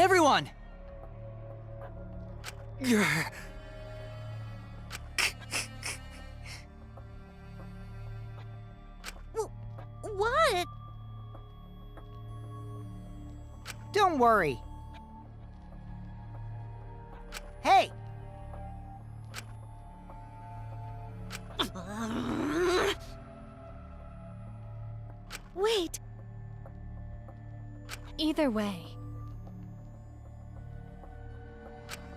Everyone! What? Don't worry. Hey! Wait. Either way.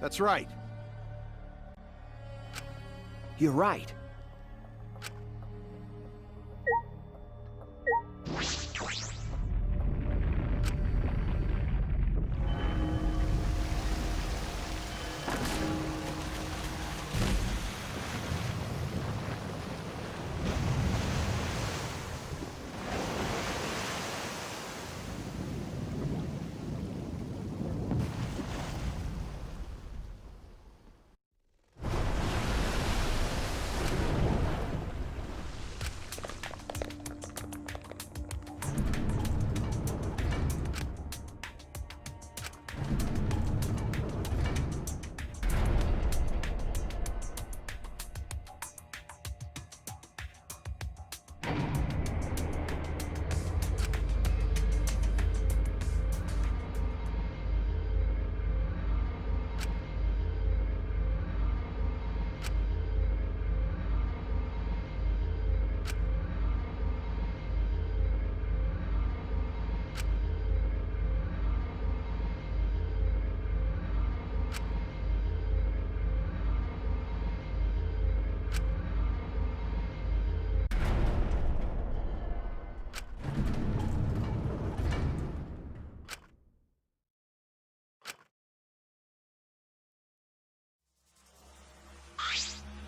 That's right. You're right.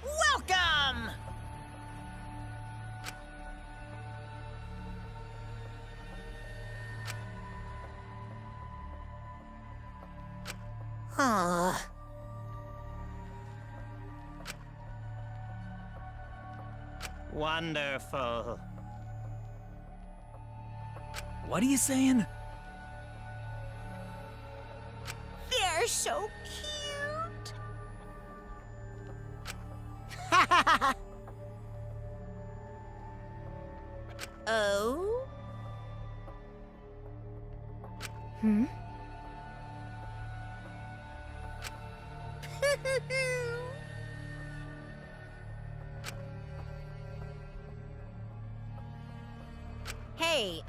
Welcome! Wonderful. What are you saying? They're so cute. Oh? Hmm? Hey,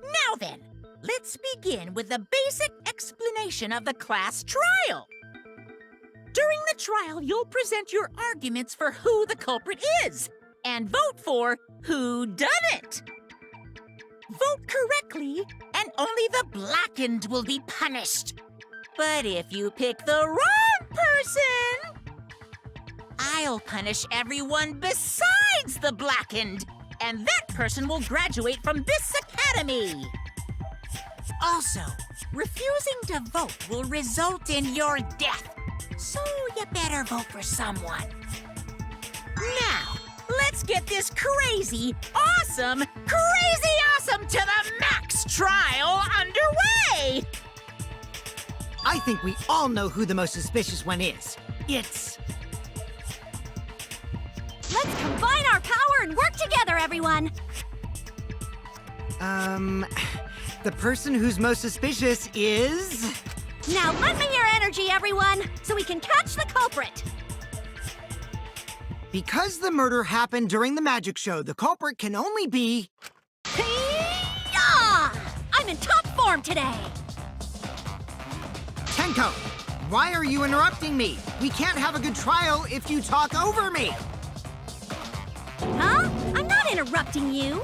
Now then, let's begin. begin with a basic explanation of the class trial. During the trial, you'll present your arguments for who the culprit is and vote for who done it. Vote correctly, and only the blackened will be punished. But if you pick the wrong person, I'll punish everyone besides the blackened, and that person will graduate from this academy. Also, refusing to vote will result in your death, so you better vote for someone. Now, let's get this crazy awesome to the max trial underway! I think we all know who the most suspicious one is. It's... Let's combine our power and work together, everyone! The person who's most suspicious is... Now lend me your energy, everyone, so we can catch the culprit! Because the murder happened during the magic show, the culprit can only be... Hey-ya! I'm in top form today! Tenko, why are you interrupting me? We can't have a good trial if you talk over me! Huh? I'm not interrupting you!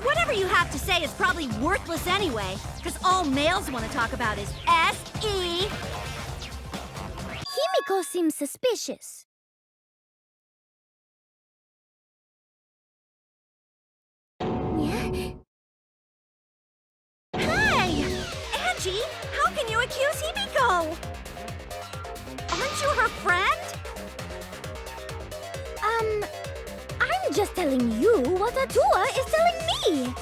Whatever you have to say is probably worthless anyway, because all males want to talk about is S.E. Himiko seems suspicious. Hey! Angie, how can you accuse Himiko? Aren't you her friend? I'm just telling you what Atua is telling me.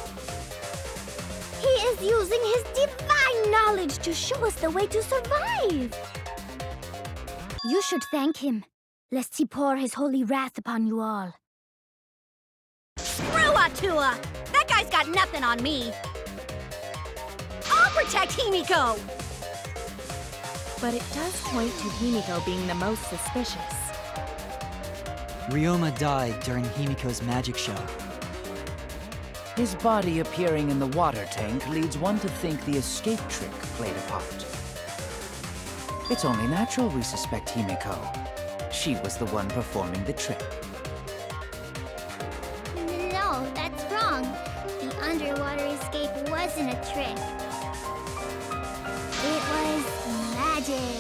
He is using his divine knowledge to show us the way to survive. You should thank him, lest he pour his holy wrath upon you all. Screw Atua! That guy's got nothing on me. I'll protect Himiko! But it does point to Himiko being the most suspicious. Ryoma died during Himiko's magic show. His body appearing in the water tank leads one to think the escape trick played a part. It's only natural we suspect Himiko. She was the one performing the trick. No, that's wrong. The underwater escape wasn't a trick. It was magic.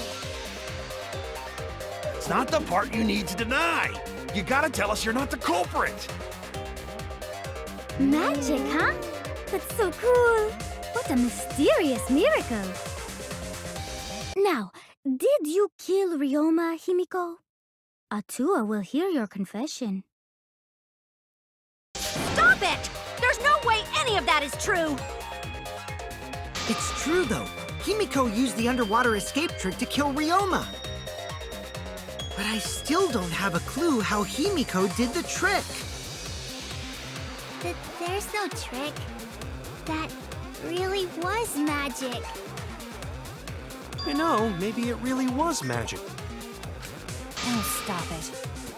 It's not the part you need to deny. You gotta tell us you're not the culprit. Magic, huh? That's so cool. What a mysterious miracle. Now, did you kill Ryoma, Himiko? Atua will hear your confession. Stop it! There's no way any of that is true! It's true, though. Himiko used the underwater escape trick to kill Ryoma. But I still don't have a clue how Himiko did the trick. There's no trick. That really was magic. You know, maybe it really was magic. Oh, stop it.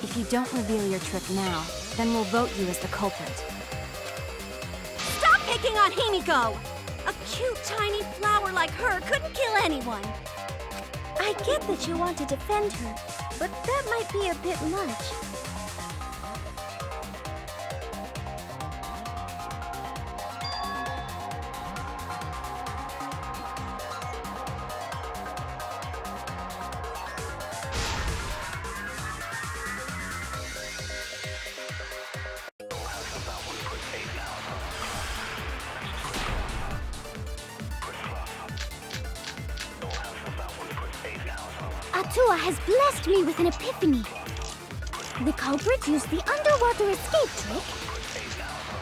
If you don't reveal your trick now, then we'll vote you as the culprit. Stop picking on Himiko! A cute, tiny flower like her couldn't kill anyone. I get that you want to defend her, but that might be a bit much. Atua has blessed me with an epiphany. The culprit used the underwater escape trick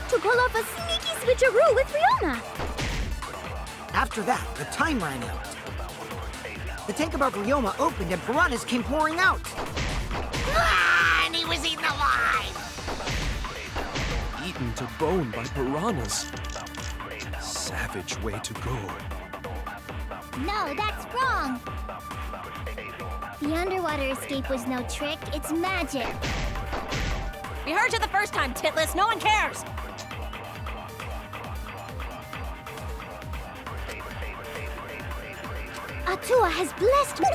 to pull off a sneaky switcheroo with Ryoma. After that, the time ran out. The tank above Ryoma opened and piranhas came pouring out. Ah, and he was eaten alive! Eaten to bone by piranhas. Savage way to go. No, that's wrong. The underwater escape was no trick, it's magic. We heard you the first time, Titless. No one cares. Atua has blessed me.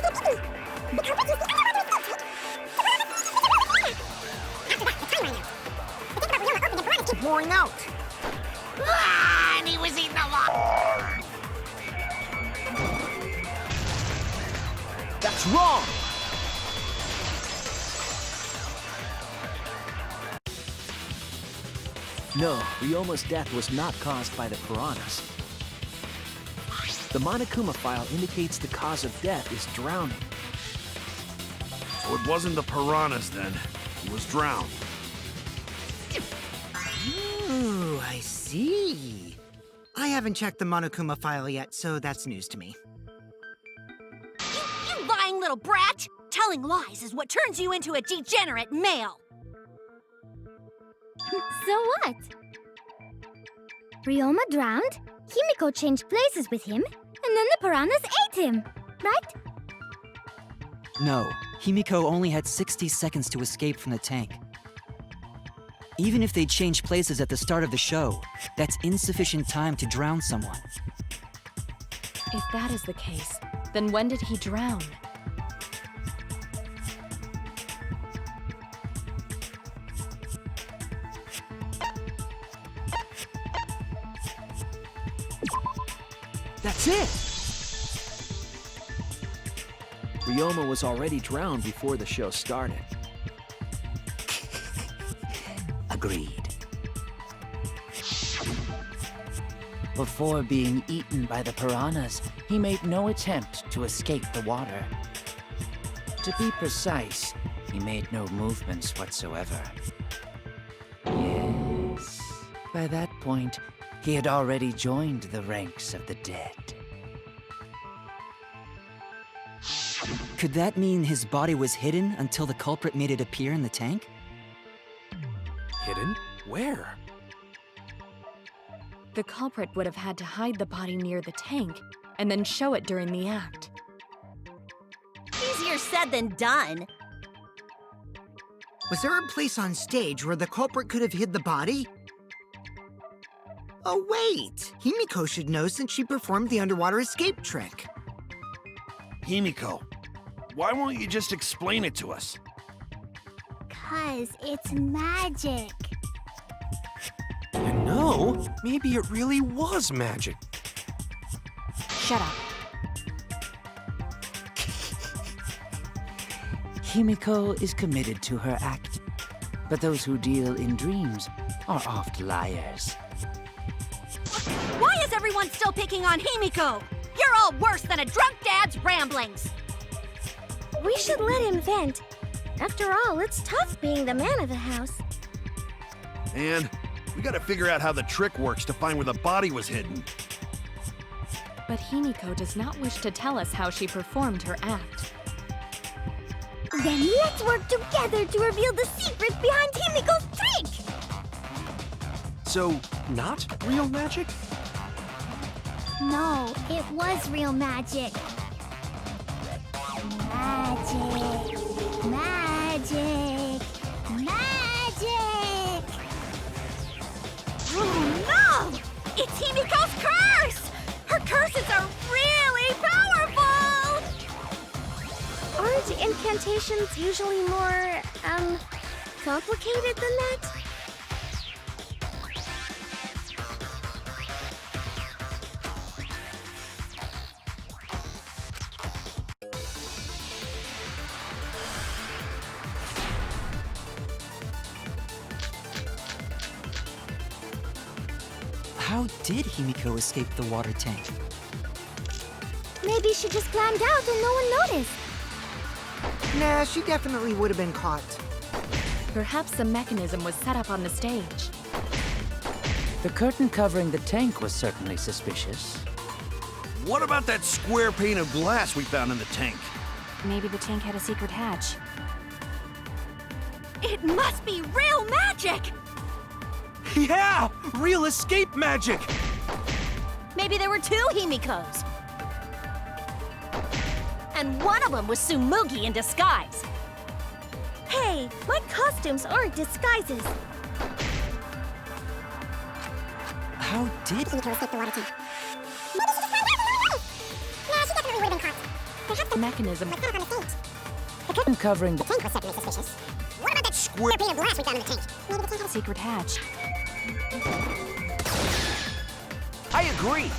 Pouring out. And he was eating a lot. That's wrong! No, Ryoma's death was not caused by the piranhas. The Monokuma file indicates the cause of death is drowning. So it wasn't the piranhas then. He was drowned. Ooh, I see. I haven't checked the Monokuma file yet, so that's news to me. You lying little brat! Telling lies is what turns you into a degenerate male! So what? Ryoma drowned, Himiko changed places with him, and then the piranhas ate him, right? No, Himiko only had 60 seconds to escape from the tank. Even if they changed places at the start of the show, that's insufficient time to drown someone. If that is the case, then when did he drown? That's it! Ryoma was already drowned before the show started. Agreed. Before being eaten by the piranhas, he made no attempt to escape the water. To be precise, he made no movements whatsoever. Yes, by that point, he had already joined the ranks of the dead. Could that mean his body was hidden until the culprit made it appear in the tank? Hidden? Where? The culprit would have had to hide the body near the tank, and then show it during the act. Easier said than done. Was there a place on stage where the culprit could have hid the body? Oh, wait! Himiko should know since she performed the underwater escape trick. Himiko, why won't you just explain it to us? 'Cause it's magic. And no, maybe it really was magic. Shut up. Himiko is committed to her act, but those who deal in dreams are oft liars. Why is everyone still picking on Himiko? You're all worse than a drunk dad's ramblings! We should let him vent. After all, it's tough being the man of the house. And we gotta figure out how the trick works to find where the body was hidden. But Himiko does not wish to tell us how she performed her act. Then let's work together to reveal the secret behind Himiko's trick! So, not real magic? No, it was real magic. Magic. Magic. Magic! Oh no! It's Himiko's curse! Her curses are really powerful! Aren't incantations usually more, complicated than that? How did Himiko escape the water tank? Maybe she just climbed out and no one noticed. Nah, she definitely would have been caught. Perhaps a mechanism was set up on the stage. The curtain covering the tank was certainly suspicious. What about that square pane of glass we found in the tank? Maybe the tank had a secret hatch. It must be real magic! Yeah! Real escape magic! Maybe there were two Himikos. And one of them was Tsumugi in disguise. Hey, my costumes aren't disguises. How did Himiko escaped the water tank. Maybe she just climbed out and no one noticed. Nah, she definitely would have been caught. Mechanism. Uncovering the tank was certainly suspicious. What about that square pane of glass we found in the tank? Maybe the tank had a Secret hatch. I agree.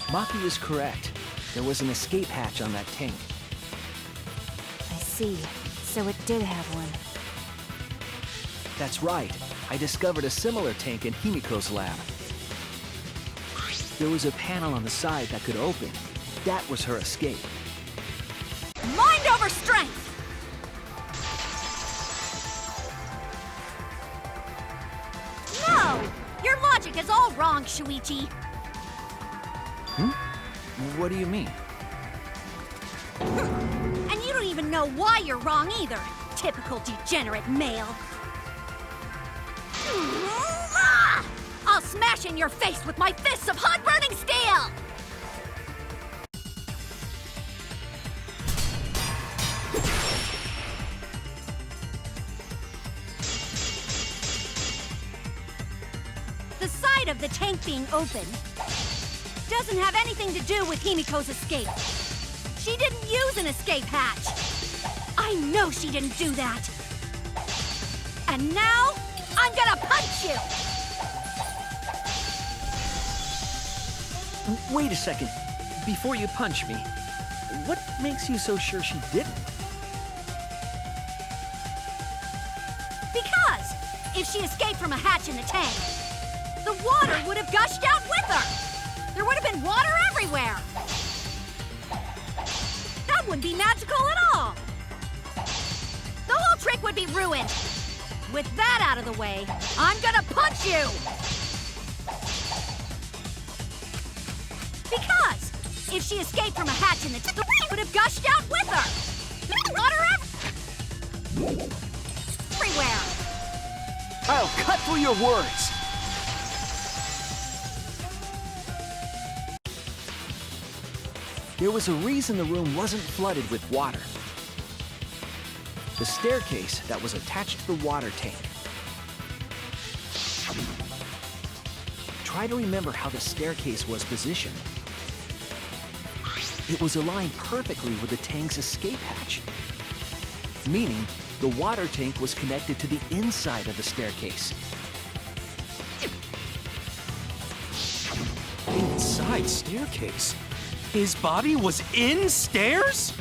Maki is correct. There was an escape hatch on that tank. I see. So it did have one. That's right. I discovered a similar tank in Himiko's lab. There was a panel on the side that could open. That was her escape. Mind over strength! No! Your logic is all wrong, Shuichi. What do you mean? And you don't even know why you're wrong either. Typical degenerate male. I'll smash in your face with my fists of hot burning steel! The side of the tank being open doesn't have anything to do with Himiko's escape. She didn't use an escape hatch. I know she didn't do that. And now, I'm gonna punch you! Wait a second. Before you punch me, what makes you so sure she didn't? Because if she escaped from a hatch in the tank, the water would have gushed out with her. There would have been water everywhere. That wouldn't be magical at all. The whole trick would be ruined. With that out of the way, I'm gonna punch you! Because if she escaped from a hatch in the tank, it would have gushed out with her. Water everywhere. I'll cut through your words! There was a reason the room wasn't flooded with water. The staircase that was attached to the water tank. Try to remember how the staircase was positioned. It was aligned perfectly with the tank's escape hatch, meaning the water tank was connected to the inside of the staircase. Inside staircase? His body was in stairs?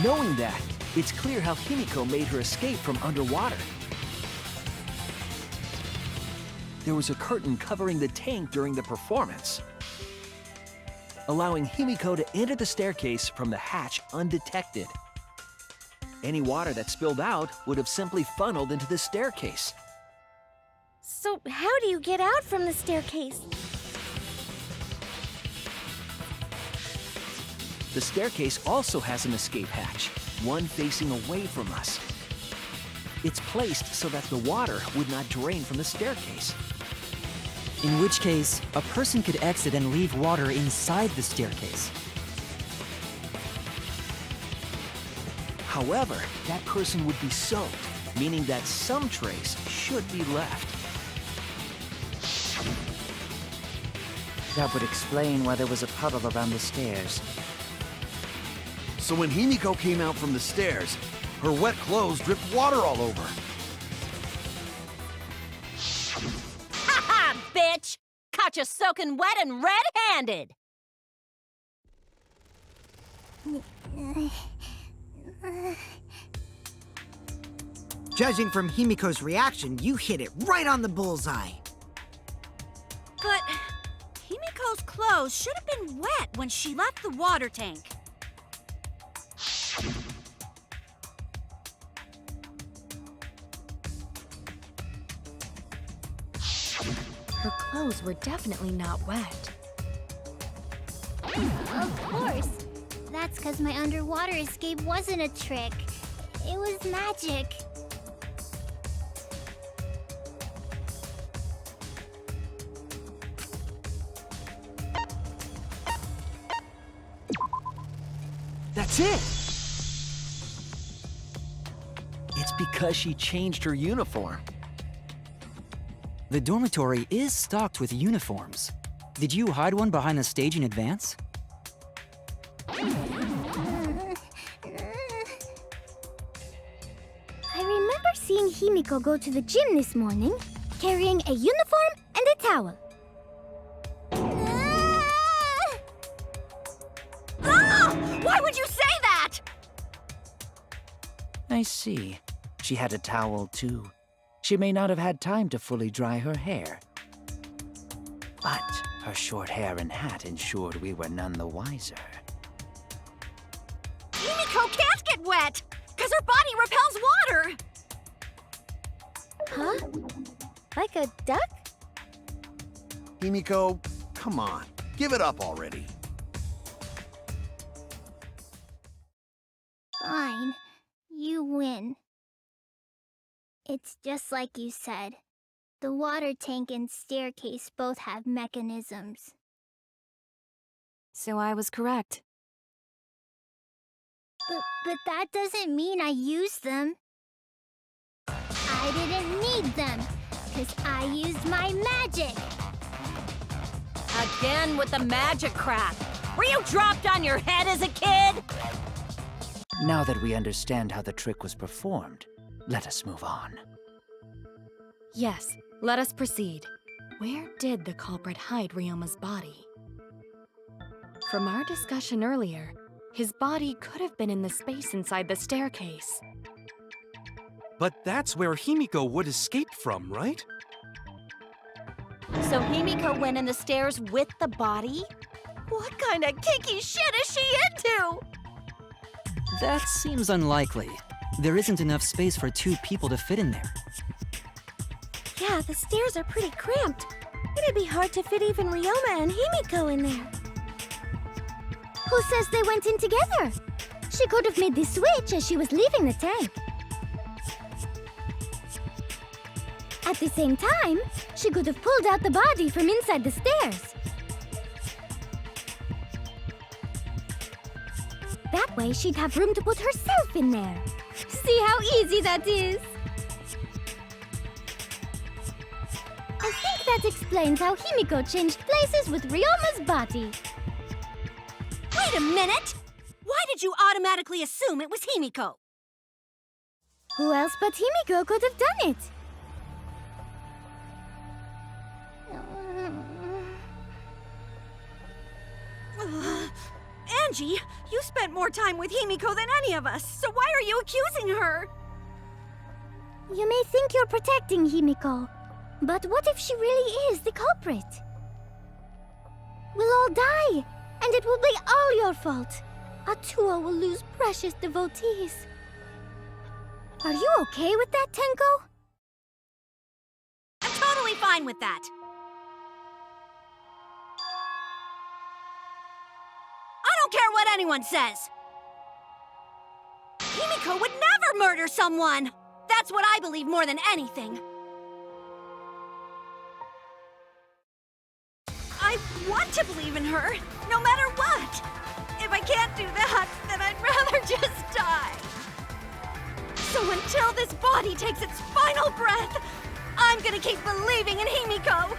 Knowing that, it's clear how Himiko made her escape from underwater. There was a curtain covering the tank during the performance, allowing Himiko to enter the staircase from the hatch undetected. Any water that spilled out would have simply funneled into the staircase. So how do you get out from the staircase? The staircase also has an escape hatch, one facing away from us. It's placed so that the water would not drain from the staircase. In which case, a person could exit and leave water inside the staircase. However, that person would be soaked, meaning that some trace should be left. That would explain why there was a puddle around the stairs. So when Himiko came out from the stairs, her wet clothes dripped water all over. Ha ha, bitch! Caught you soaking wet and red-handed! Judging from Himiko's reaction, you hit it right on the bullseye. But Himiko's clothes should have been wet when she left the water tank. Her clothes were definitely not wet. Of course. That's because my underwater escape wasn't a trick. It was magic. That's it! It's because she changed her uniform. The dormitory is stocked with uniforms. Did you hide one behind the stage in advance? I remember seeing Himiko go to the gym this morning, carrying a uniform and a towel. Why would you say that? I see. She had a towel, too. She may not have had time to fully dry her hair. But her short hair and hat ensured we were none the wiser. Himiko can't get wet, because her body repels water. Huh? Like a duck? Himiko, come on. Give it up already. Fine. You win. It's just like you said. The water tank and staircase both have mechanisms. So I was correct. But that doesn't mean I used them. I didn't need them, because I used my magic. Again with the magic crap. Were you dropped on your head as a kid? Now that we understand how the trick was performed, let us move on. Yes, let us proceed. Where did the culprit hide Ryoma's body? From our discussion earlier, his body could have been in the space inside the staircase. But that's where Himiko would escape from, right? So Himiko went in the stairs with the body? What kind of kinky shit is she into? That seems unlikely. There isn't enough space for 2 people to fit in there. Yeah, the stairs are pretty cramped. It'd be hard to fit even Ryoma and Himiko in there. Who says they went in together? She could have made the switch as she was leaving the tank. At the same time, she could have pulled out the body from inside the stairs. That way, she'd have room to put herself in there. See how easy that is? I think that explains how Himiko changed places with Ryoma's body. Wait a minute! Why did you automatically assume it was Himiko? Who else but Himiko could have done it? Angie, you spent more time with Himiko than any of us, so why are you accusing her? You may think you're protecting Himiko, but what if she really is the culprit? We'll all die, and it will be all your fault. Atua will lose precious devotees. Are you okay with that, Tenko? I'm totally fine with that. I don't care what anyone says. Himiko would never murder someone. That's what I believe more than anything. I want to believe in her, no matter what. If I can't do that, then I'd rather just die. So until this body takes its final breath, I'm gonna keep believing in Himiko.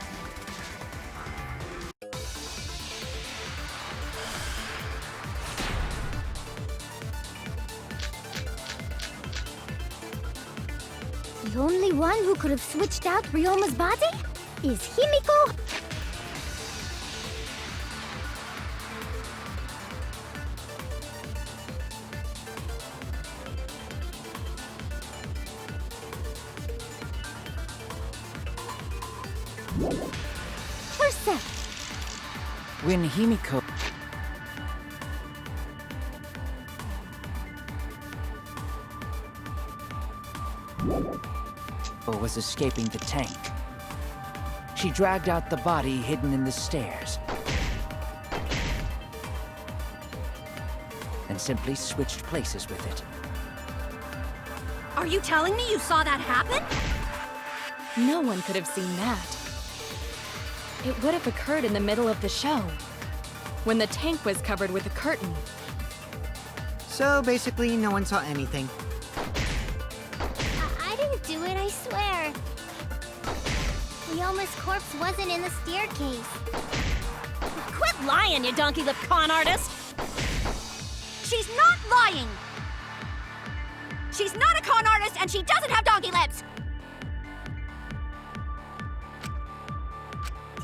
The only one who could have switched out Ryoma's body is Himiko. Herself. When Himiko was escaping the tank, she dragged out the body hidden in the stairs and simply switched places with it. Are you telling me you saw that happen? No one could have seen that. It would have occurred in the middle of the show, when the tank was covered with a curtain. So basically, no one saw anything. I didn't do it, I swear. Ryoma's corpse wasn't in the staircase. Quit lying, you donkey-lipped con artist! She's not lying! She's not a con artist, and she doesn't have donkey lips!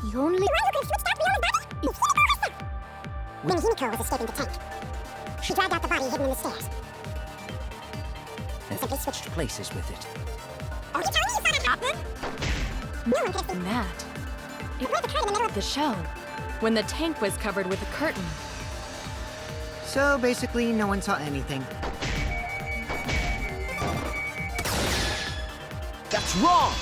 The only one who can switch out Ryoma's body is Himiko. When Himiko was escaping the tank, she dragged out the body hidden in the stairs. And Simply switched. places with it. Are you telling me you saw that happen? No one could have And that, It was the curtain in the middle of the show, when the tank was covered with a curtain. So basically, no one saw anything. That's wrong!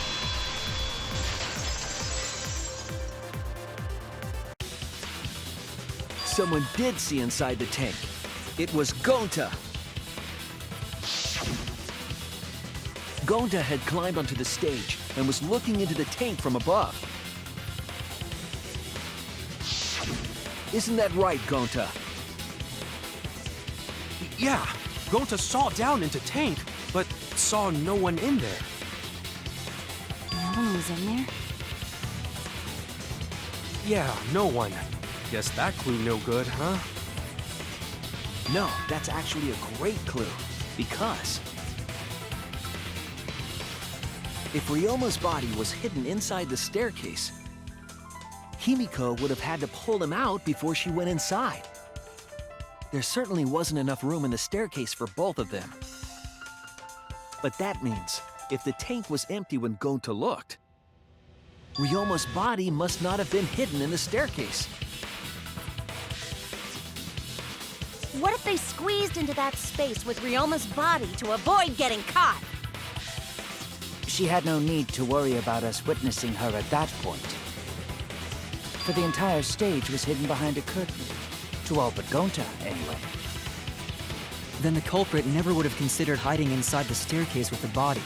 Someone did see inside the tank. It was Gonta. Gonta had climbed onto the stage and was looking into the tank from above. Isn't that right, Gonta? Yeah, Gonta saw down into tank, but saw no one in there. No one was in there? Yeah, no one. Guess that clue no good, huh? No, that's actually a great clue, because if Ryoma's body was hidden inside the staircase, Himiko would have had to pull him out before she went inside. There certainly wasn't enough room in the staircase for both of them. But that means, if the tank was empty when Gonta looked, Ryoma's body must not have been hidden in the staircase. What if they squeezed into that space with Ryoma's body to avoid getting caught? She had no need to worry about us witnessing her at that point. For the entire stage was hidden behind a curtain. To all but Gonta, anyway. Then the culprit never would have considered hiding inside the staircase with the body.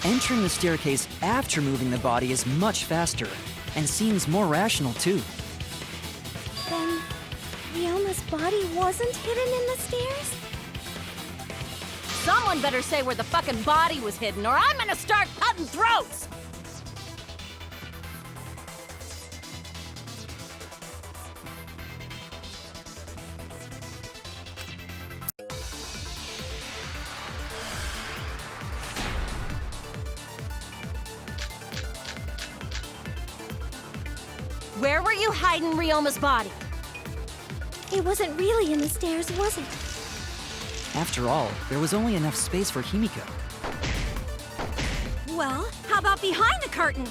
Entering the staircase after moving the body is much faster, and seems more rational too. Then Ryoma's body wasn't hidden in the stairs? Someone better say where the fucking body was hidden, or I'm gonna start cutting throats! Where were you hiding Ryoma's body? It wasn't really in the stairs, was it? After all, there was only enough space for Himiko. Well, how about behind the curtain?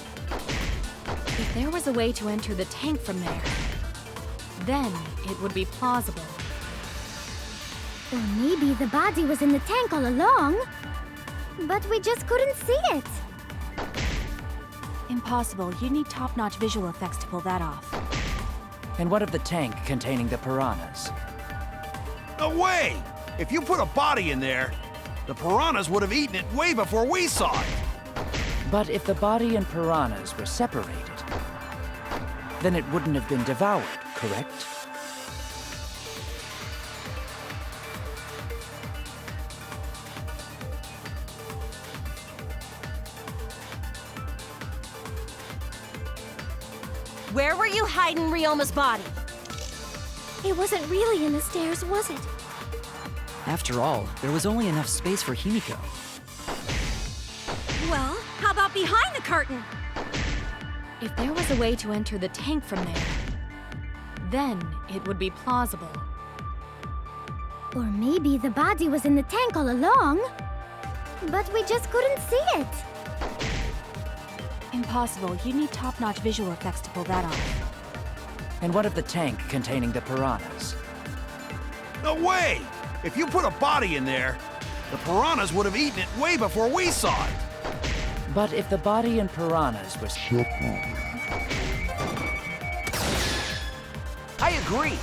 If there was a way to enter the tank from there, then it would be plausible. Or maybe the body was in the tank all along, but we just couldn't see it. Impossible. You need top-notch visual effects to pull that off. And what of the tank containing the piranhas? No way! If you put a body in there, the piranhas would have eaten it way before we saw it. But if the body and piranhas were separated, then it wouldn't have been devoured, correct? Where were you hiding Ryoma's body? It wasn't really in the stairs, was it? After all, there was only enough space for Himiko. Well, how about behind the curtain? If there was a way to enter the tank from there, then it would be plausible. Or maybe the body was in the tank all along, but we just couldn't see it. Impossible. You need top-notch visual effects to pull that off. And what of the tank containing the piranhas? No way! If you put a body in there, the piranhas would have eaten it way before we saw it. But if the body and piranhas were I agree!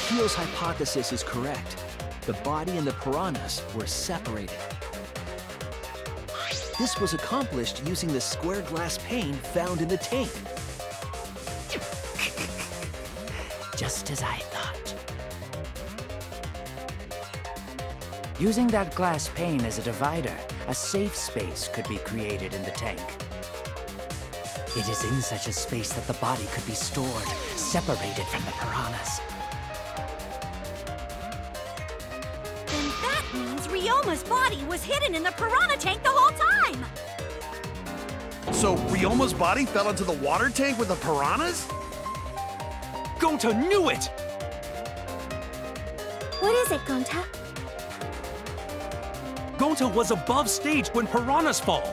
Keel's hypothesis is correct. The body and the piranhas were separated. This was accomplished using the square glass pane found in the tank. just as I thought? Using that glass pane as a divider, a safe space could be created in the tank. It is in such a space that the body could be stored, separated from the piranhas. Then that means Ryoma's body was hidden in the piranha tank the whole time! So Ryoma's body fell into the water tank with the piranhas? Gonta knew it! What is it, Gonta? Gonta was above stage when piranhas fall.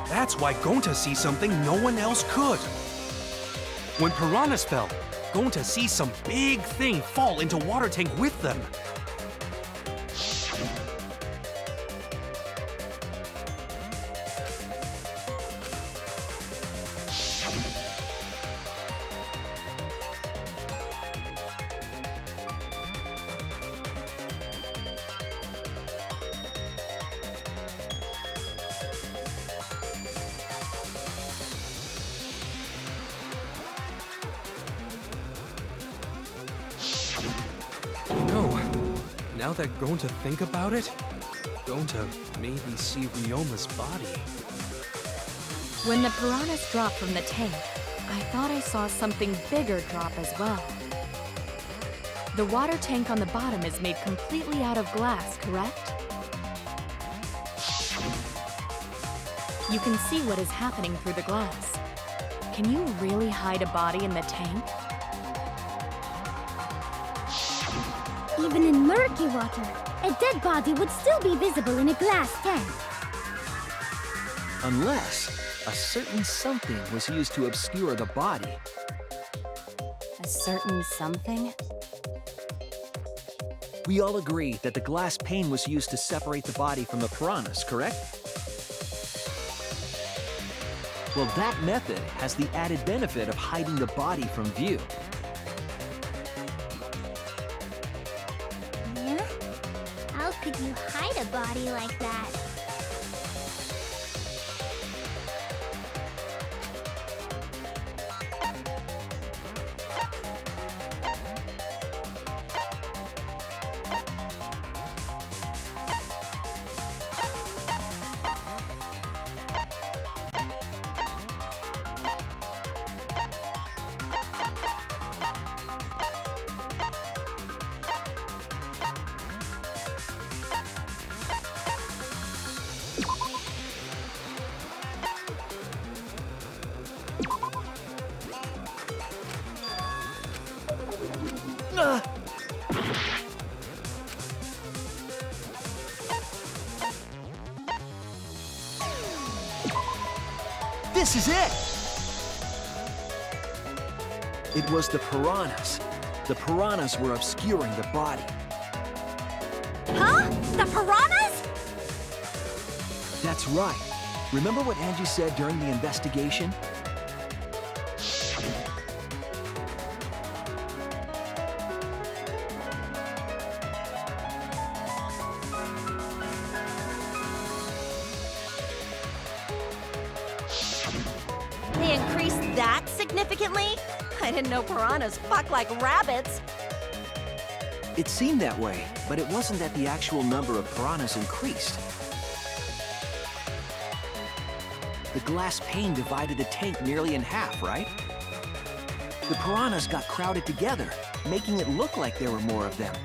That's why Gonta sees something no one else could. When piranhas fell, Gonta sees some big thing fall into water tank with them. Now that Gonta think about it, Gonta maybe see Ryoma's body. When the piranhas dropped from the tank, I thought I saw something bigger drop as well. The water tank on the bottom is made completely out of glass, correct? You can see what is happening through the glass. Can you really hide a body in the tank? Even in murky water, a dead body would still be visible in a glass tank. Unless a certain something was used to obscure the body. A certain something? We all agree that the glass pane was used to separate the body from the piranhas, correct? Well, that method has the added benefit of hiding the body from view. Yeah? How could you hide a body like that? This is it! It was the piranhas. The piranhas were obscuring the body. Huh? The piranhas? That's right. Remember what Angie said during the investigation? They increased that significantly? I didn't know piranhas fuck like rabbits. It seemed that way, but it wasn't that the actual number of piranhas increased. The glass pane divided the tank nearly in half, right? The piranhas got crowded together, making it look like there were more of them.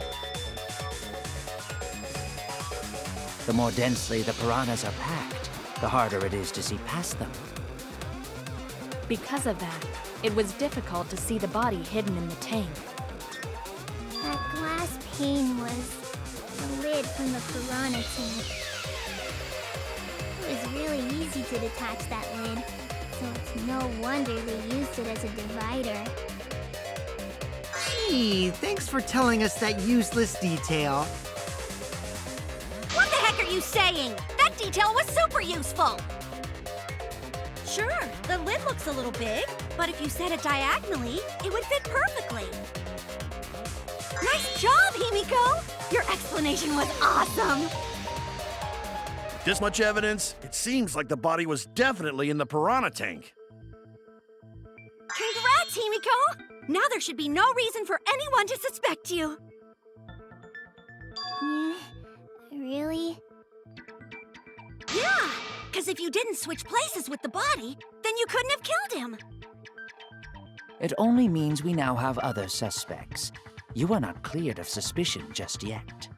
The more densely the piranhas are packed, the harder it is to see past them. Because of that, it was difficult to see the body hidden in the tank. That glass pane was the lid from the piranha tank. It was really easy to detach that lid, so it's no wonder they used it as a divider. Gee, thanks for telling us that useless detail. What the heck are you saying? That detail was super useful! Sure, the lid looks a little big, but if you set it diagonally, it would fit perfectly. Nice job, Himiko! Your explanation was awesome! With this much evidence, it seems like the body was definitely in the piranha tank. Congrats, Himiko! Now there should be no reason for anyone to suspect you. Really? Yeah, because if you didn't switch places with the body, then you couldn't have killed him. It only means we now have other suspects. You are not cleared of suspicion just yet.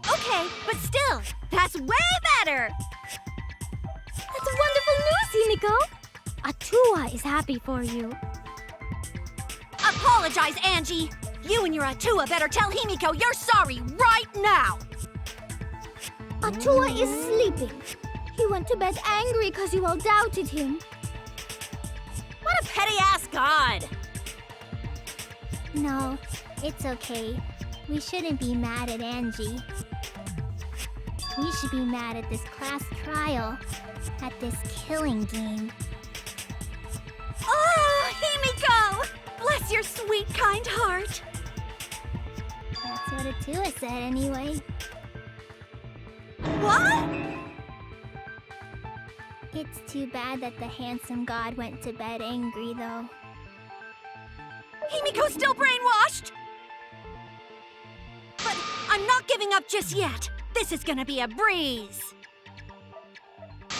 Okay, but still, that's way better! That's wonderful news, Himiko! Atua is happy for you. Apologize, Angie! You and your Atua better tell Himiko you're sorry right now! Atua is sleeping. He went to bed angry because you all doubted him. What a petty-ass god! No, it's okay. We shouldn't be mad at Angie. We should be mad at this class trial, at this killing game. Oh, Himiko! Bless your sweet, kind heart. That's what Atua said anyway. What? It's too bad that the handsome god went to bed angry, though. Himiko's still brainwashed! But I'm not giving up just yet. This is gonna be a breeze.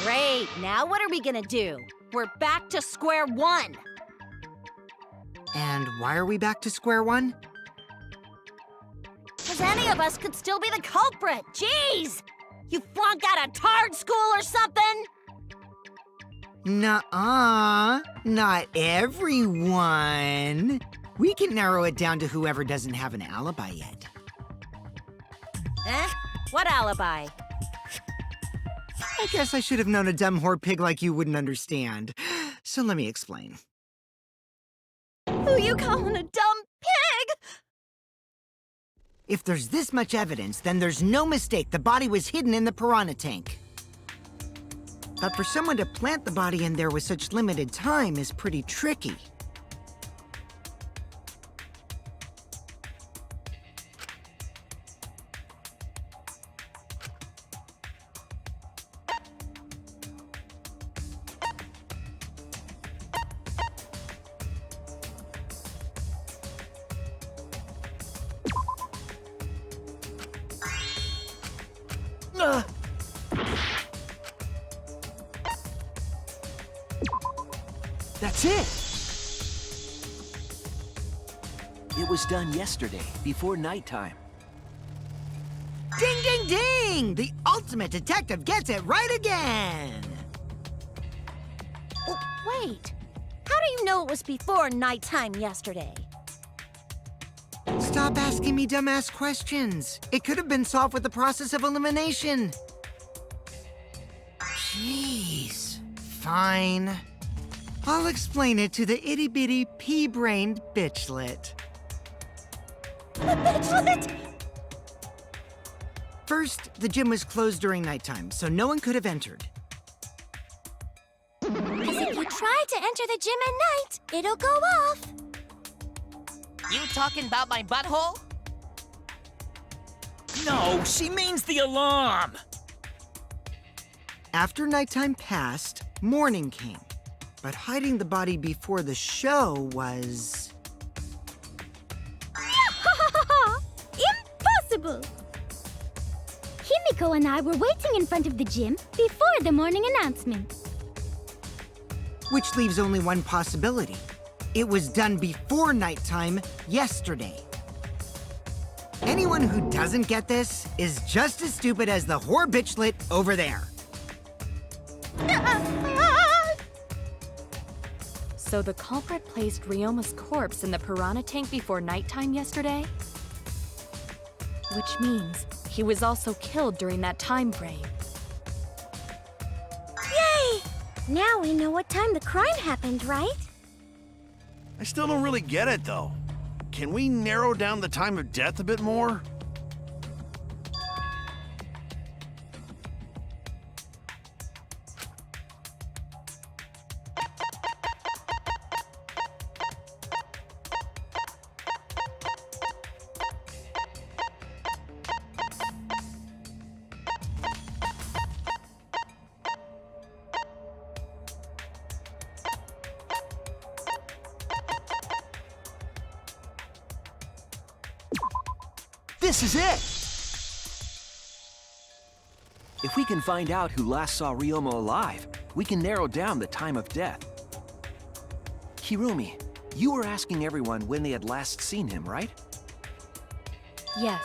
Great, now what are we gonna do? We're back to square one. And why are we back to square one? Because any of us could still be the culprit. Jeez! You flunked out of Tard School or something? Nuh-uh, not everyone. We can narrow it down to whoever doesn't have an alibi yet. Eh? What alibi? I guess I should have known a dumb whore pig like you wouldn't understand. So let me explain. Who you calling a dumb pig? If there's this much evidence, then there's no mistake the body was hidden in the piranha tank. But for someone to plant the body in there with such limited time is pretty tricky. That's it! It was done yesterday, before nighttime. Ding, ding, ding! The ultimate detective gets it right again! Oh, wait. How do you know it was before nighttime yesterday? Stop asking me dumbass questions. It could have been solved with the process of elimination. Jeez. Fine. I'll explain it to the itty-bitty pea-brained bitchlet. The bitchlet? First, the gym was closed during nighttime, so no one could have entered. Because if you try to enter the gym at night, it'll go off. You talking about my butthole? No, she means the alarm! After nighttime passed, morning came. But hiding the body before the show was... Impossible! Himiko and I were waiting in front of the gym before the morning announcement. Which leaves only one possibility. It was done before nighttime yesterday. Anyone who doesn't get this is just as stupid as the whore bitchlet over there. So the culprit placed Ryoma's corpse in the piranha tank before nighttime yesterday? Which means he was also killed during that time frame. Yay! Now we know what time the crime happened, right? I still don't really get it, though. Can we narrow down the time of death a bit more? This is it! If we can find out who last saw Ryoma alive, we can narrow down the time of death. Hirumi, you were asking everyone when they had last seen him, right? Yes,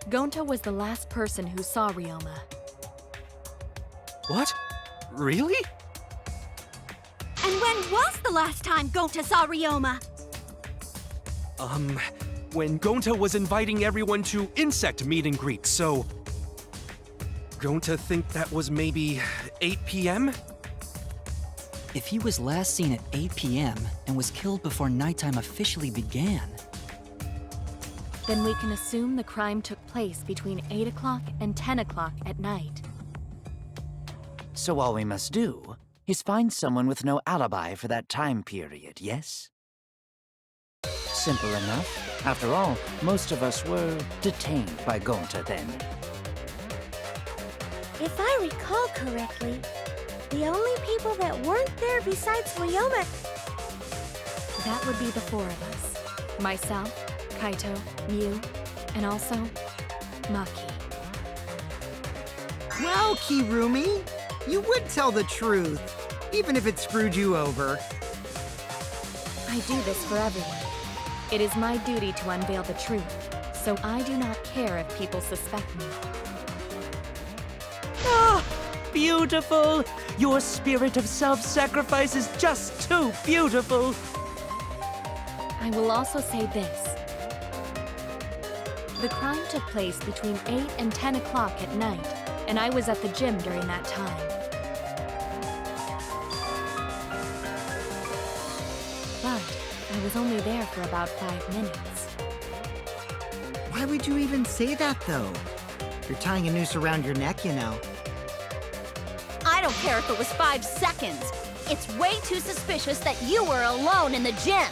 Gonta was the last person who saw Ryoma. What? Really? And when was the last time Gonta saw Ryoma? When Gonta was inviting everyone to insect meet and greet, so... Gonta think that was maybe 8 p.m.? If he was last seen at 8 p.m. and was killed before nighttime officially began, Then we can assume the crime took place between 8 o'clock and 10 o'clock at night. So all we must do is find someone with no alibi for that time period, yes? Simple enough. After all, most of us were detained by Gonta then. If I recall correctly, the only people that weren't there besides Ryoma... That would be the four of us. Myself, Kaito, Miu, and also Maki. Well, Kirumi, you would tell the truth, even if it screwed you over. I do this for everyone. It is my duty to unveil the truth, so I do not care if people suspect me. Ah, beautiful! Your spirit of self-sacrifice is just too beautiful! I will also say this. The crime took place between 8 and 10 o'clock at night, and I was at the gym during that time. But I was only there for about 5 minutes. Why would you even say that, though? You're tying a noose around your neck, you know. I don't care if it was 5 seconds. It's way too suspicious that you were alone in the gym.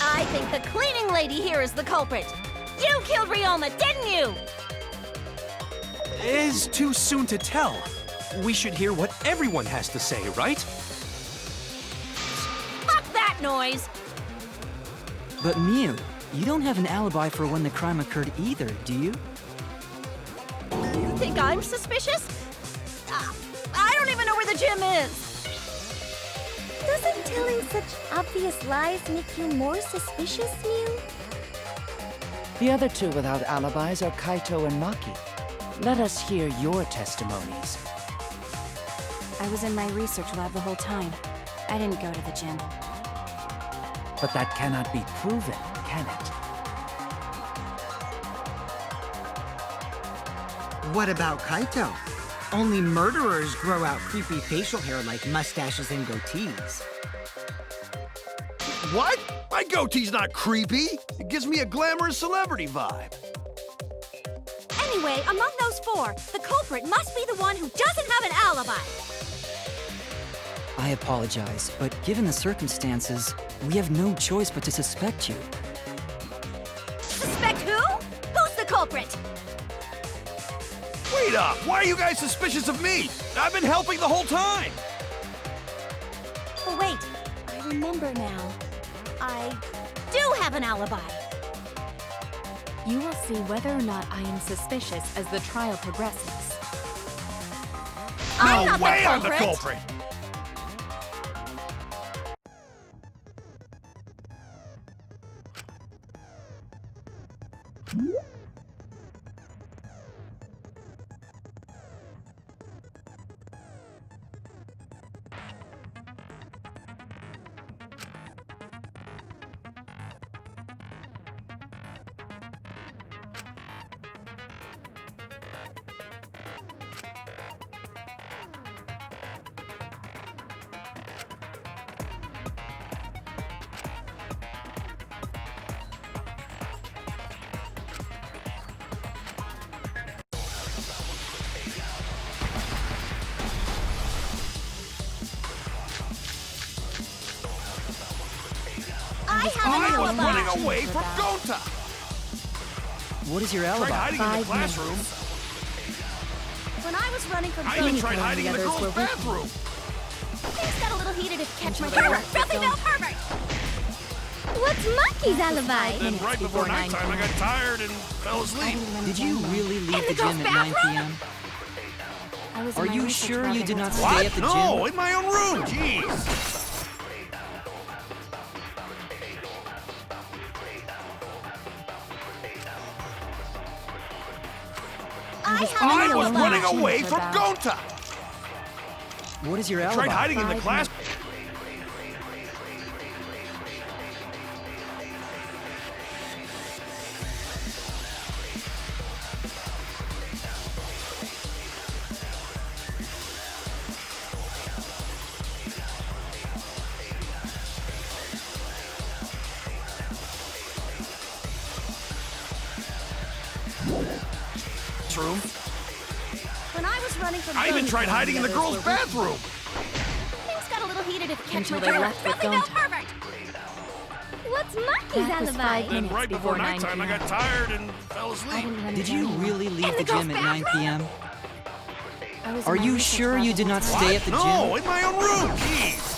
I think the cleaning lady here is the culprit. You killed Ryoma, didn't you? It's too soon to tell. We should hear what everyone has to say, right? Fuck that noise! but Miu, you don't have an alibi for when the crime occurred either, do you? You think I'm suspicious? I don't even know where the gym is. Doesn't telling such obvious lies make you more suspicious, Miu? The other two without alibis are Kaito and Maki. Let us hear your testimonies. I was in my research lab the whole time. I didn't go to the gym. But that cannot be proven, can it? What about Kaito? Only murderers grow out creepy facial hair like mustaches and goatees. What? My goatee's not creepy. It gives me a glamorous celebrity vibe. Anyway, among those four, the culprit must be the one who doesn't have an alibi. I apologize, but given the circumstances, we have no choice but to suspect you. Suspect who? Who's the culprit? Wait up! Why are you guys suspicious of me? I've been helping the whole time! Oh, wait. I remember now. I do have an alibi. You will see whether or not I am suspicious as the trial progresses. I'm not No way the I'm the culprit. culprit! I have an I was alibi. running away from Gonta! What is your Tried alibi? hiding in the 5 classroom. minutes. When I was running from I even Phoenix, tried and hiding the in the others girls' were with bathroom. things got a little heated if you catch my Until they drift. left the Filthy zone. male pervert! What's Monkey's alibi? Then right before nighttime, I got tired and fell asleep. Did you really leave the gym at 9 p.m.? Are you sure you did not stay at the gym? No, in my own room. Jeez. I was running away from Gonta. What is your I alibi? tried hiding in the class. Room. When I was running from I even tried hiding in the girls' bathroom. Things got a little heated if you catch Until my they drift. left with Nothing Gonta. perfect. What's Monkey's That was alibi? 5 Then minutes right before before 9 nighttime, I p.m. got tired and fell I asleep. didn't run Did you really leave the gym at 9 p.m.? Are you sure you did not stay at the gym? No, in my own room. Jeez.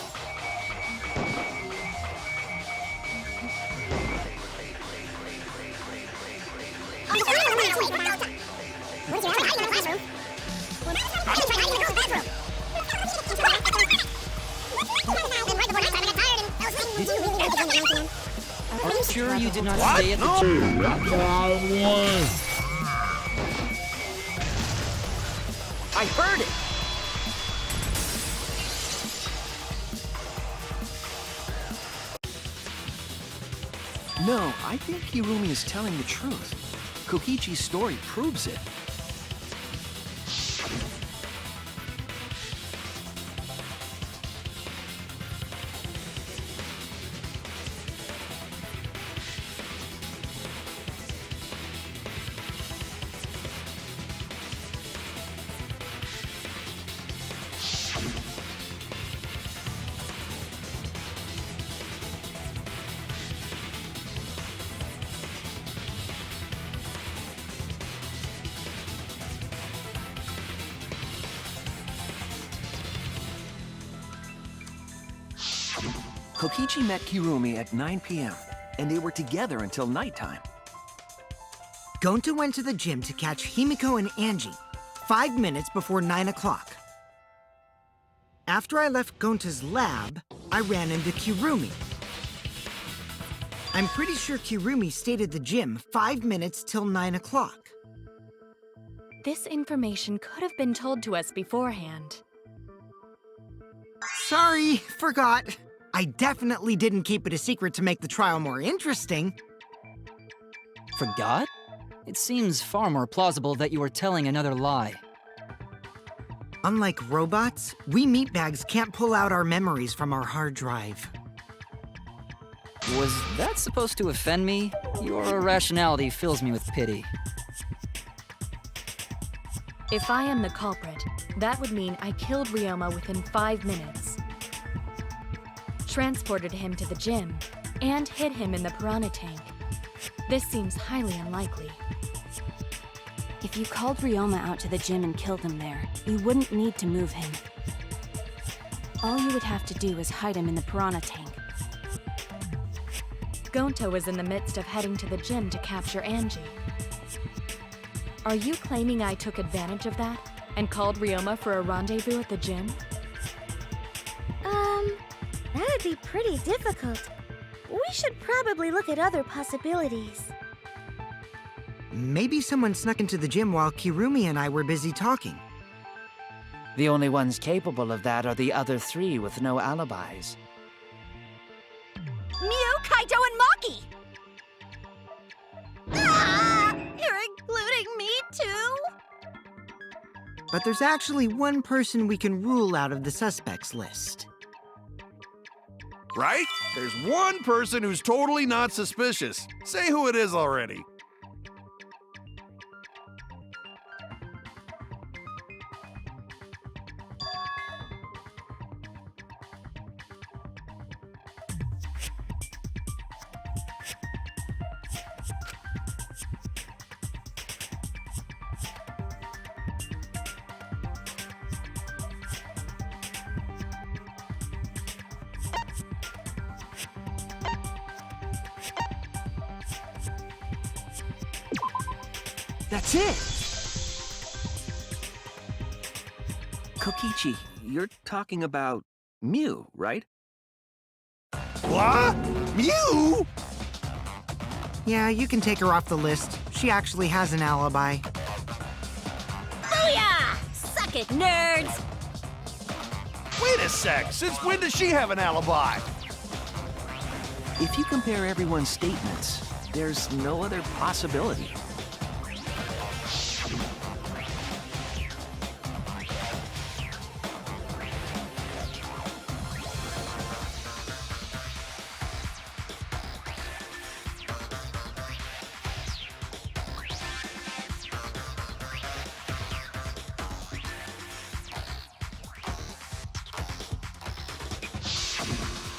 Are you sure you did not stay at the gym? I heard it! No, I think Hirumi is telling the truth. Kokichi's story proves it. Kokichi met Kirumi at 9 p.m., and they were together until nighttime. Gonta went to the gym to catch Himiko and Angie 5 minutes before 9 o'clock. After I left Gonta's lab, I ran into Kirumi. I'm pretty sure Kirumi stayed at the gym 5 minutes till 9 o'clock. This information could have been told to us beforehand. Sorry, forgot. I definitely didn't keep it a secret to make the trial more interesting. Forgot? It seems far more plausible that you were telling another lie. Unlike robots, we meatbags can't pull out our memories from our hard drive. Was that supposed to offend me? Your irrationality fills me with pity. If I am the culprit, that would mean I killed Ryoma within 5 minutes, transported him to the gym, and hid him in the piranha tank. This seems highly unlikely. If you called Ryoma out to the gym and killed him there, you wouldn't need to move him. All you would have to do is hide him in the piranha tank. Gonta was in the midst of heading to the gym to capture Angie. Are you claiming I took advantage of that and called Ryoma for a rendezvous at the gym? That'd be pretty difficult. We should probably look at other possibilities. Maybe someone snuck into the gym while Kirumi and I were busy talking. The only ones capable of that are the other three with no alibis. Mew, Kaito, and Maki! Ah! You're including me, too? But there's actually one person we can rule out of the suspects list. Right? There's one person who's totally not suspicious. Say who it is already. That's it. Kokichi, you're talking about Mew, right? What? Mew? Yeah, you can take her off the list. She actually has an alibi. Booyah! Suck it, nerds! Wait a sec. Since when does she have an alibi? If you compare everyone's statements, there's no other possibility.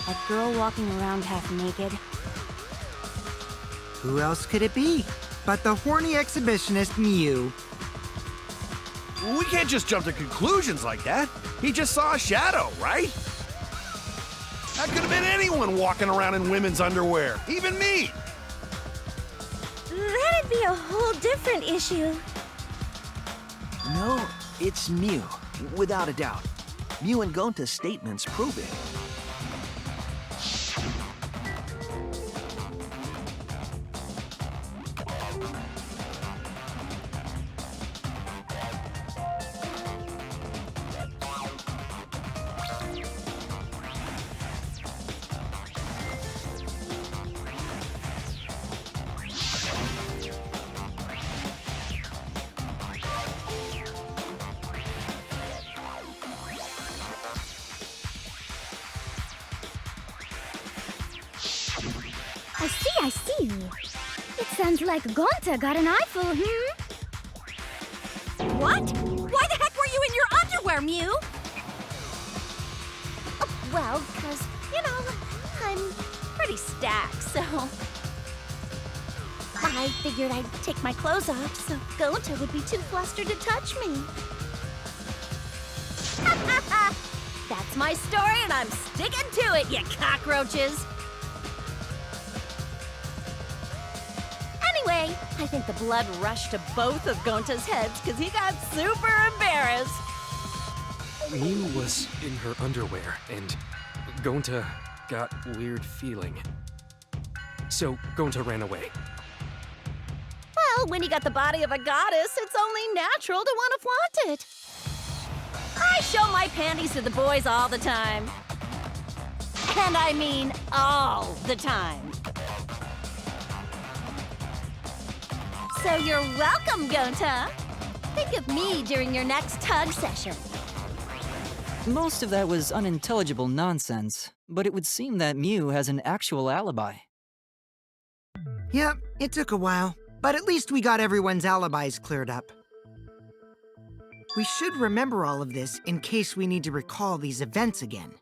A girl walking around half naked. Who else could it be but the horny exhibitionist Mew? We can't just jump to conclusions like that. He just saw a shadow, right? That could have been anyone walking around in women's underwear, even me. That'd be a whole different issue. No, it's Mew, without a doubt. Mew and Gonta's statements prove it. I see. It sounds like Gonta got an eyeful, What? Why the heck were you in your underwear, Mew? Well, 'cause, I'm Pretty stacked, so... I figured I'd take my clothes off so Gonta would be too flustered to touch me. That's my story, and I'm sticking to it, you cockroaches! Anyway, I think the blood rushed to both of Gonta's heads because he got super embarrassed. Mew was in her underwear, and Gonta got weird feeling. So Gonta ran away. Well, when you got the body of a goddess, it's only natural to want to flaunt it. I show my panties to the boys all the time. And I mean all the time. So you're welcome, Gonta. Think of me during your next tug session. Most of that was unintelligible nonsense, but it would seem that Mew has an actual alibi. Yep, it took a while, but at least we got everyone's alibis cleared up. We should remember all of this in case we need to recall these events again.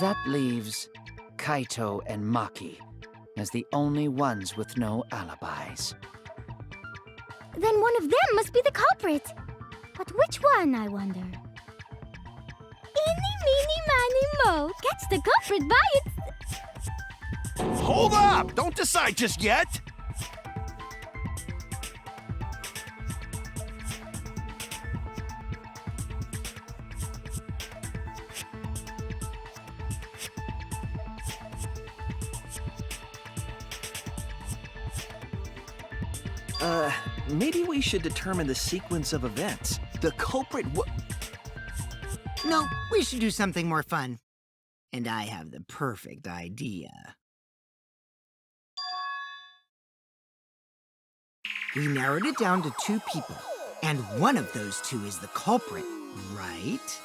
That leaves Kaito and Maki as the only ones with no alibis. Then one of them must be the culprit. But which one, I wonder? Eeny, meeny, miny, mo gets the culprit by its... Hold up! Don't decide just yet! Maybe we should determine the sequence of events. The culprit No, we should do something more fun. And I have the perfect idea. We narrowed it down to 2 people, and one of those 2 is the culprit, right?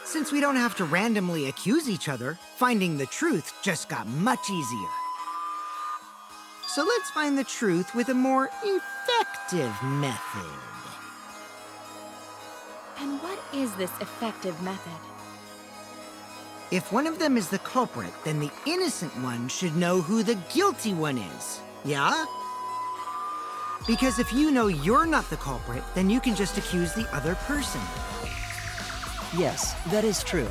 Since we don't have to randomly accuse each other, finding the truth just got much easier. So let's find the truth with a more effective method. And what is this effective method? If one of them is the culprit, then the innocent one should know who the guilty one is, yeah? Because if you know you're not the culprit, then you can just accuse the other person. Yes, that is true.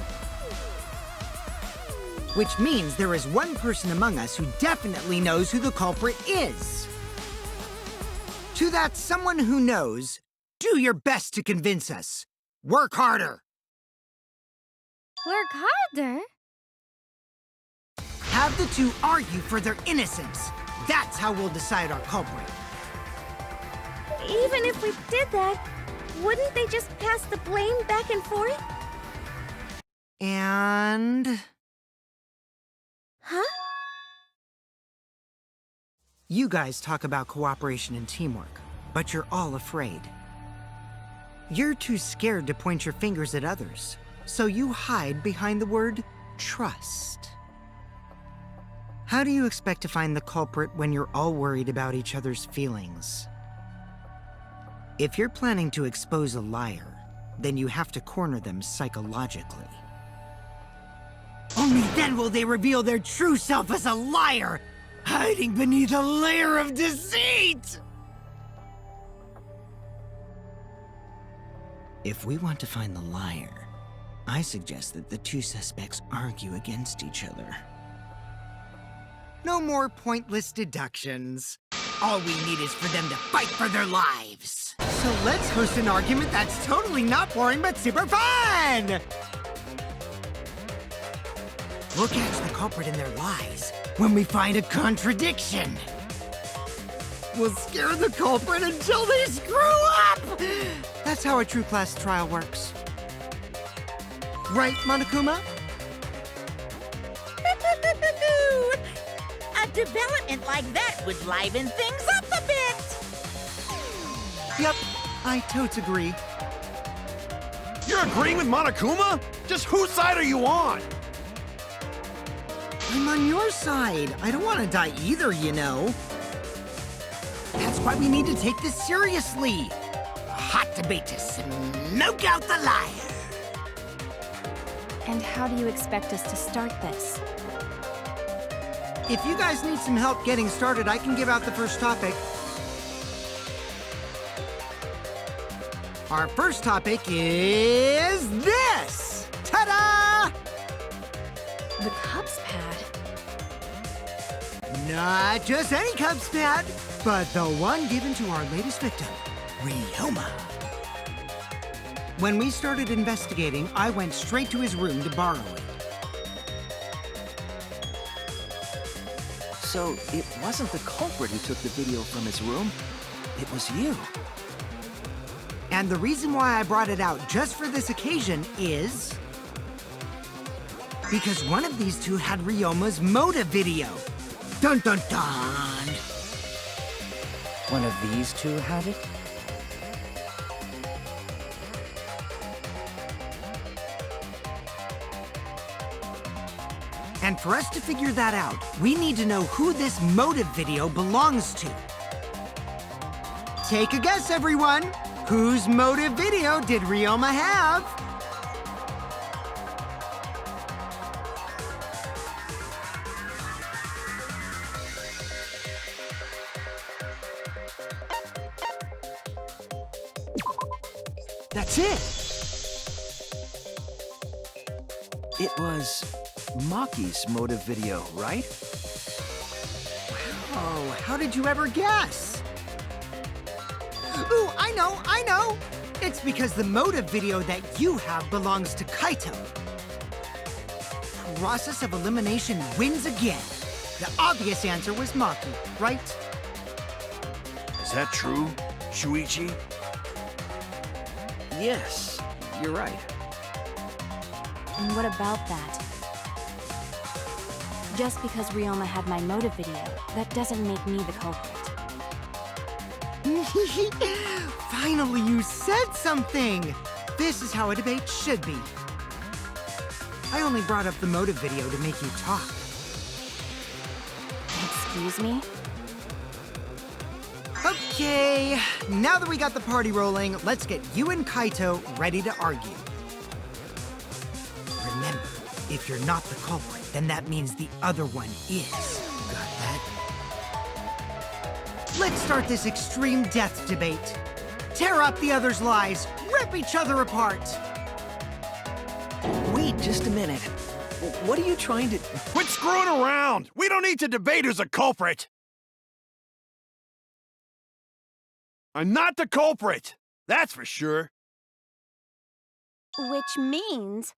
Which means there is one person among us who definitely knows who the culprit is. To that someone who knows, do your best to convince us. Work harder. Work harder? Have the two argue for their innocence. That's how we'll decide our culprit. Even if we did that, wouldn't they just pass the blame back and forth? And... Huh? You guys talk about cooperation and teamwork, but you're all afraid. You're too scared to point your fingers at others, so you hide behind the word trust. How do you expect to find the culprit when you're all worried about each other's feelings? If you're planning to expose a liar, then you have to corner them psychologically. Only then will they reveal their true self as a liar, hiding beneath a layer of deceit! If we want to find the liar, I suggest that the two suspects argue against each other. No more pointless deductions. All we need is for them to fight for their lives. So let's host an argument that's totally not boring but super fun! We'll catch the culprit in their lies when we find a contradiction. We'll scare the culprit until they screw up! That's how a true class trial works. Right, Monokuma? A development like that would liven things up a bit. Yep, I totes agree. You're agreeing with Monokuma? Just whose side are you on? I'm on your side. I don't want to die either, you know. That's why we need to take this seriously. A hot debate to smoke out the liar. And how do you expect us to start this? If you guys need some help getting started, I can give out the first topic. Our first topic is this! Ta-da! The Cubs pad. Not just any Cubs pad, but the one given to our latest victim, Ryoma. When we started investigating, I went straight to his room to borrow it. So it wasn't the culprit who took the video from his room, it was you. And the reason why I brought it out just for this occasion is... because one of these two had Ryoma's motive video. Dun dun dun! One of these two had it? And for us to figure that out, we need to know who this motive video belongs to. Take a guess, everyone! Whose motive video did Ryoma have? That's it! It was Maki's motive video, right? Oh, how did you ever guess? Ooh, I know! It's because the motive video that you have belongs to Kaito. Process of elimination wins again. The obvious answer was Maki, right? Is that true, Shuichi? Yes, you're right. And what about that? Just because Ryoma had my motive video, that doesn't make me the culprit. Finally, you said something! This is how a debate should be. I only brought up the motive video to make you talk. Excuse me? Okay, now that we got the party rolling, let's get you and Kaito ready to argue. Remember, if you're not the culprit, then that means the other one is. Got that? Let's start this extreme death debate. Tear up the other's lies, rip each other apart. Wait just a minute. What are you trying to... Quit screwing around! We don't need to debate who's a culprit! I'm not the culprit! That's for sure. Which means...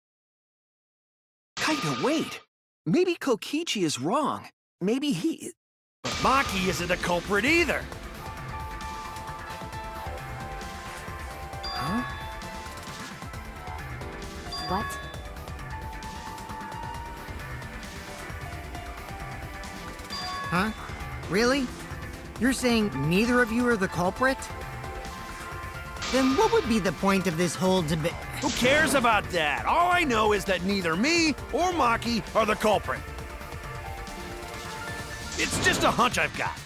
Kaito, wait! Maybe Kokichi is wrong. Maybe he... But Maki isn't a culprit either! Huh? What? Huh? Really? You're saying neither of you are the culprit? Then what would be the point of this whole debate? Who cares about that? All I know is that neither me or Maki are the culprit. It's just a hunch I've got.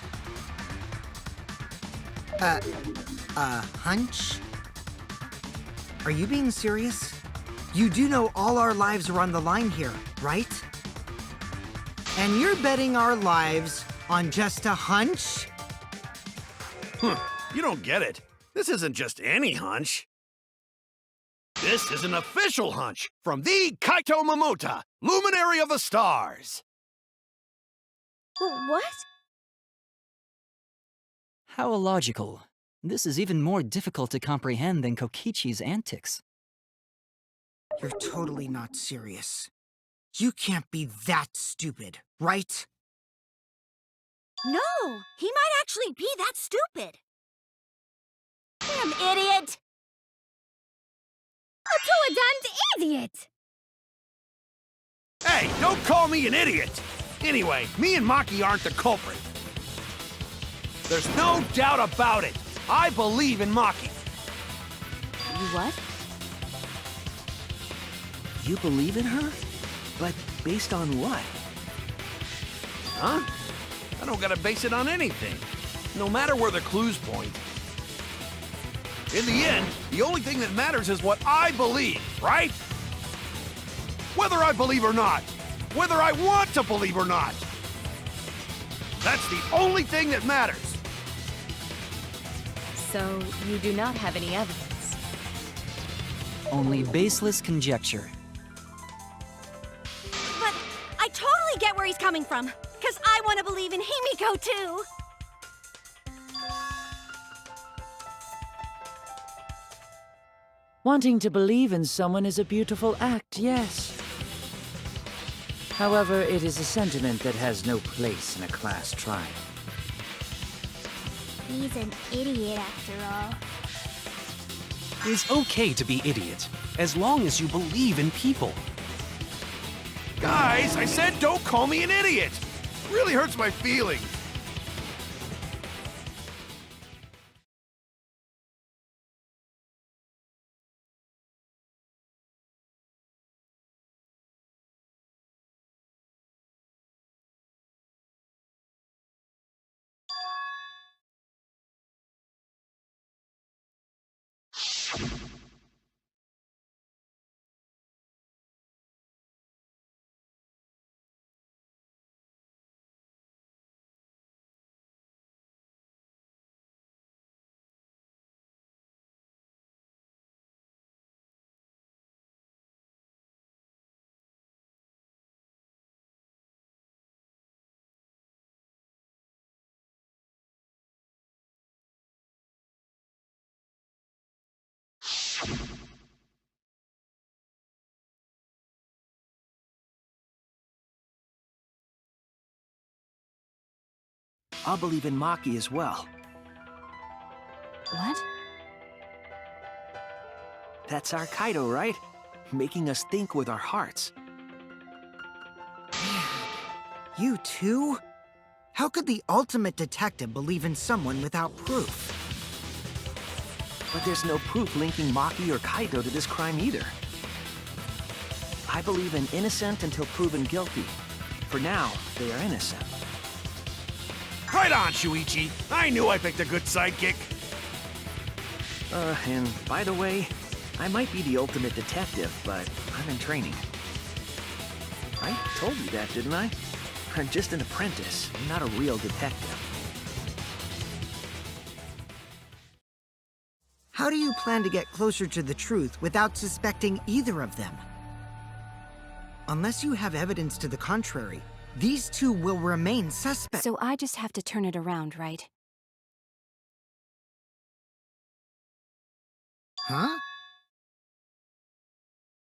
Hunch? Are you being serious? You do know all our lives are on the line here, right? And you're betting our lives on just a hunch? You don't get it. This isn't just any hunch. This is an official hunch from the Kaito Momota, Luminary of the Stars. What? How illogical. This is even more difficult to comprehend than Kokichi's antics. You're totally not serious. You can't be that stupid, right? No! He might actually be that stupid! Damn idiot! A two-a-damned idiot! Hey, don't call me an idiot! Anyway, me and Maki aren't the culprit. There's no doubt about it. I believe in Maki. You what? You believe in her? But based on what? Huh? I don't gotta base it on anything. No matter where the clues point. In the end, the only thing that matters is what I believe, right? Whether I believe or not. Whether I want to believe or not. That's the only thing that matters. So, you do not have any evidence? Only baseless conjecture. But I totally get where he's coming from. Because I want to believe in Himiko, too. Wanting to believe in someone is a beautiful act, yes. However, it is a sentiment that has no place in a class trial. He's an idiot after all. It's okay to be idiot, as long as you believe in people. Guys, I said don't call me an idiot. Really hurts my feelings. I'll believe in Maki as well. What? That's our Kaito, right? Making us think with our hearts. You too? How could the ultimate detective believe in someone without proof? But there's no proof linking Maki or Kaito to this crime either. I believe in innocent until proven guilty. For now, they are innocent. Right on, Shuichi. I knew I picked a good sidekick. And by the way, I might be the ultimate detective, but I'm in training. I told you that, didn't I? I'm just an apprentice, not a real detective. How do you plan to get closer to the truth without suspecting either of them? Unless you have evidence to the contrary, these two will remain suspects. So I just have to turn it around, right? Huh?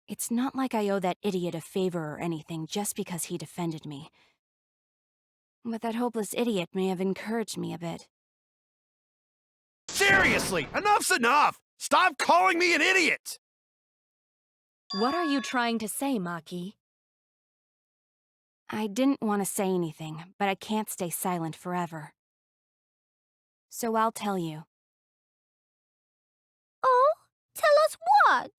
It's not like I owe that idiot a favor or anything just because he defended me. But that hopeless idiot may have encouraged me a bit. Seriously, enough's enough! Stop calling me an idiot! What are you trying to say, Maki? I didn't want to say anything, but I can't stay silent forever. So I'll tell you. Oh, tell us what?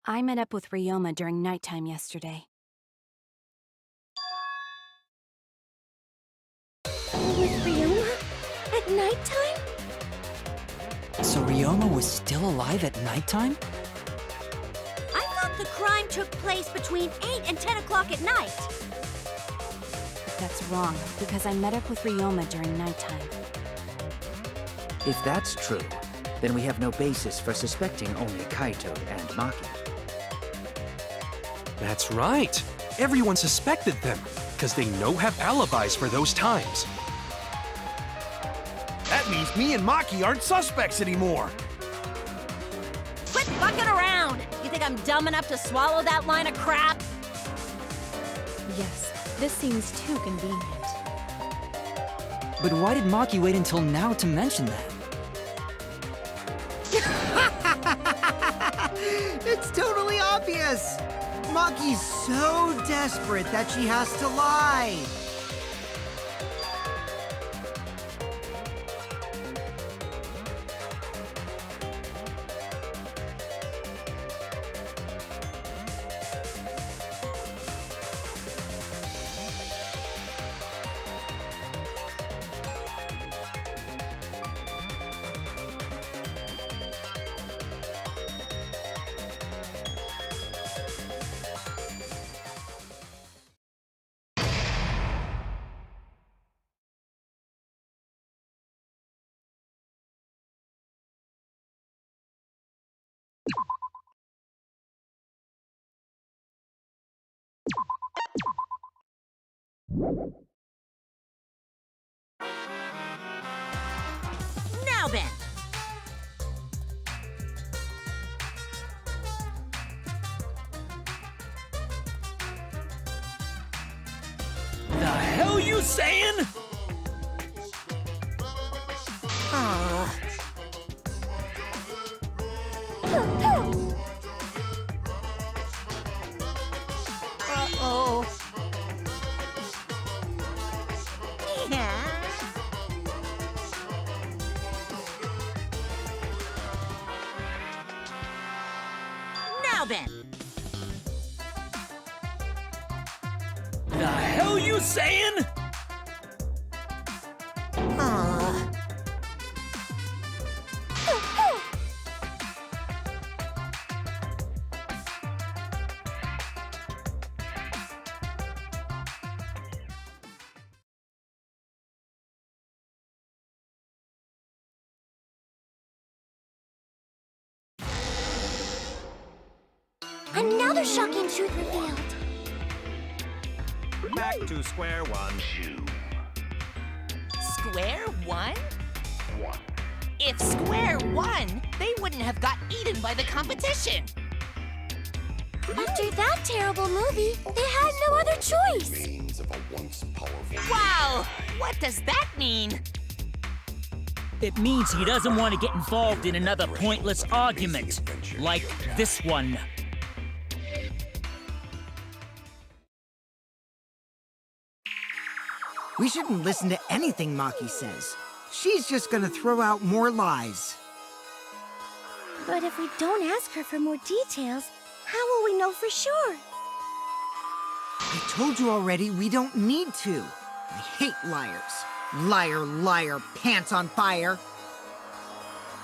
I met up with Ryoma during nighttime yesterday. With Ryoma? At nighttime? So Ryoma was still alive at nighttime? I thought the crime took place between 8 and 10 o'clock at night. But that's wrong, because I met up with Ryoma during nighttime. If that's true, then we have no basis for suspecting only Kaito and Maki. That's right. Everyone suspected them, because they have alibis for those times. That means me and Maki aren't suspects anymore. Quit fucking around! You think I'm dumb enough to swallow that line of crap? Yes, this seems too convenient. But why did Maki wait until now to mention that? It's totally obvious! Maki's so desperate that she has to lie! Now then. The hell you saying? Uh-oh. Yeah. Now then. The hell you saying? Another shocking truth revealed. Back to square one. Square one? If Square won, they wouldn't have got eaten by the competition. After that terrible movie, they had no other choice. Wow! What does that mean? It means he doesn't want to get involved in another pointless argument, like this one. We shouldn't listen to anything Maki says. She's just gonna throw out more lies. But if we don't ask her for more details, how will we know for sure? I told you already, we don't need to. I hate liars. Liar, liar, pants on fire.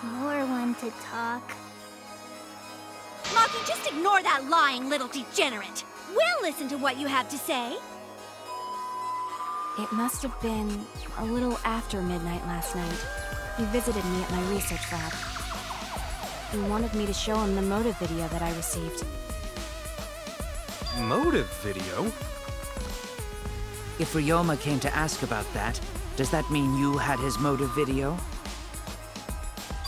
More one to talk. Maki, just ignore that lying little degenerate. We'll listen to what you have to say. It must have been a little after midnight last night. He visited me at my research lab. He wanted me to show him the motive video that I received. Motive video? If Ryoma came to ask about that, does that mean you had his motive video?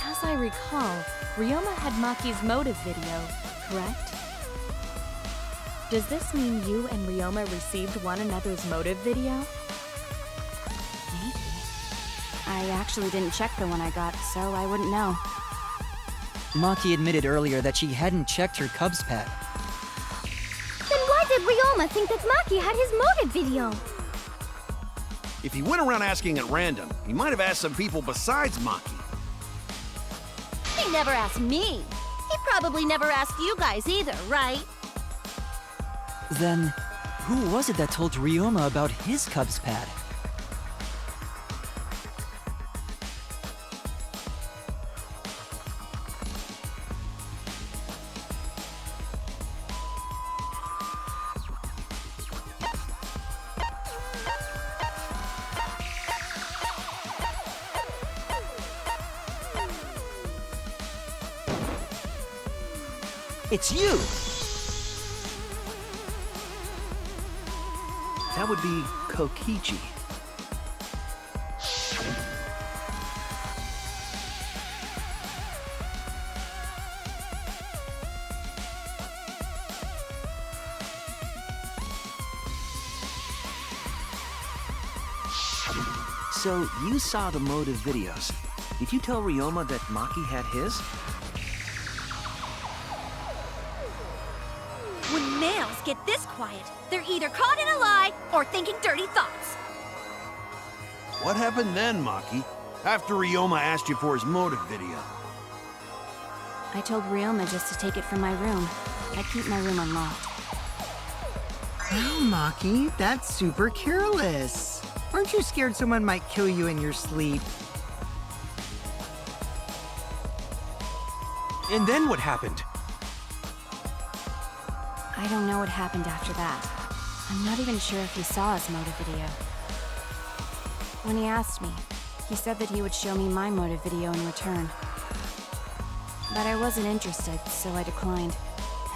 As I recall, Ryoma had Maki's motive video, correct? Does this mean you and Ryoma received one another's motive video? Maybe. I actually didn't check the one I got, so I wouldn't know. Maki admitted earlier that she hadn't checked her Cubs pad. Then why did Ryoma think that Maki had his motive video? If he went around asking at random, he might have asked some people besides Maki. He never asked me. He probably never asked you guys either, right? Then, who was it that told Ryoma about his Cubs pad? It's you! That would be Kokichi. So, you saw the motive videos. Did you tell Ryoma that Maki had his? When males get this quiet, they're either caught in a lie or thinking dirty thoughts. What happened then, Maki? After Ryoma asked you for his motive video? I told Ryoma just to take it from my room. I keep my room unlocked. Wow, Maki, that's super careless. Aren't you scared someone might kill you in your sleep? And then what happened? I don't know what happened after that. I'm not even sure if he saw his motive video. When he asked me, he said that he would show me my motive video in return. But I wasn't interested, so I declined.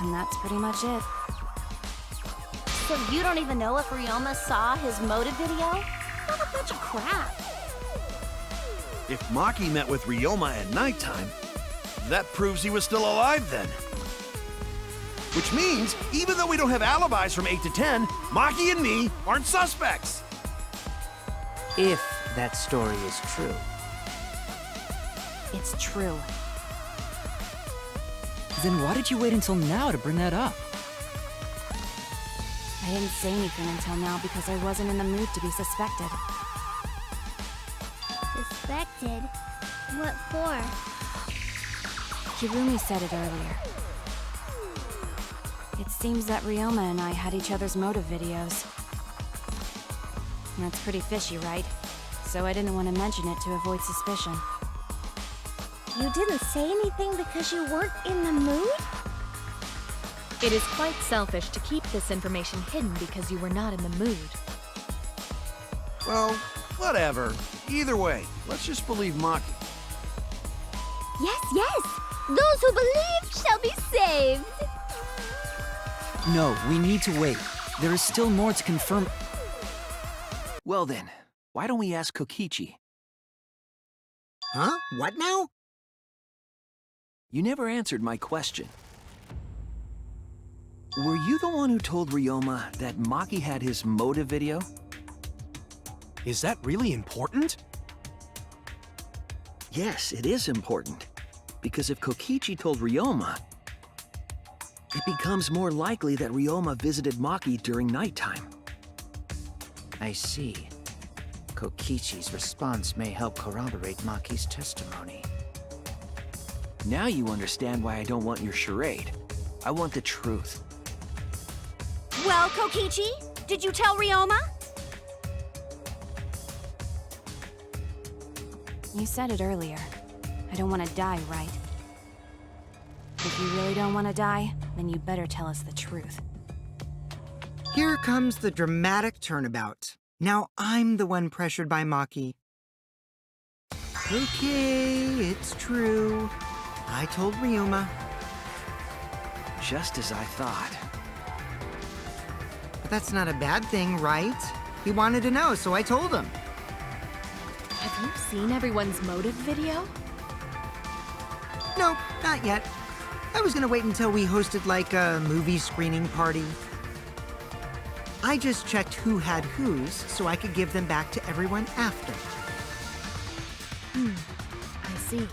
And that's pretty much it. So you don't even know if Ryoma saw his motive video? What a bunch of crap. If Maki met with Ryoma at nighttime, that proves he was still alive then. Which means, even though we don't have alibis from 8 to 10, Maki and me aren't suspects. If that story is true. It's true. Then why did you wait until now to bring that up? I didn't say anything until now because I wasn't in the mood to be suspected. Suspected? What for? Kirumi said it earlier. It seems that Ryoma and I had each other's motive videos. That's pretty fishy, right? So I didn't want to mention it to avoid suspicion. You didn't say anything because you weren't in the mood? It is quite selfish to keep this information hidden because you were not in the mood. Well, whatever. Either way, let's just believe Maki. Yes, yes! Those who believe shall be saved! No, we need to wait. There is still more to confirm. Well then, why don't we ask Kokichi? Huh? What now? You never answered my question. Were you the one who told Ryoma that Maki had his motive video? Is that really important? Yes, it is important. Because if Kokichi told Ryoma, it becomes more likely that Ryoma visited Maki during nighttime. I see. Kokichi's response may help corroborate Maki's testimony. Now you understand why I don't want your charade. I want the truth. Well, Kokichi, did you tell Ryoma? You said it earlier. I don't want to die, right? If you really don't want to die, then you better tell us the truth. Here comes the dramatic turnabout. Now I'm the one pressured by Maki. Okay, it's true. I told Ryoma. Just as I thought. But that's not a bad thing, right? He wanted to know, so I told him. Have you seen everyone's motive video? Nope, not yet. I was gonna wait until we hosted like a movie screening party. I just checked who had whose so I could give them back to everyone after. I see.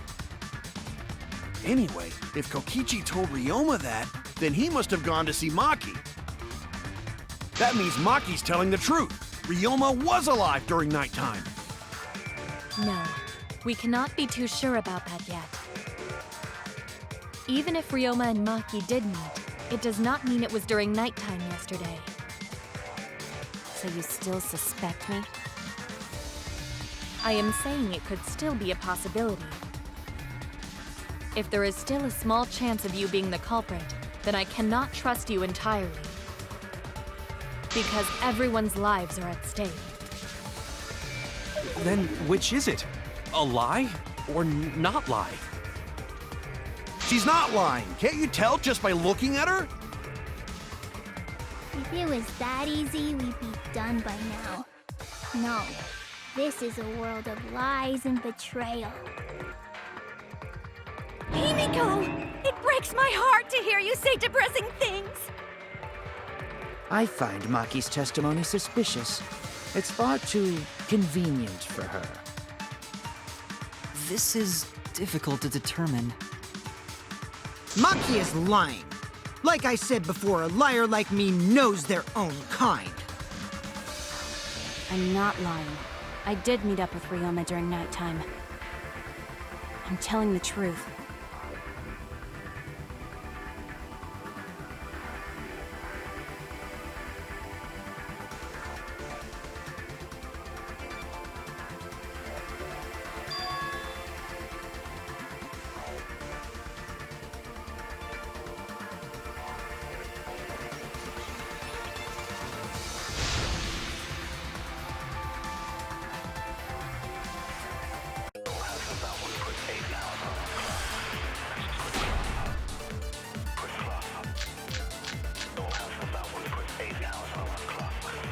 Anyway, if Kokichi told Ryoma that, then he must have gone to see Maki. That means Maki's telling the truth. Ryoma was alive during nighttime. No, we cannot be too sure about that yet. Even if Ryoma and Maki did meet, it does not mean it was during nighttime yesterday. So you still suspect me? I am saying it could still be a possibility. If there is still a small chance of you being the culprit, then I cannot trust you entirely. Because everyone's lives are at stake. Then which is it? A lie or not lie? She's not lying. Can't you tell just by looking at her? If it was that easy, we'd be done by now. No, this is a world of lies and betrayal. Himiko! It breaks my heart to hear you say depressing things! I find Maki's testimony suspicious. It's far too convenient for her. This is difficult to determine. Maki is lying. Like I said before, a liar like me knows their own kind. I'm not lying. I did meet up with Ryoma during nighttime. I'm telling the truth.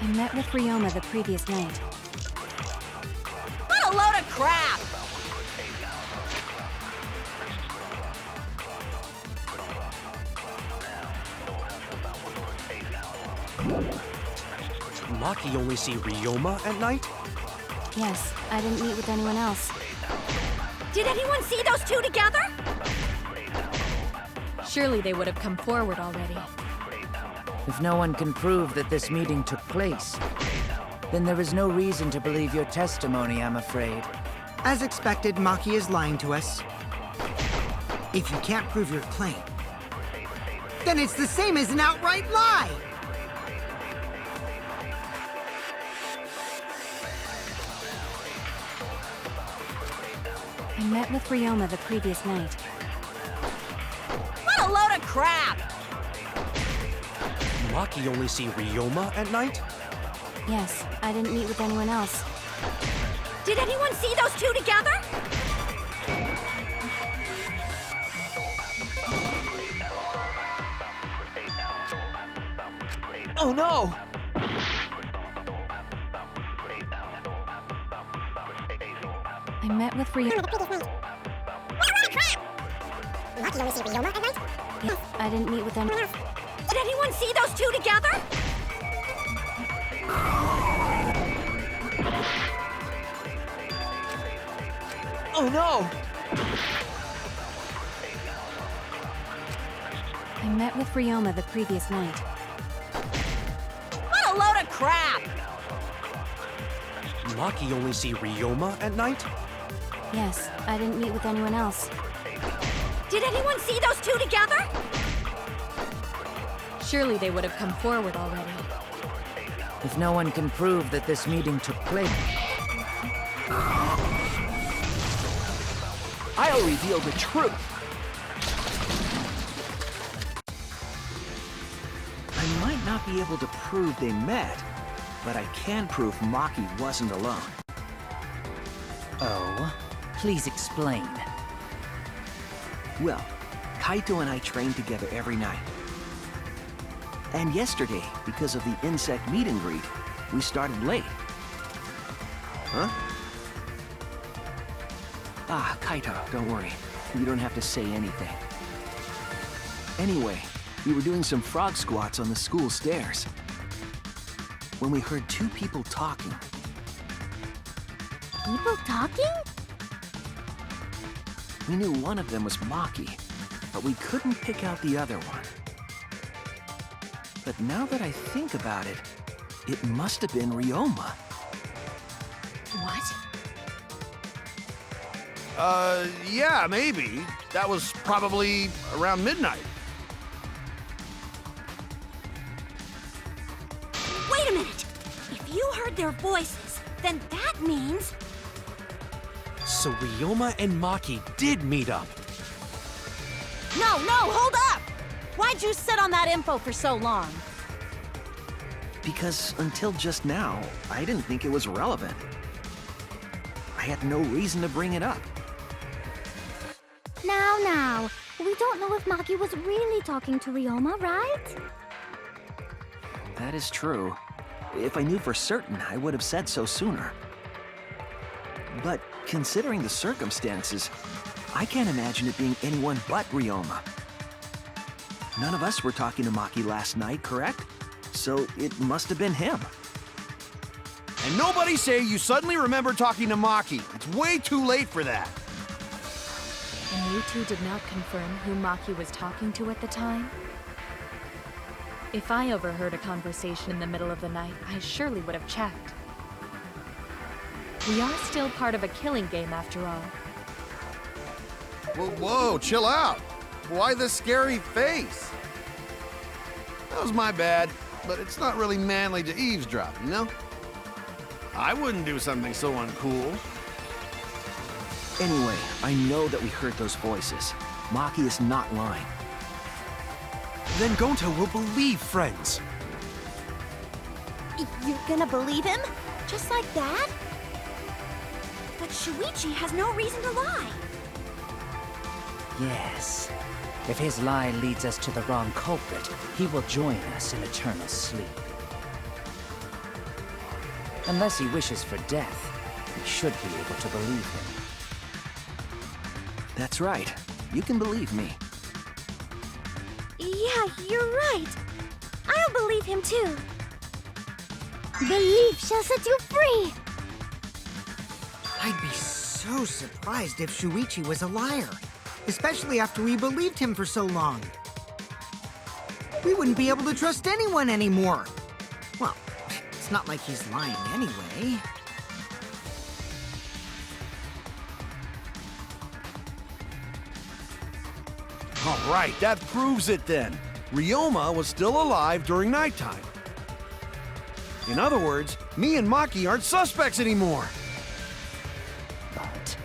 I met with Ryoma the previous night. What a load of crap! Maki only see Ryoma at night? Yes, I didn't meet with anyone else. Did anyone see those two together? Surely they would have come forward already. If no one can prove that this meeting took place, then there is no reason to believe your testimony, I'm afraid. As expected, Maki is lying to us. If you can't prove your claim, then it's the same as an outright lie! I met with Ryoma the previous night. What a load of crap! Maki only see Ryoma at night? Yes, I didn't meet with anyone else. Did anyone see those two together? Oh no! I met with Ryoma. Maki only see Ryoma at night? Yes, I didn't meet with anyone. Did anyone see those two together? Oh no! I met with Ryoma the previous night. What a load of crap! Maki only see Ryoma at night? Yes, I didn't meet with anyone else. Did anyone see those two together? Surely they would have come forward already. If no one can prove that this meeting took place, I'll reveal the truth. I might not be able to prove they met, but I can prove Maki wasn't alone. Oh, please explain. Well, Kaito and I train together every night. And yesterday, because of the insect meet and greet, we started late. Huh? Ah, Kaito, don't worry. You don't have to say anything. Anyway, we were doing some frog squats on the school stairs when we heard two people talking. People talking? We knew one of them was Maki, but we couldn't pick out the other one. But now that I think about it, it must have been Ryoma. What? Yeah, maybe. That was probably around midnight. Wait a minute! If you heard their voices, then that means... So Ryoma and Maki did meet up. No, hold up! Why'd you sit on that info for so long? Because until just now, I didn't think it was relevant. I had no reason to bring it up. Now, we don't know if Maki was really talking to Ryoma, right? That is true. If I knew for certain, I would have said so sooner. But considering the circumstances, I can't imagine it being anyone but Ryoma. None of us were talking to Maki last night, correct? So it must have been him. And nobody say you suddenly remember talking to Maki. It's way too late for that. And you two did not confirm who Maki was talking to at the time? If I overheard a conversation in the middle of the night, I surely would have checked. We are still part of a killing game after all. Whoa, chill out. Why the scary face? That was my bad, but it's not really manly to eavesdrop, you know? I wouldn't do something so uncool. Anyway, I know that we heard those voices. Maki is not lying. Then Gonta will believe friends. You're gonna believe him? Just like that? But Shuichi has no reason to lie. Yes. If his lie leads us to the wrong culprit, he will join us in eternal sleep. Unless he wishes for death, we should be able to believe him. That's right. You can believe me. Yeah, you're right. I'll believe him too. Belief shall set you free. I'd be so surprised if Shuichi was a liar, especially after we believed him for so long. We wouldn't be able to trust anyone anymore. Well, it's not like he's lying anyway. All right, that proves it then. Ryoma was still alive during nighttime. In other words, me and Maki aren't suspects anymore. But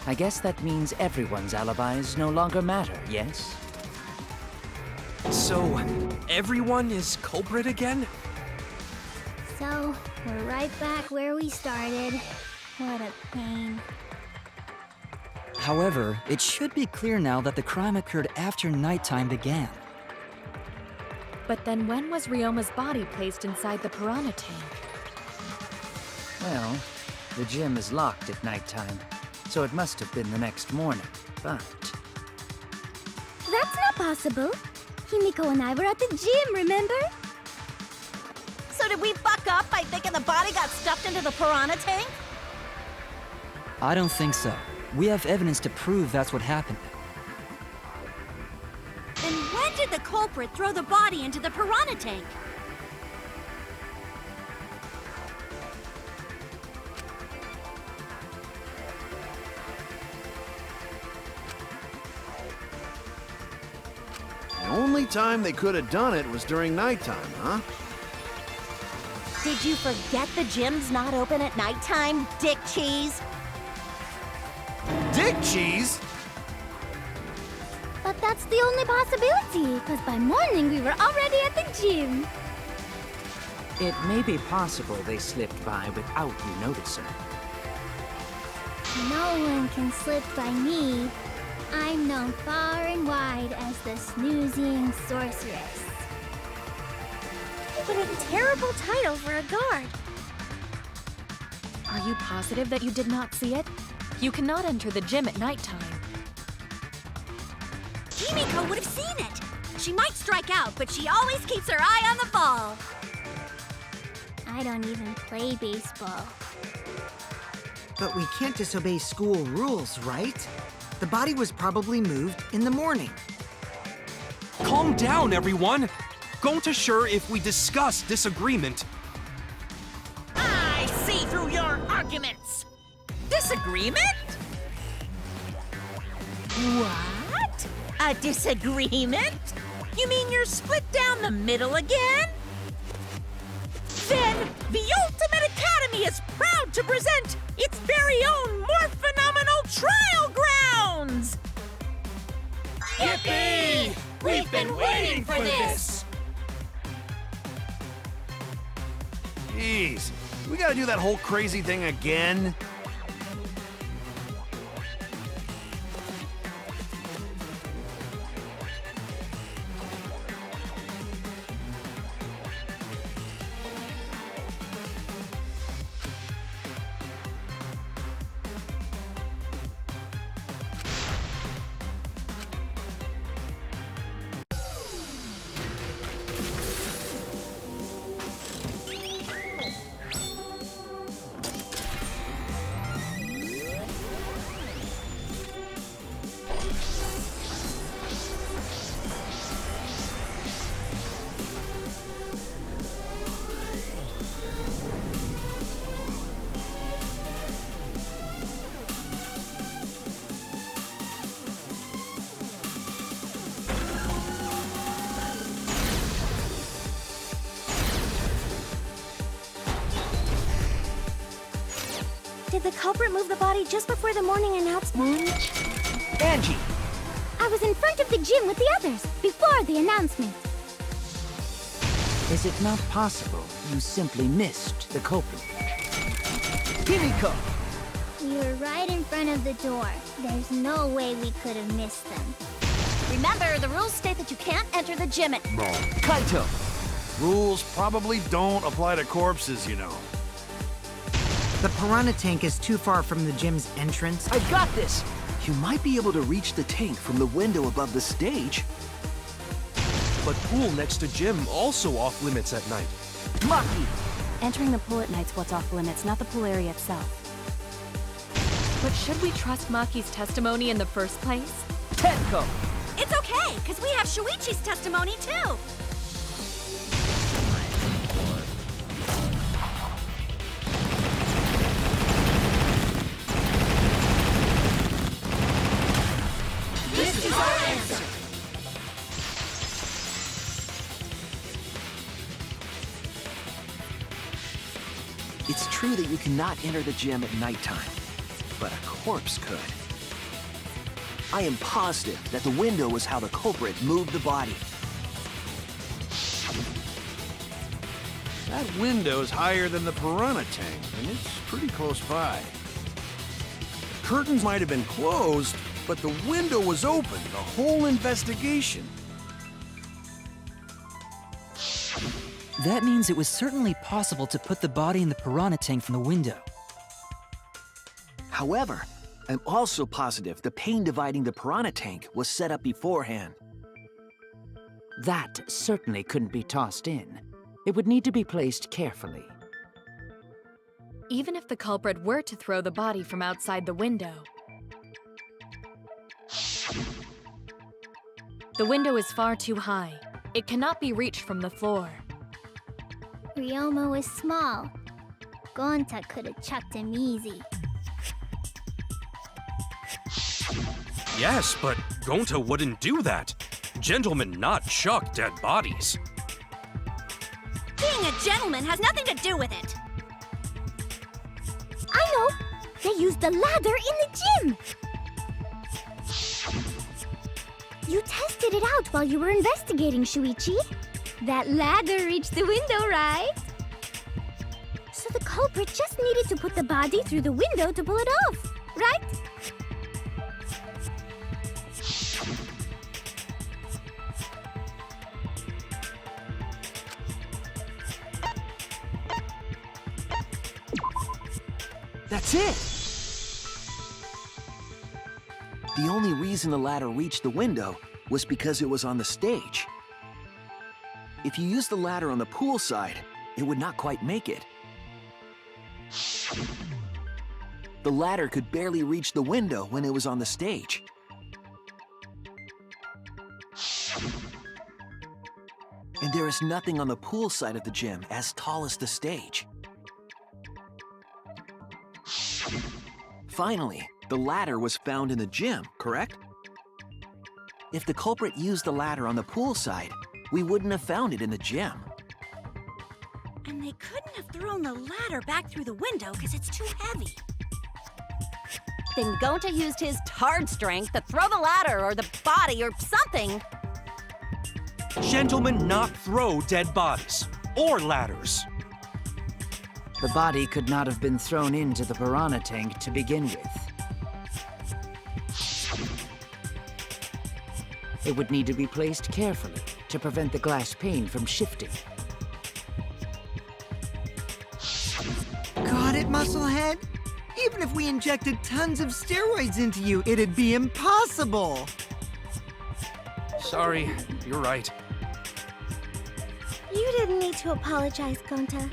I guess that means everyone's alibis no longer matter, yes? So, everyone is culprit again? So, we're right back where we started. What a pain. However, it should be clear now that the crime occurred after nighttime began. But then when was Ryoma's body placed inside the piranha tank? Well, the gym is locked at nighttime, so it must have been the next morning, but... That's not possible. Himiko and I were at the gym, remember? So did we fuck up by thinking the body got stuffed into the piranha tank? I don't think so. We have evidence to prove that's what happened. Then when did the culprit throw the body into the piranha tank? The only time they could have done it was during nighttime, huh? Did you forget the gym's not open at nighttime, dick cheese? Dick cheese? But that's the only possibility, because by morning we were already at the gym. It may be possible they slipped by without you noticing. No one can slip by me. I'm known far and wide as the snoozing sorceress. What a terrible title for a guard. Are you positive that you did not see it? You cannot enter the gym at nighttime. Himiko would have seen it. She might strike out, but she always keeps her eye on the ball. I don't even play baseball. But we can't disobey school rules, right? The body was probably moved in the morning. Calm down, everyone. Gonta sure if we discuss disagreement. I see through your arguments. Disagreement? What? A disagreement? You mean you're split down the middle again? Then the Ultimate Academy is proud to present its very own more phenomenal trial grounds! Yippee! We've been waiting for this! Jeez, we gotta do that whole crazy thing again? Did the culprit move the body just before the morning announcement? Angie! I was in front of the gym with the others, before the announcement. Is it not possible you simply missed the culprit? Himiko! We were right in front of the door. There's no way we could have missed them. Remember, the rules state that you can't enter the gym at... Kaito! Rules probably don't apply to corpses, you know. The piranha tank is too far from the gym's entrance. I got this! You might be able to reach the tank from the window above the stage. But pool next to gym also off limits at night. Maki! Entering the pool at night's what's off limits, not the pool area itself. But should we trust Maki's testimony in the first place? Tenko! It's okay, because we have Shuichi's testimony, too. This is our answer! It's true that you cannot enter the gym at nighttime, but a corpse could. I am positive that the window was how the culprit moved the body. That window's higher than the piranha tank, and it's pretty close by. The curtains might have been closed, but the window was open the whole investigation. That means it was certainly possible to put the body in the piranha tank from the window. However, I'm also positive the pane dividing the piranha tank was set up beforehand. That certainly couldn't be tossed in. It would need to be placed carefully. Even if the culprit were to throw the body from outside the window, the window is far too high. It cannot be reached from the floor. Ryoma was small. Gonta could have chucked him easy. Yes, but Gonta wouldn't do that. Gentlemen not chuck dead bodies. Being a gentleman has nothing to do with it. I know! They used the ladder in the gym! You tested it out while you were investigating, Shuichi. That ladder reached the window, right? So the culprit just needed to put the body through the window to pull it off, right? That's it! The only reason the ladder reached the window was because it was on the stage. If you used the ladder on the pool side, it would not quite make it. The ladder could barely reach the window when it was on the stage. And there is nothing on the pool side of the gym as tall as the stage. Finally, the ladder was found in the gym, correct? If the culprit used the ladder on the pool side, we wouldn't have found it in the gym. And they couldn't have thrown the ladder back through the window because it's too heavy. Then Gonta used his Tard strength to throw the ladder or the body or something. Gentlemen not throw dead bodies or ladders. The body could not have been thrown into the piranha tank to begin with. It would need to be placed carefully to prevent the glass pane from shifting. Got it, Musclehead? Even if we injected tons of steroids into you, it'd be impossible! Sorry, you're right. You didn't need to apologize, Gonta.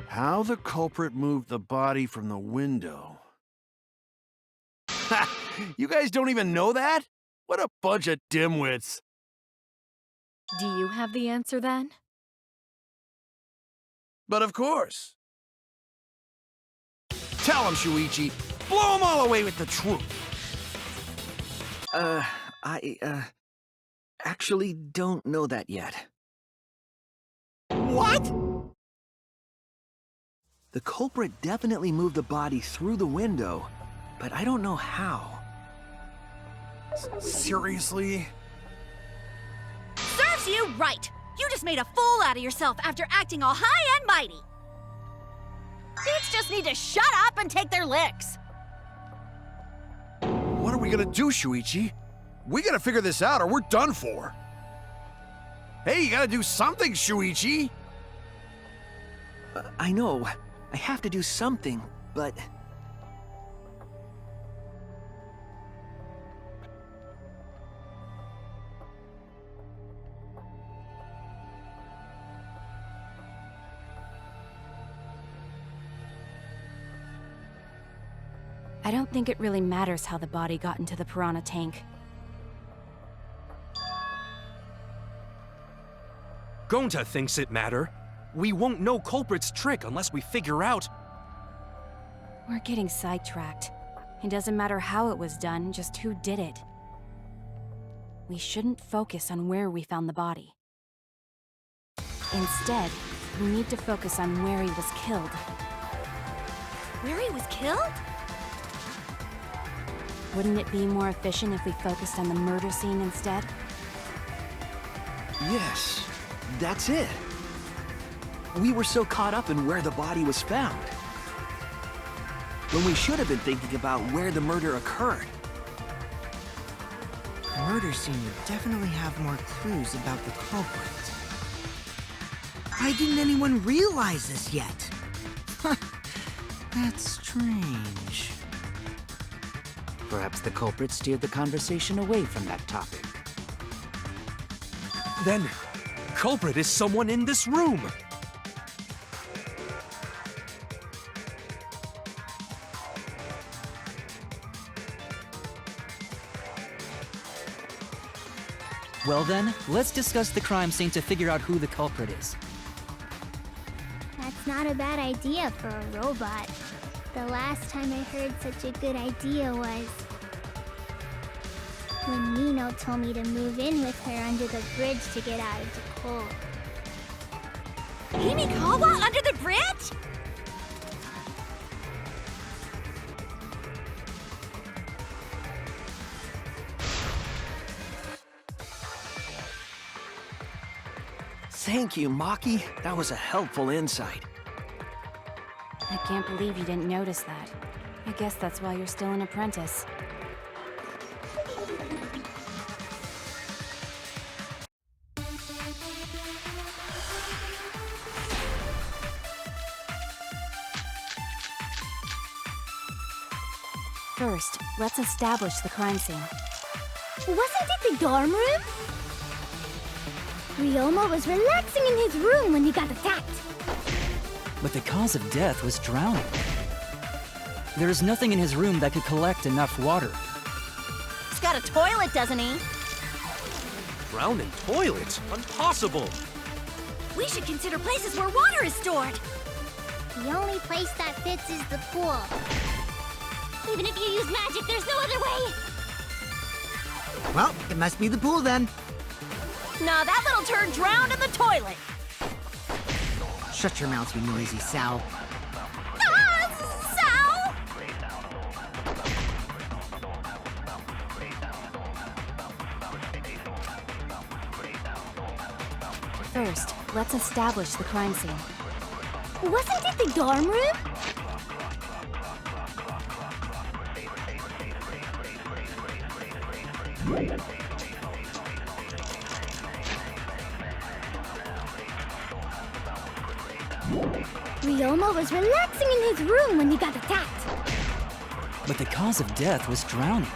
How the culprit moved the body from the window. Ha! You guys don't even know that? What a bunch of dimwits. Do you have the answer then? But of course. Tell him, Shuichi. Blow him all away with the truth. I actually don't know that yet. What? The culprit definitely moved the body through the window, but I don't know how. Seriously? Serves you right! You just made a fool out of yourself after acting all high and mighty! Dudes just need to shut up and take their licks. What are we gonna do, Shuichi? We gotta figure this out or we're done for. Hey, you gotta do something, Shuichi! I know. I have to do something, but... I don't think it really matters how the body got into the piranha tank. Gonta thinks it matter. We won't know culprit's trick unless we figure out. We're getting sidetracked. It doesn't matter how it was done, just who did it. We shouldn't focus on where we found the body. Instead, we need to focus on where he was killed. Where he was killed? Wouldn't it be more efficient if we focused on the murder scene instead? Yes, that's it. We were so caught up in where the body was found, when we should have been thinking about where the murder occurred. The murder scene would definitely have more clues about the culprit. Why didn't anyone realize this yet? That's strange. Perhaps the culprit steered the conversation away from that topic. Then, culprit is someone in this room. Well then, let's discuss the crime scene to figure out who the culprit is. That's not a bad idea for a robot. The last time I heard such a good idea was when Nino told me to move in with her under the bridge to get out of the cold. Himikawa under the bridge? Thank you, Maki. That was a helpful insight. I can't believe you didn't notice that. I guess that's why you're still an apprentice. First, let's establish the crime scene. Wasn't it the dorm room? Ryoma was relaxing in his room when he got attacked. But the cause of death was drowning. There is nothing in his room that could collect enough water. He's got a toilet, doesn't he? Drowned in toilets? Impossible! We should consider places where water is stored. The only place that fits is the pool. Even if you use magic, there's no other way. Well, it must be the pool then. Nah, that little turd drowned in the toilet. Shut your mouth, you noisy sow. Sal! First, let's establish the crime scene. Wasn't it the dorm room? Ryoma was relaxing in his room when he got attacked. But the cause of death was drowning.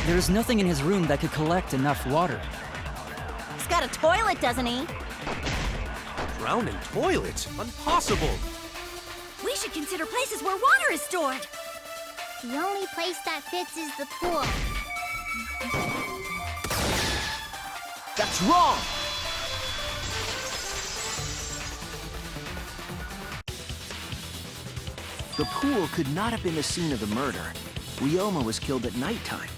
There is nothing in his room that could collect enough water. He's got a toilet, doesn't he? Drowned in toilets? Impossible! We should consider places where water is stored. The only place that fits is the pool. That's wrong! The pool could not have been the scene of the murder. Ryoma was killed at nighttime.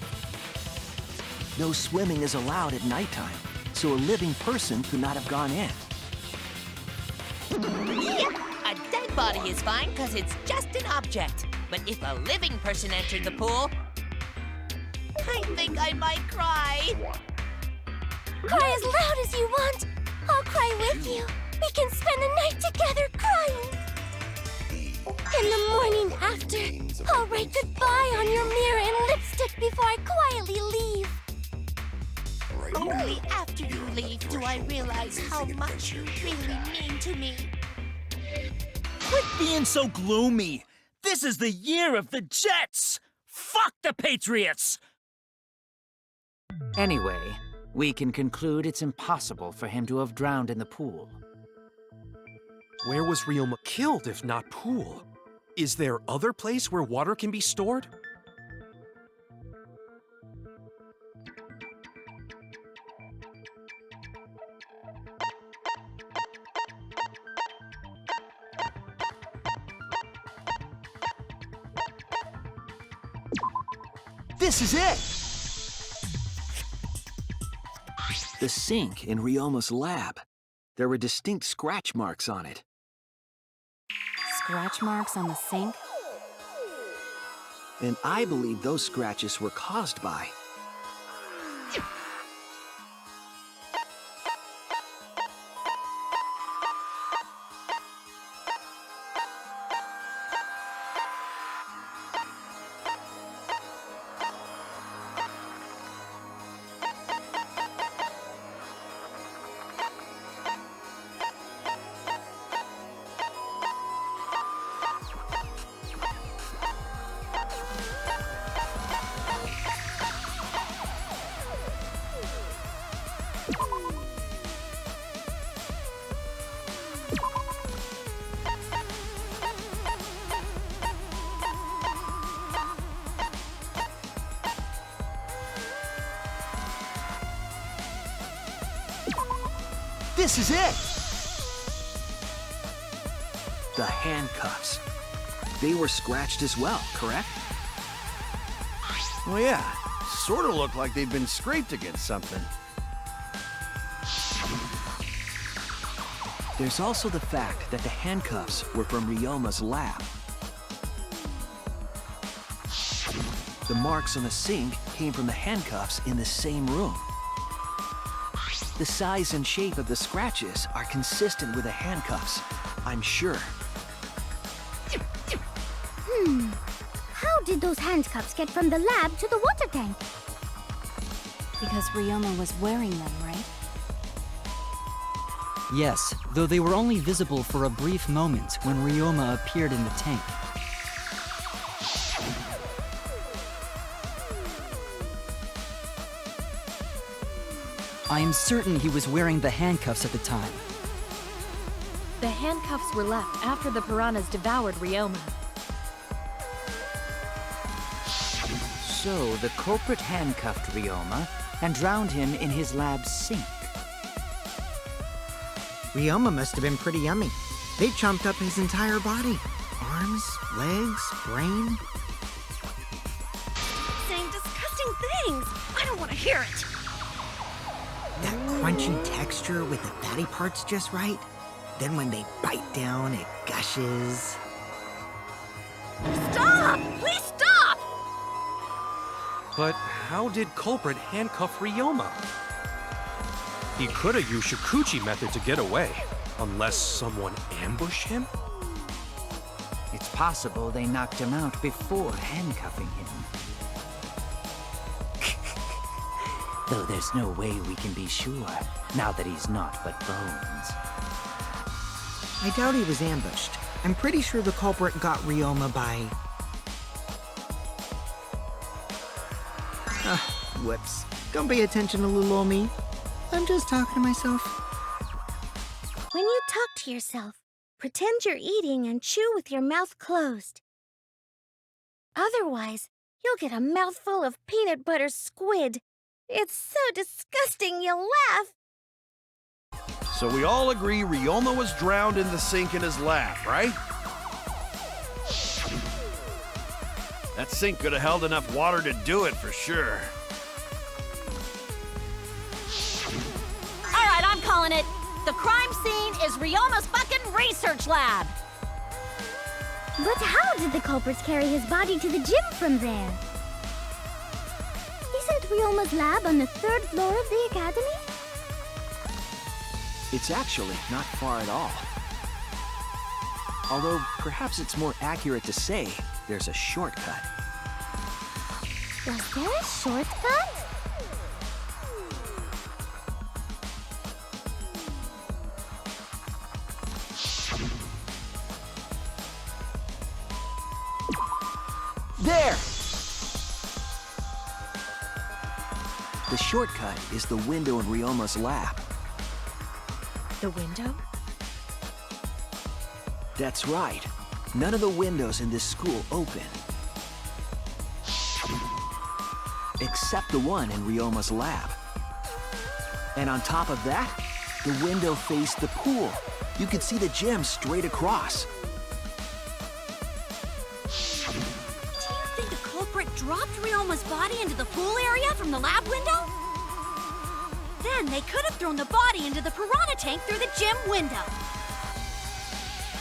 No swimming is allowed at nighttime, so a living person could not have gone in. Yep, a dead body is fine because it's just an object. But if a living person entered the pool, I think I might cry. Cry as loud as you want. I'll cry with you. We can spend the night together crying. In the morning after, I'll write goodbye on your mirror in lipstick before I quietly leave. Only after you leave do I realize how much you really mean to me. Quit being so gloomy. This is the year of the Jets. Fuck the Patriots. Anyway, we can conclude it's impossible for him to have drowned in the pool. Where was Ryoma killed if not pool? Is there other place where water can be stored? This is it! The sink in Ryoma's lab. There were distinct scratch marks on it. Scratch marks on the sink? And I believe those scratches were caused by... This is it! The handcuffs. They were scratched as well, correct? Well, yeah. Sort of looked like they'd been scraped against something. There's also the fact that the handcuffs were from Ryoma's lab. The marks on the sink came from the handcuffs in the same room. The size and shape of the scratches are consistent with the handcuffs, I'm sure. How did those handcuffs get from the lab to the water tank? Because Ryoma was wearing them, right? Yes, though they were only visible for a brief moment when Ryoma appeared in the tank. I am certain he was wearing the handcuffs at the time. The handcuffs were left after the piranhas devoured Ryoma. So the culprit handcuffed Ryoma and drowned him in his lab's sink. Ryoma must have been pretty yummy. They chomped up his entire body. Arms, legs, brain. Saying disgusting things. I don't want to hear it. That crunchy texture with the fatty parts just right. Then when they bite down, it gushes. Stop! Please stop! But how did culprit handcuff Ryoma? He could have used Shikuchi method to get away, unless someone ambushed him? It's possible they knocked him out before handcuffing him. Though there's no way we can be sure, now that he's not but bones. I doubt he was ambushed. I'm pretty sure the culprit got Ryoma by... whoops. Don't pay attention to little old me. I'm just talking to myself. When you talk to yourself, pretend you're eating and chew with your mouth closed. Otherwise, you'll get a mouthful of peanut butter squid. It's so disgusting you'll laugh. So we all agree Ryoma was drowned in the sink in his lab, right? That sink could have held enough water to do it for sure. All right, I'm calling it. The crime scene is Ryoma's fucking research lab. But how did the culprits carry his body to the gym from there? Isn't Ryoma's lab on the 3rd floor of the academy? It's actually not far at all. Although, perhaps it's more accurate to say there's a shortcut. Was there a shortcut? There! The shortcut is the window in Ryoma's lab. The window? That's right. None of the windows in this school open. Except the one in Ryoma's lab. And on top of that, the window faced the pool. You could see the gym straight across. Do you think the culprit dropped Ryoma's body into the pool area from the lab window? Then they could have thrown the body into the piranha tank through the gym window.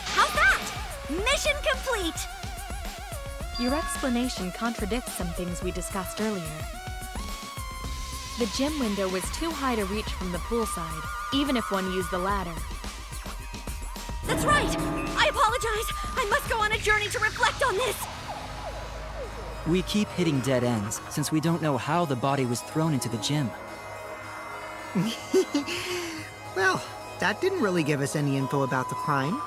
How's that? Mission complete! Your explanation contradicts some things we discussed earlier. The gym window was too high to reach from the poolside, even if one used the ladder. That's right! I apologize! I must go on a journey to reflect on this! We keep hitting dead ends, since we don't know how the body was thrown into the gym. Well, that didn't really give us any info about the crime.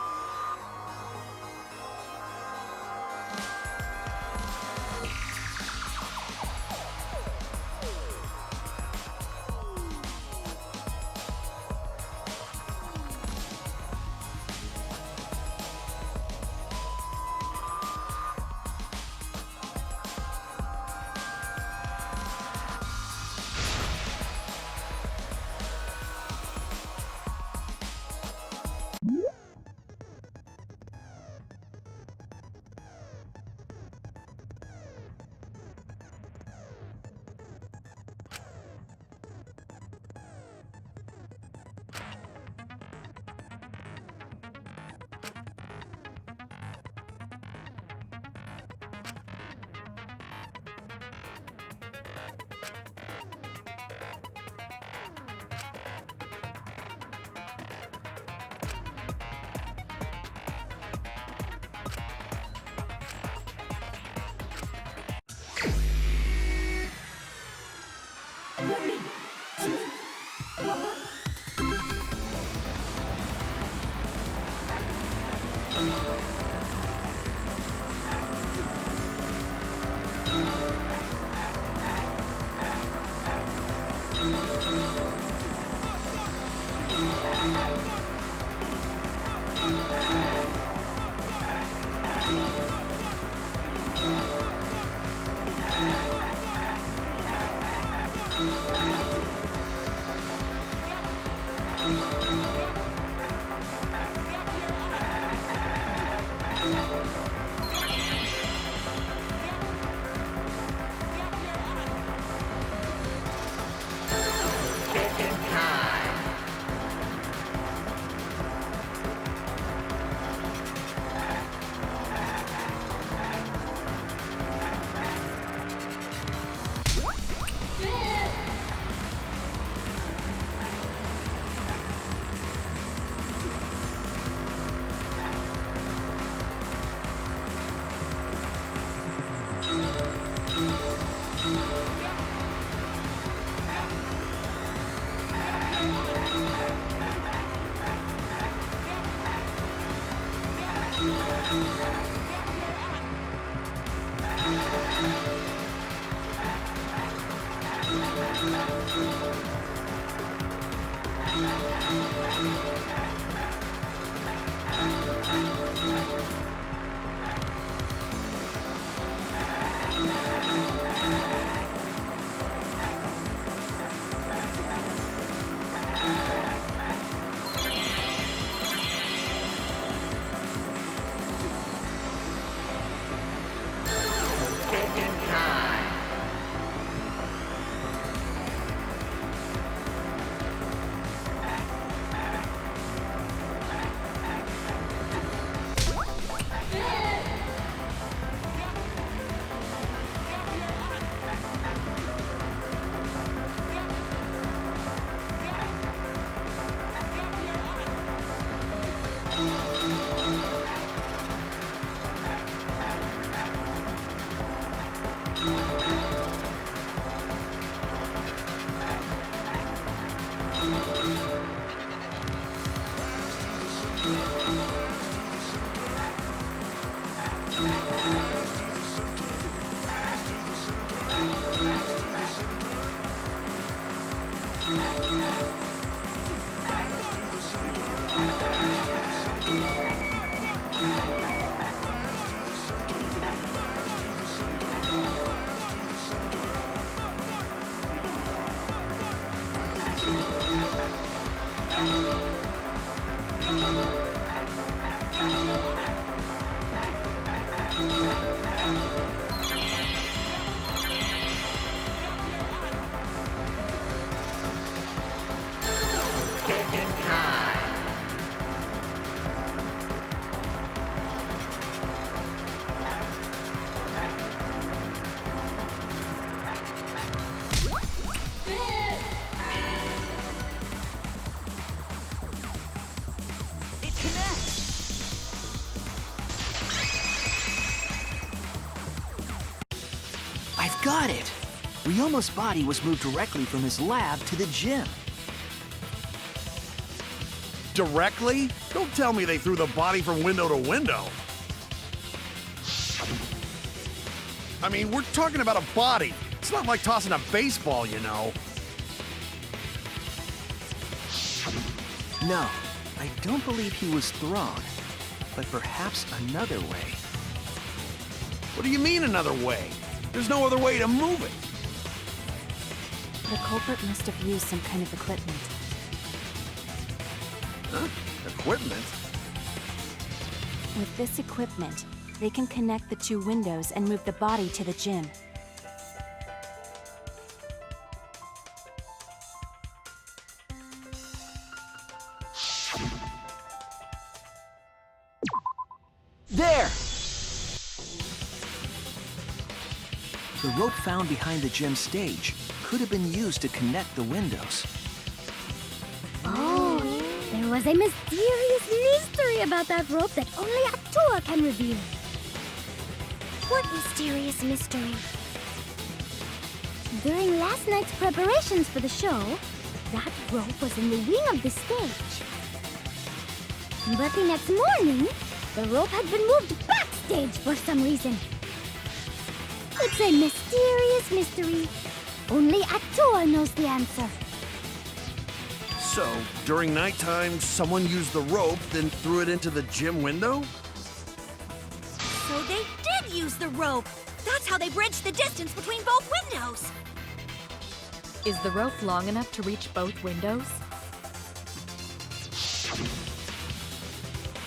I've got it! Ryoma's body was moved directly from his lab to the gym. Directly? Don't tell me they threw the body from window to window. I mean, we're talking about a body. It's not like tossing a baseball, you know. No, I don't believe he was thrown, but perhaps another way. What do you mean another way? There's no other way to move it. The culprit must have used some kind of equipment. Huh? Equipment? With this equipment, they can connect the two windows and move the body to the gym. There! The rope found behind the gym stage could have been used to connect the windows. Oh, there was a mysterious mystery about that rope that only Atua can reveal. What mysterious mystery? During last night's preparations for the show, that rope was in the wing of the stage. But the next morning, the rope had been moved backstage for some reason. It's a mysterious mystery. Only Atua knows the answer. So, during nighttime, someone used the rope, then threw it into the gym window? So they did use the rope. That's how they bridged the distance between both windows. Is the rope long enough to reach both windows?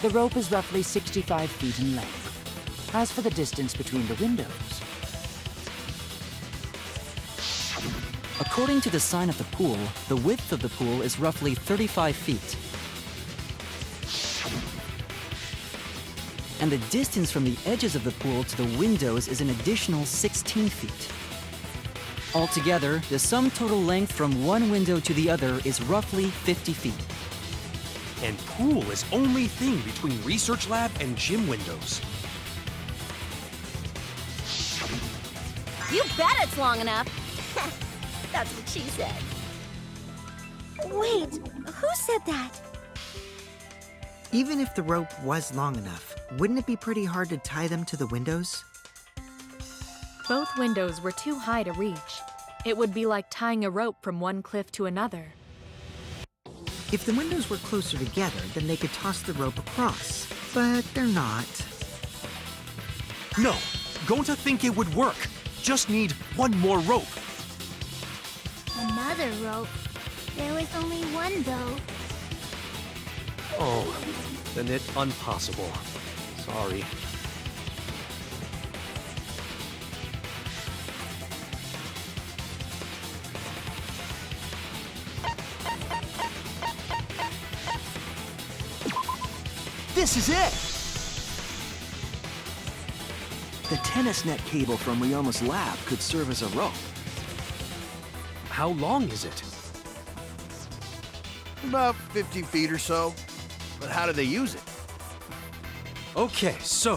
The rope is roughly 65 feet in length. As for the distance between the windows, According to the sign of the pool, the width of the pool is roughly 35 feet. And the distance from the edges of the pool to the windows is an additional 16 feet. Altogether, the sum total length from one window to the other is roughly 50 feet. And pool is only thing between research lab and gym windows. You bet it's long enough. That's what she said. Wait, who said that? Even if the rope was long enough, wouldn't it be pretty hard to tie them to the windows? Both windows were too high to reach. It would be like tying a rope from one cliff to another. If the windows were closer together, then they could toss the rope across. But they're not. No, Gonta think it would work. Just need one more rope. Another rope. There was only one, though. Oh, then it's impossible. Sorry. This is it! The tennis net cable from Ryoma's lab could serve as a rope. How long is it? About 50 feet or so. But how do they use it? Okay, so...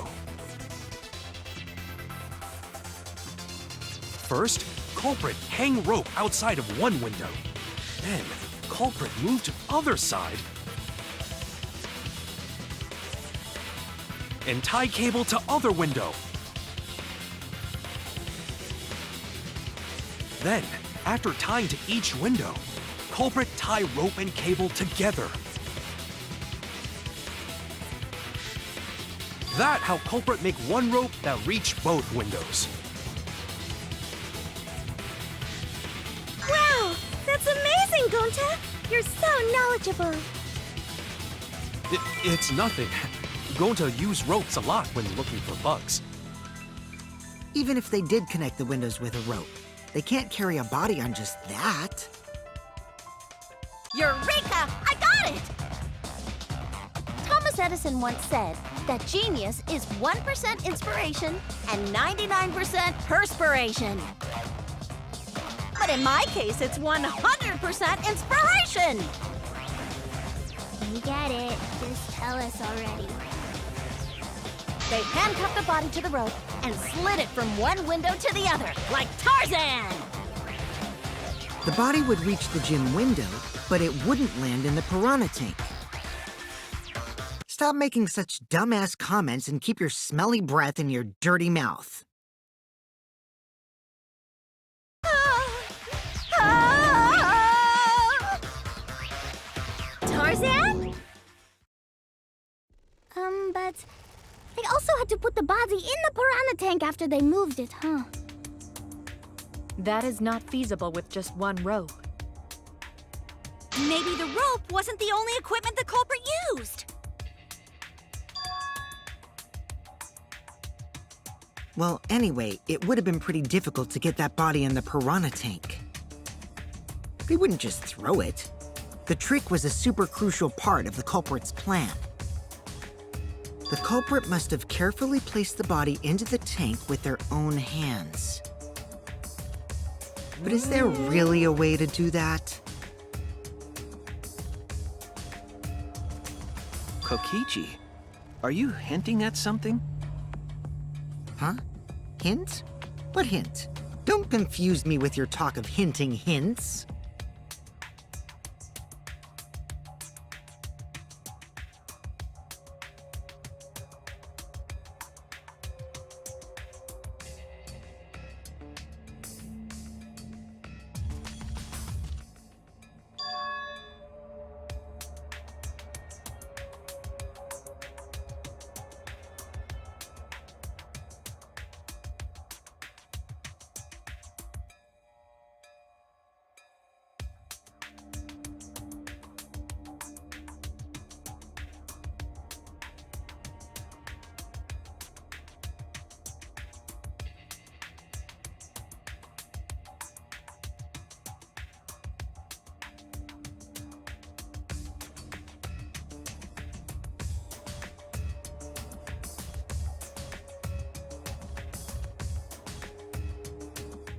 First, culprit hang rope outside of one window. Then, culprit move to other side. And tie cable to other window. Then, after tying to each window, culprit tie rope and cable together. That how culprit make one rope that reach both windows. Wow! That's amazing, Gonta! You're so knowledgeable! It's nothing. Gonta use ropes a lot when looking for bugs. Even if they did connect the windows with a rope, they can't carry a body on just that. Eureka! I got it! Thomas Edison once said that genius is 1% inspiration and 99% perspiration. But in my case, it's 100% inspiration! We get it. Just tell us already. They handcuffed the body to the rope and slid it from one window to the other, like Tarzan! The body would reach the gym window, but it wouldn't land in the piranha tank. Stop making such dumbass comments and keep your smelly breath in your dirty mouth. Tarzan? But they also had to put the body in the piranha tank after they moved it, huh? That is not feasible with just one rope. Maybe the rope wasn't the only equipment the culprit used. Well, anyway, it would have been pretty difficult to get that body in the piranha tank. They wouldn't just throw it. The trick was a super crucial part of the culprit's plan. The culprit must have carefully placed the body into the tank with their own hands. But is there really a way to do that? Kokichi, are you hinting at something? Huh? Hint? What hint? Don't confuse me with your talk of hinting hints.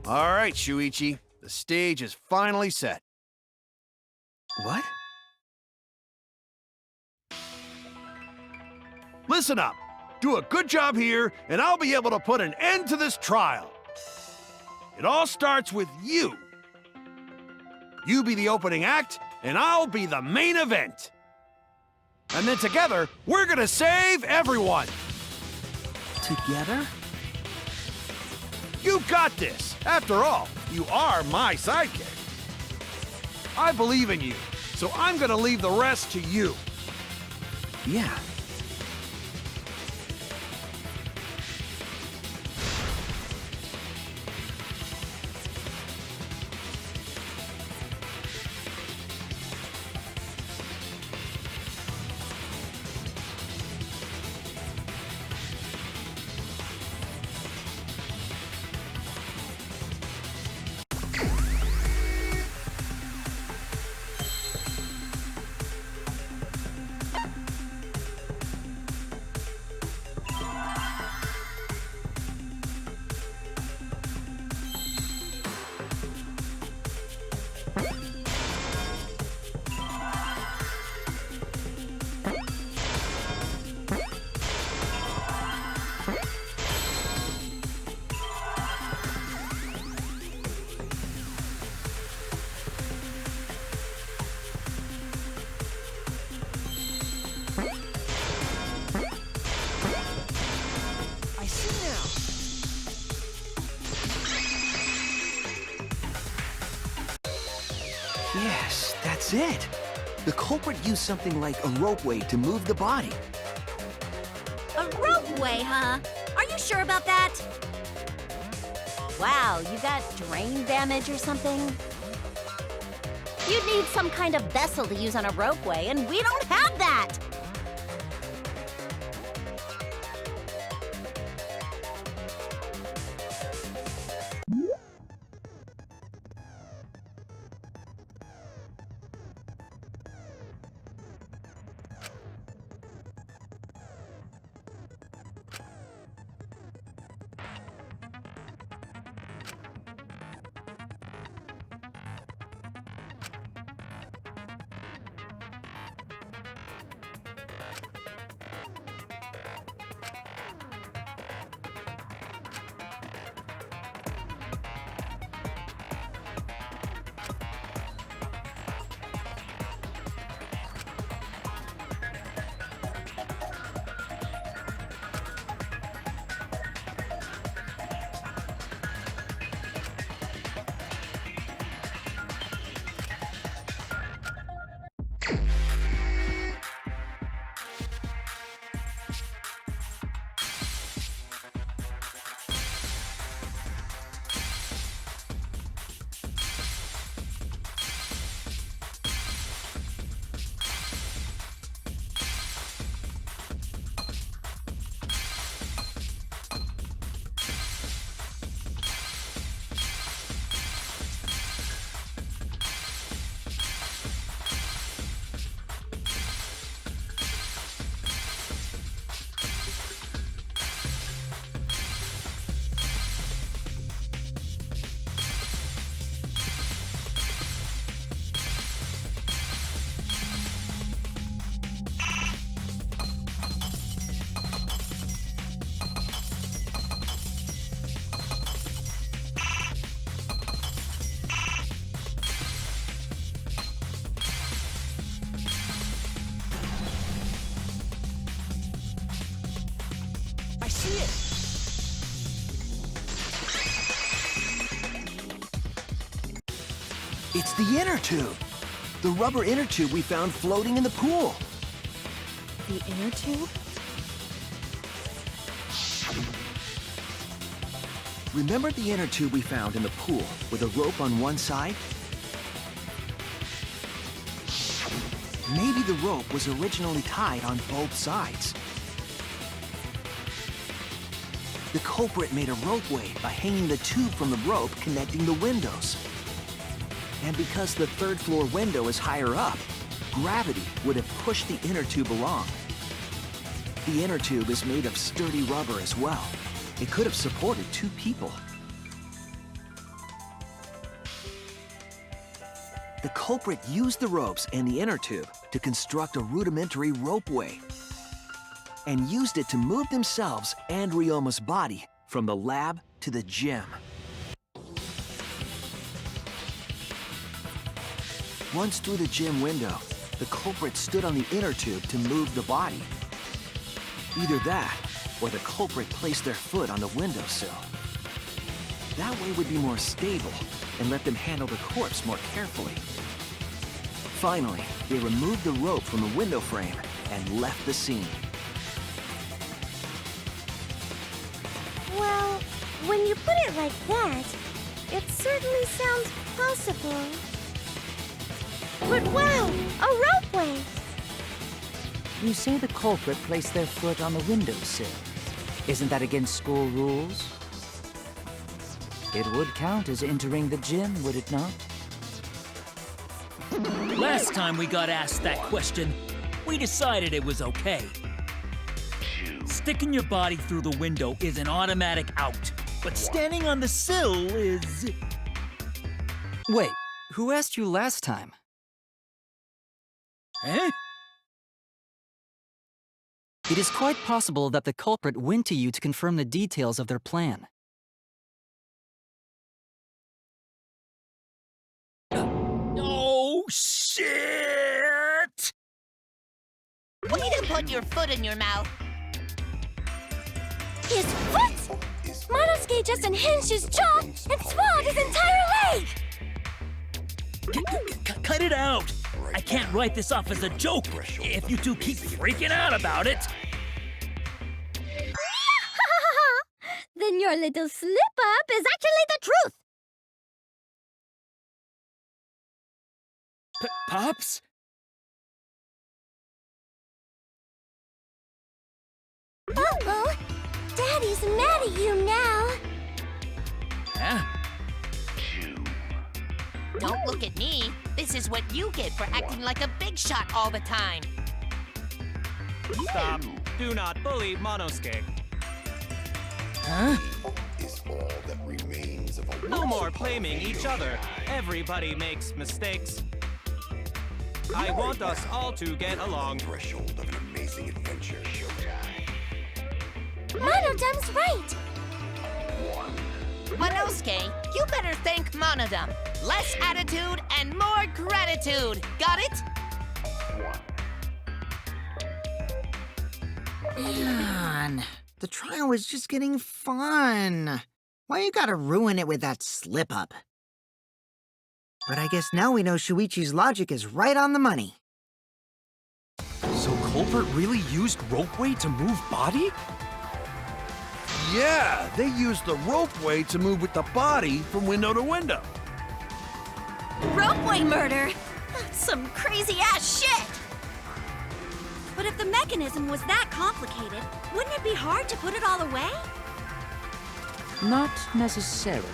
All right, Shuichi. The stage is finally set. What? Listen up. Do a good job here, and I'll be able to put an end to this trial. It all starts with you. You be the opening act, and I'll be the main event. And then together, we're gonna save everyone. Together? You got this. After all, you are my sidekick. I believe in you, so I'm gonna leave the rest to you. Yeah. Yes, that's it. The culprit used something like a ropeway to move the body. A ropeway, huh? Are you sure about that? Wow, you got drain damage or something? You'd need some kind of vessel to use on a ropeway, and we don't have that! It's the inner tube. The rubber inner tube we found floating in the pool. The inner tube? Remember the inner tube we found in the pool with a rope on one side? Maybe the rope was originally tied on both sides. The culprit made a ropeway by hanging the tube from the rope connecting the windows. And because the third floor window is higher up, gravity would have pushed the inner tube along. The inner tube is made of sturdy rubber as well. It could have supported 2 people. The culprit used the ropes and the inner tube to construct a rudimentary ropeway and used it to move themselves and Ryoma's body from the lab to the gym. Once through the gym window, the culprit stood on the inner tube to move the body. Either that, or the culprit placed their foot on the windowsill. That way would be more stable and let them handle the corpse more carefully. Finally, they removed the rope from the window frame and left the scene. Well, when you put it like that, it certainly sounds possible. But wow, a ropeway! You say the culprit placed their foot on the windowsill. Isn't that against school rules? It would count as entering the gym, would it not? Last time we got asked that question, we decided it was okay. Sticking your body through the window is an automatic out, but standing on the sill is... Wait, who asked you last time? Eh? It is quite possible that the culprit went to you to confirm the details of their plan. Oh, shit! Way to put your foot in your mouth. His foot! Monosuke just unhinged his jaw and swallowed his entire leg! Cut it out! I can't write this off as a joke if you two keep freaking out about it. Then your little slip-up is actually the truth! Pops? Uh-oh! Daddy's mad at you now! Huh? Don't look at me. This is what you get for acting like a big shot all the time. Stop. Do not bully Monosuke. Huh? Is all that remains of a No more blaming each other. Everybody makes mistakes. I want us all to get along. threshold of an amazing adventure. Monodam's right! Monosuke, you better thank Monodam. Less attitude and more gratitude. Got it? Man, the trial was just getting fun. Why you gotta ruin it with that slip-up? But I guess now we know Shuichi's logic is right on the money. So culprit really used ropeway to move body? Yeah, they used the ropeway to move with the body from window to window. Ropeway murder? That's some crazy-ass shit! But if the mechanism was that complicated, wouldn't it be hard to put it all away? Not necessarily.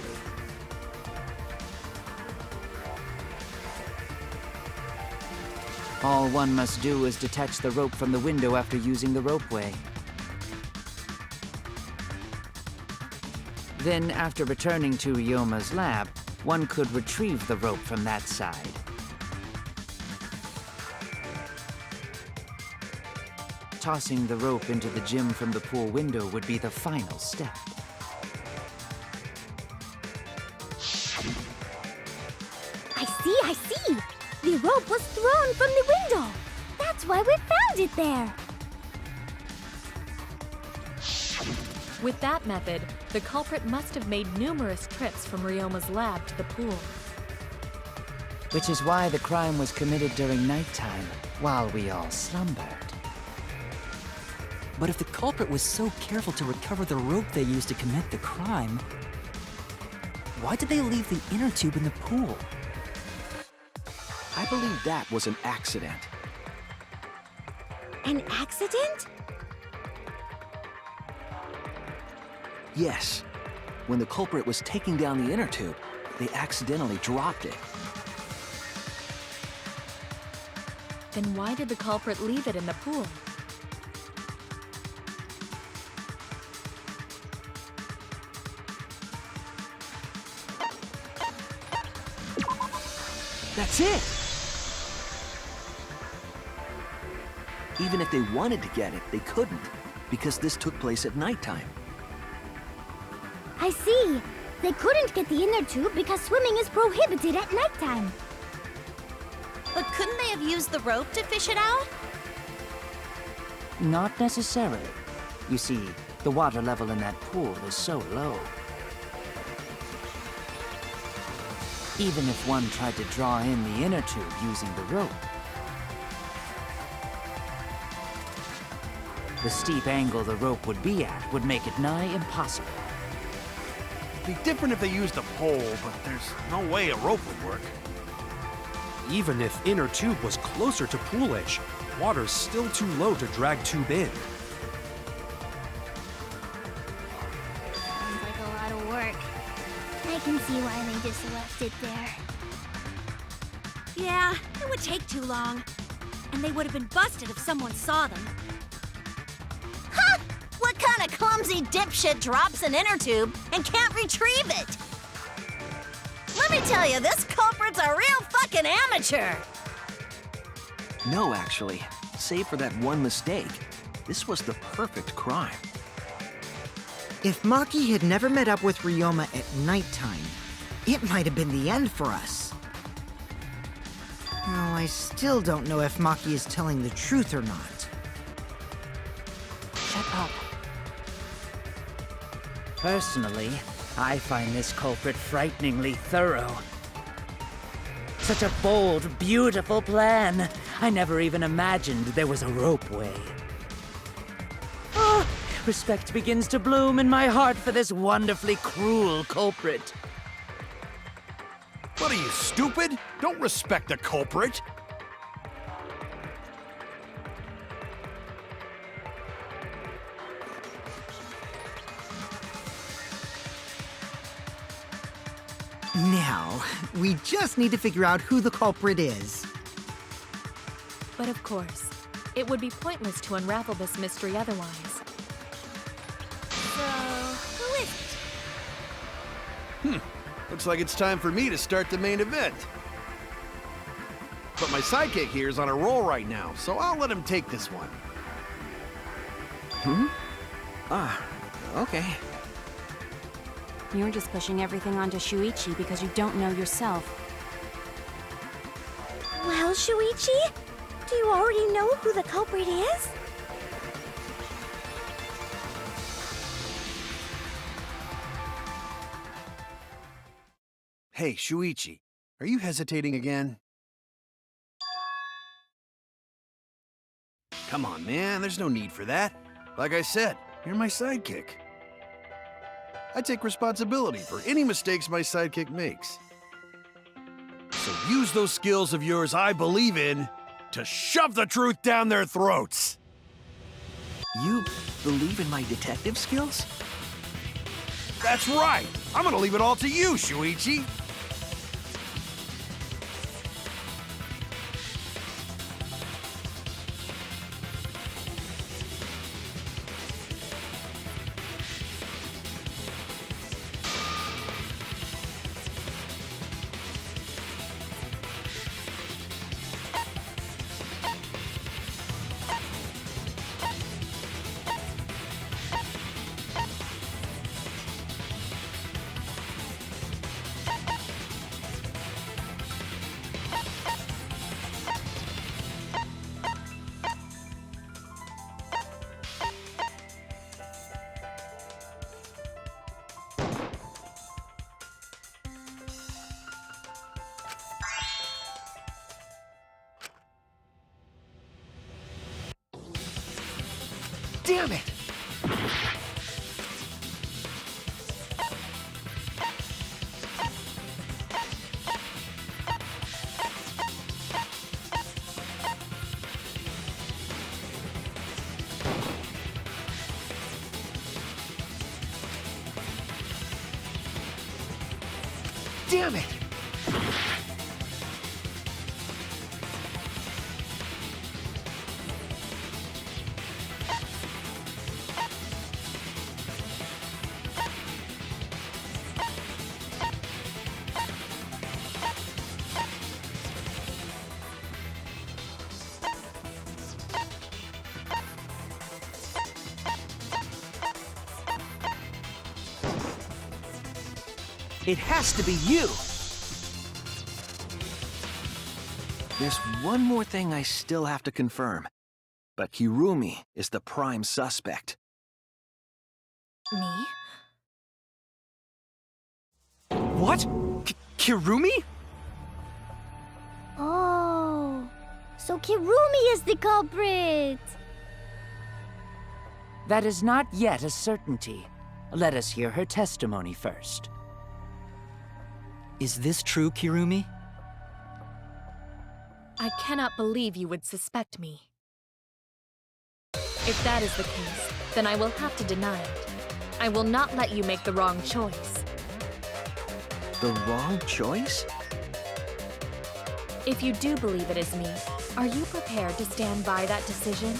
All one must do is detach the rope from the window after using the ropeway. Then, after returning to Ryoma's lab, one could retrieve the rope from that side. Tossing the rope into the gym from the pool window would be the final step. I see! The rope was thrown from the window! That's why we found it there! With that method, the culprit must have made numerous trips from Ryoma's lab to the pool. Which is why the crime was committed during nighttime, while we all slumbered. But if the culprit was so careful to recover the rope they used to commit the crime, why did they leave the inner tube in the pool? I believe that was an accident. An accident? Yes. When the culprit was taking down the inner tube, they accidentally dropped it. Then why did the culprit leave it in the pool? That's it! Even if they wanted to get it, they couldn't, because this took place at nighttime. I see. They couldn't get the inner tube because swimming is prohibited at nighttime. But couldn't they have used the rope to fish it out? Not necessarily. You see, the water level in that pool is so low. Even if one tried to draw in the inner tube using the rope, the steep angle the rope would be at would make it nigh impossible. It'd be different if they used a pole, but there's no way a rope would work. Even if inner tube was closer to pool edge, water's still too low to drag tube in. Sounds like a lot of work. I can see why they just left it there. Yeah, it would take too long. And they would have been busted if someone saw them. Ha! What kind of clumsy dipshit drops an inner tube and can't retrieve it? Let me tell you, this culprit's a real fucking amateur! No, actually. Save for that one mistake, this was the perfect crime. If Maki had never met up with Ryoma at nighttime, it might have been the end for us. Now, I still don't know if Maki is telling the truth or not. Shut up. Personally, I find this culprit frighteningly thorough. Such a bold, beautiful plan. I never even imagined there was a ropeway. Oh, respect begins to bloom in my heart for this wonderfully cruel culprit. What are you, stupid? Don't respect the culprit. Now, we just need to figure out who the culprit is. But of course, it would be pointless to unravel this mystery otherwise. So, who is it? Looks like it's time for me to start the main event. But my sidekick here is on a roll right now, so I'll let him take this one. Okay. You're just pushing everything onto Shuichi because you don't know yourself. Well, Shuichi, do you already know who the culprit is? Hey, Shuichi, are you hesitating again? Come on, man, there's no need for that. Like I said, you're my sidekick. I take responsibility for any mistakes my sidekick makes. So use those skills of yours I believe in to shove the truth down their throats. You believe in my detective skills? That's right. I'm gonna leave it all to you, Shuichi. Damn it! Damn it! It has to be you! There's one more thing I still have to confirm, but Kirumi is the prime suspect. Me? What? Kirumi? Oh, so Kirumi is the culprit! That is not yet a certainty. Let us hear her testimony first. Is this true, Kirumi? I cannot believe you would suspect me. If that is the case, then I will have to deny it. I will not let you make the wrong choice. The wrong choice? If you do believe it is me, are you prepared to stand by that decision?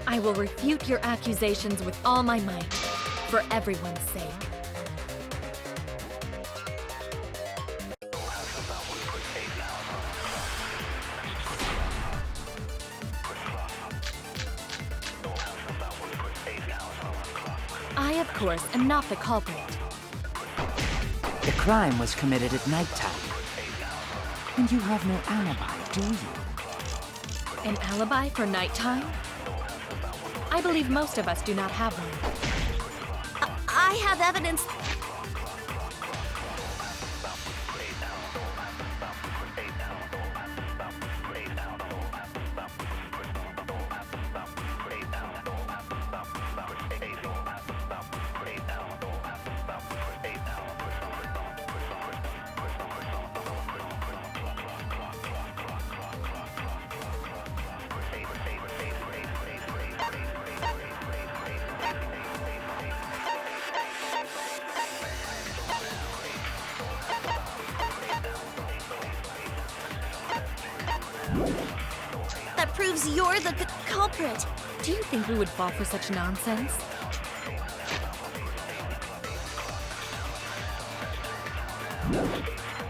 I will refute your accusations with all my might, for everyone's sake. I, of course, am not the culprit. The crime was committed at nighttime. And you have no alibi, do you? An alibi for nighttime? I believe most of us do not have one. I have evidence. That proves you're the culprit. Do you think we would fall for such nonsense?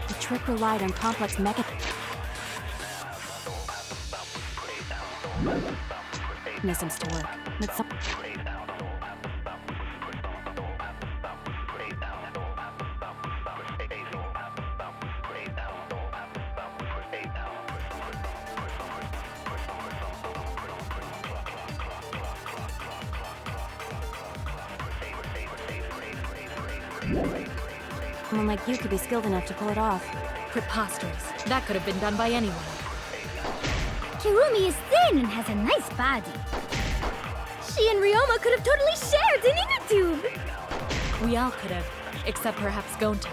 The trick relied on complex mechanisms to work. But some someone like you could be skilled enough to pull it off. Preposterous. That could have been done by anyone. Kirumi is thin and has a nice body. She and Ryoma could have totally shared an inner tube. We all could have, except perhaps Gonta.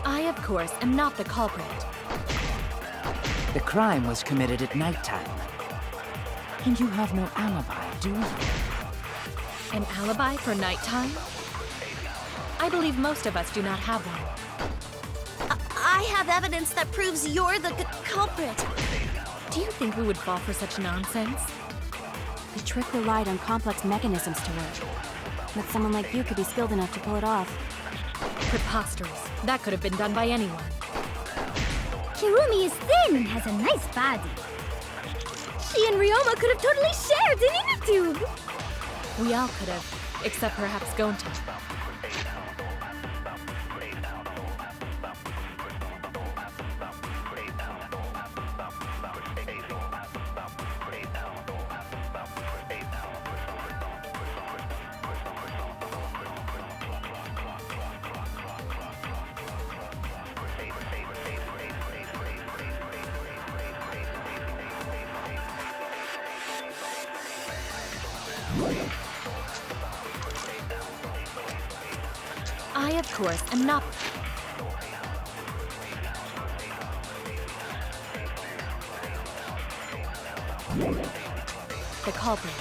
I, of course, am not the culprit. The crime was committed at nighttime. And you have no alibi, do you? An alibi for nighttime? I believe most of us do not have one. I have evidence that proves you're the culprit. Do you think we would fall for such nonsense? The trick relied on complex mechanisms to work. But someone like you could be skilled enough to pull it off. Preposterous. That could have been done by anyone. Kirumi is thin and has a nice body. She and Ryoma could have totally shared an inner tube. We all could have, except perhaps Gonta. I, of course, am not... the culprit.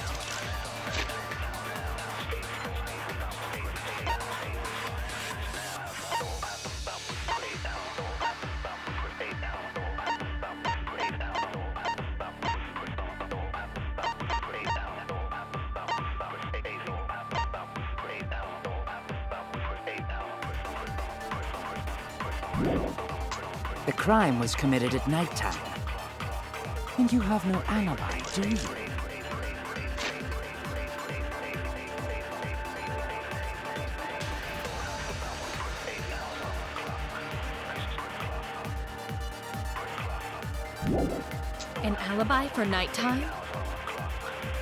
The crime was committed at nighttime. And you have no alibi, do you? An alibi for nighttime?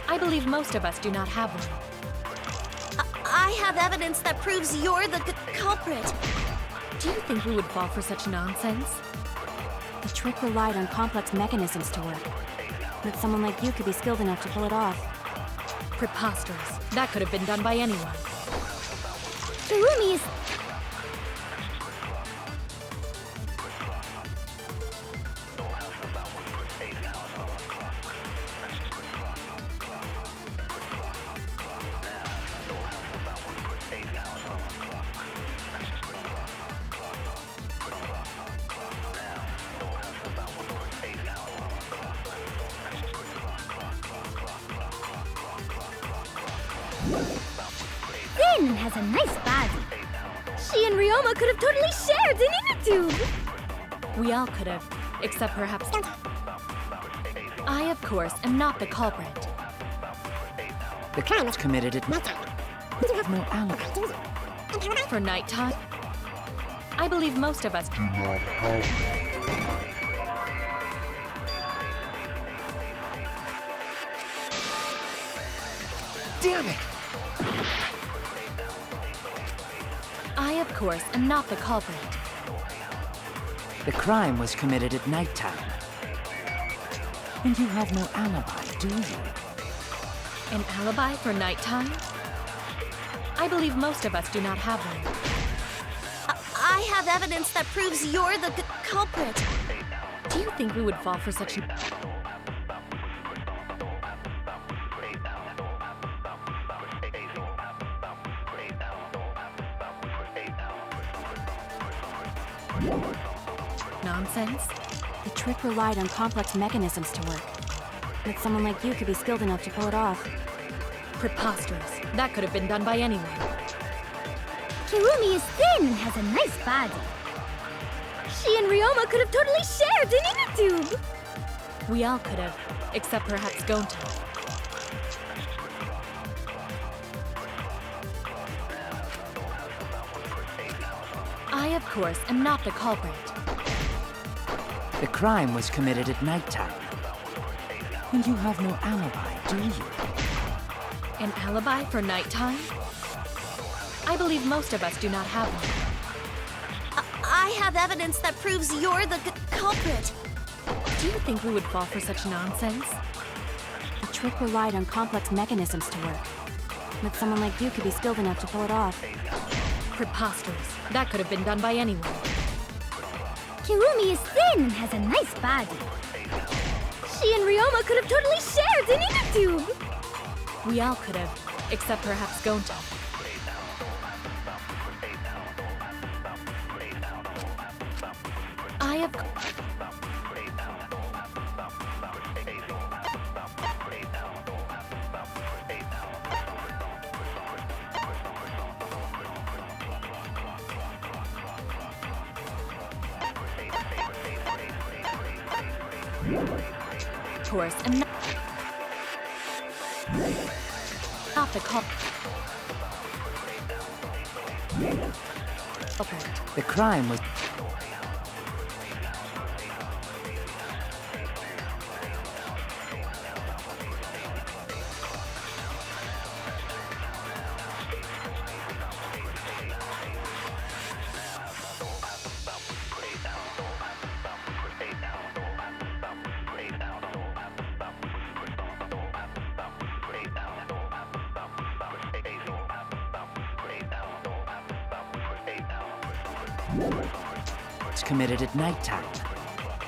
I believe most of us do not have one. I have evidence that proves you're the culprit. Do you think we would fall for such nonsense? The trick relied on complex mechanisms to work. But someone like you could be skilled enough to pull it off. Preposterous. That could have been done by anyone. Kirumi is... thin and has a nice body. She and Ryoma could have totally shared an inner tube. We all could have, except perhaps... I, of course, am not the culprit. The crime was committed at nighttime. You have no alibi. For nighttime? I believe most of us do not have. Damn it! I, of course, am not the culprit. The crime was committed at nighttime. And you have no alibi, do you? An alibi for nighttime? I believe most of us do not have one. I have evidence that proves you're the culprit. Do you think we would fall for such... nonsense? The trick relied on complex mechanisms to work. But someone like you could be skilled enough to pull it off. Preposterous. That could have been done by anyone. Kirumi is thin and has a nice body. She and Ryoma could have totally shared an inner tube. We all could have, except perhaps Gonta. I, of course, am not the culprit. The crime was committed at nighttime. And you have no alibi, do you? An alibi for nighttime? I believe most of us do not have one. I have evidence that proves you're the culprit. Do you think we would fall for such nonsense? The trick relied on complex mechanisms to work. But someone like you could be skilled enough to pull it off. Preposterous. That could have been done by anyone. Kirumi is thin and has a nice body. She and Ryoma could have totally shared an inner tube. We all could have, except perhaps Gonta. I have... Of course, I'm not the culprit. The crime was... It's committed at nighttime.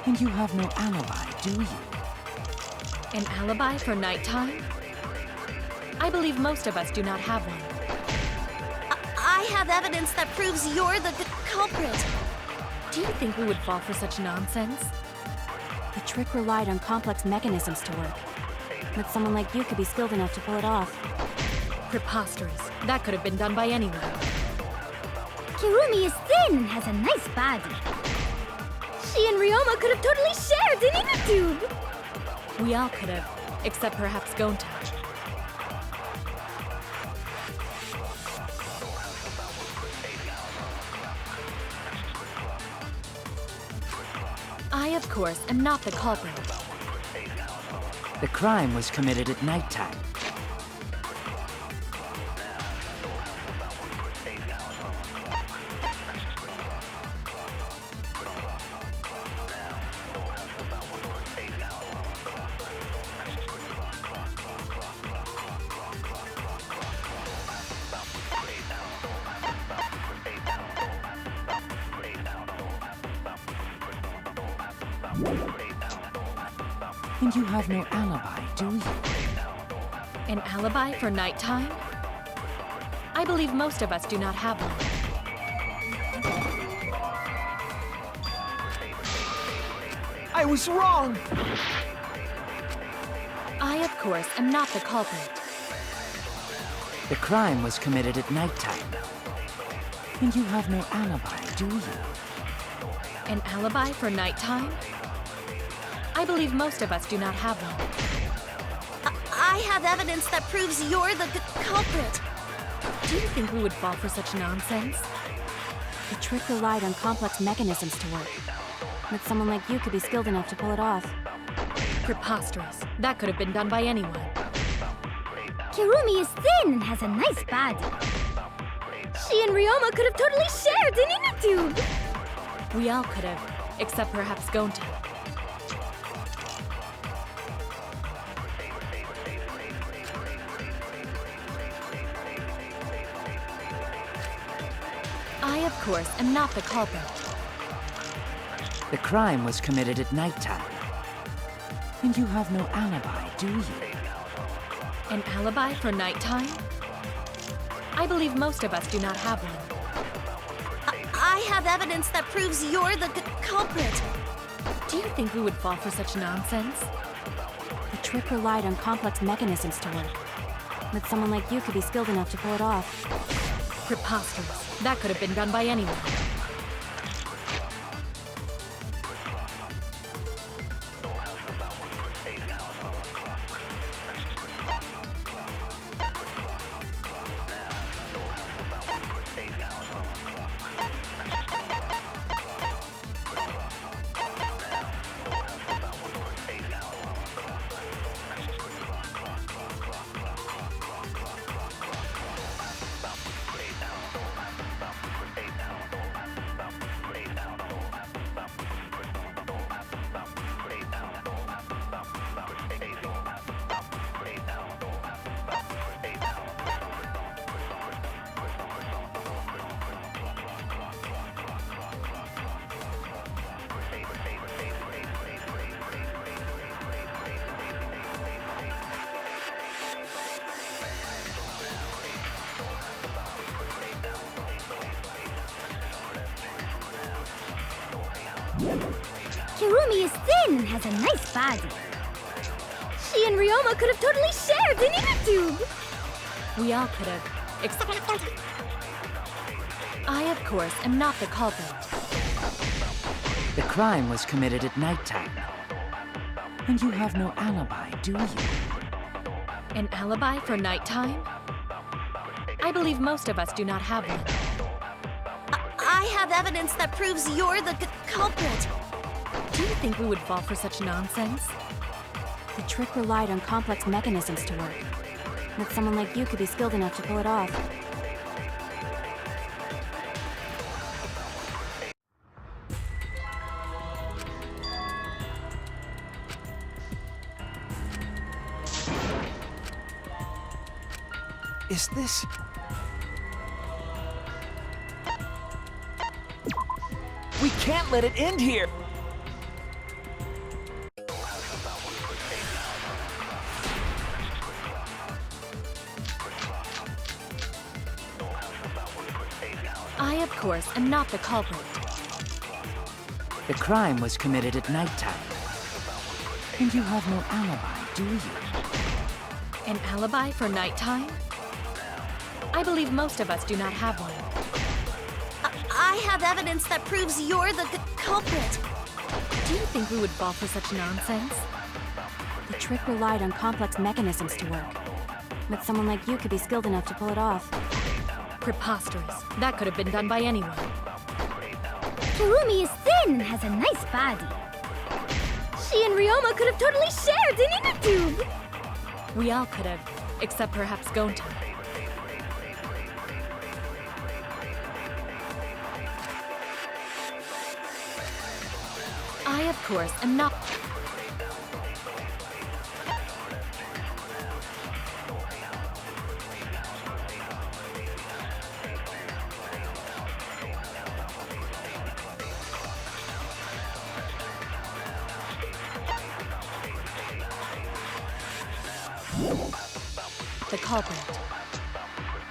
And you have no alibi, do you? An alibi for nighttime? I believe most of us do not have one. I have evidence that proves you're the culprit. Do you think we would fall for such nonsense? The trick relied on complex mechanisms to work. But someone like you could be skilled enough to pull it off. Preposterous. That could have been done by anyone. Kirumi is thin and has a nice body. She and Ryoma could have totally shared an inner tube. We all could have, except perhaps Gonta. I, of course, am not the culprit. The crime was committed at nighttime. And you have no alibi, do you? An alibi for nighttime? I believe most of us do not have one. I was wrong! I, of course, am not the culprit. The crime was committed at nighttime. And you have no alibi, do you? An alibi for nighttime? I believe most of us do not have one. I have evidence that proves you're the culprit. Do you think we would fall for such nonsense? The trick relied on complex mechanisms to work. But someone like you could be skilled enough to pull it off. Preposterous. That could have been done by anyone. Kirumi is thin and has a nice body. She and Ryoma could have totally shared an inner tube. We all could have, except perhaps Gonta. I, of course, am not the culprit. The crime was committed at nighttime. And you have no alibi, do you? An alibi for nighttime? I believe most of us do not have one. I have evidence that proves you're the culprit. Do you think we would fall for such nonsense? The trick relied on complex mechanisms to work. But someone like you could be skilled enough to pull it off. Preposterous. That could have been done by anyone. Kirumi is thin and has a nice body. She and Ryoma could have totally shared an inner tube. We all could have, except I, of course, am not the culprit. The crime was committed at nighttime. And you have no alibi, do you? An alibi for nighttime? I believe most of us do not have one. I have evidence that proves you're the culprit. Do you think we would fall for such nonsense? The trick relied on complex mechanisms to work. But someone like you could be skilled enough to pull it off. Is this... We can't let it end here! I, of course, am not the culprit. The crime was committed at nighttime. And you have no alibi, do you? An alibi for nighttime? I believe most of us do not have one. I have evidence that proves you're the culprit. Do you think we would fall for such nonsense? The trick relied on complex mechanisms to work. But someone like you could be skilled enough to pull it off. Preposterous. That could have been done by anyone. Kirumi is thin and has a nice body. She and Ryoma could have totally shared an inner tube. We all could have, except perhaps Gonta. I, of course, am not... the culprit.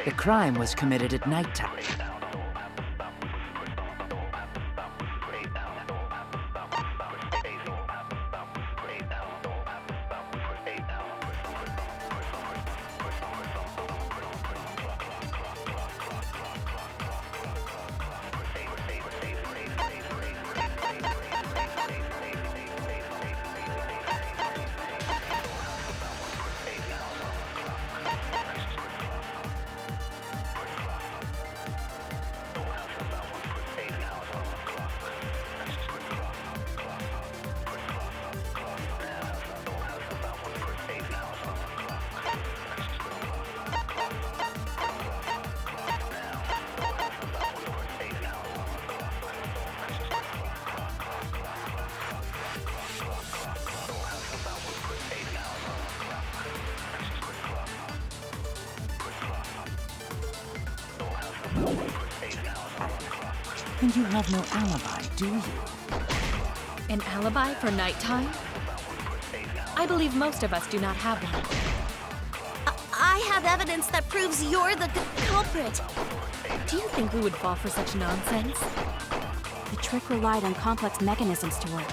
The crime was committed at nighttime. And you have no alibi, do you? An alibi for nighttime? I believe most of us do not have one. I have evidence that proves you're the culprit. Do you think we would fall for such nonsense? The trick relied on complex mechanisms to work.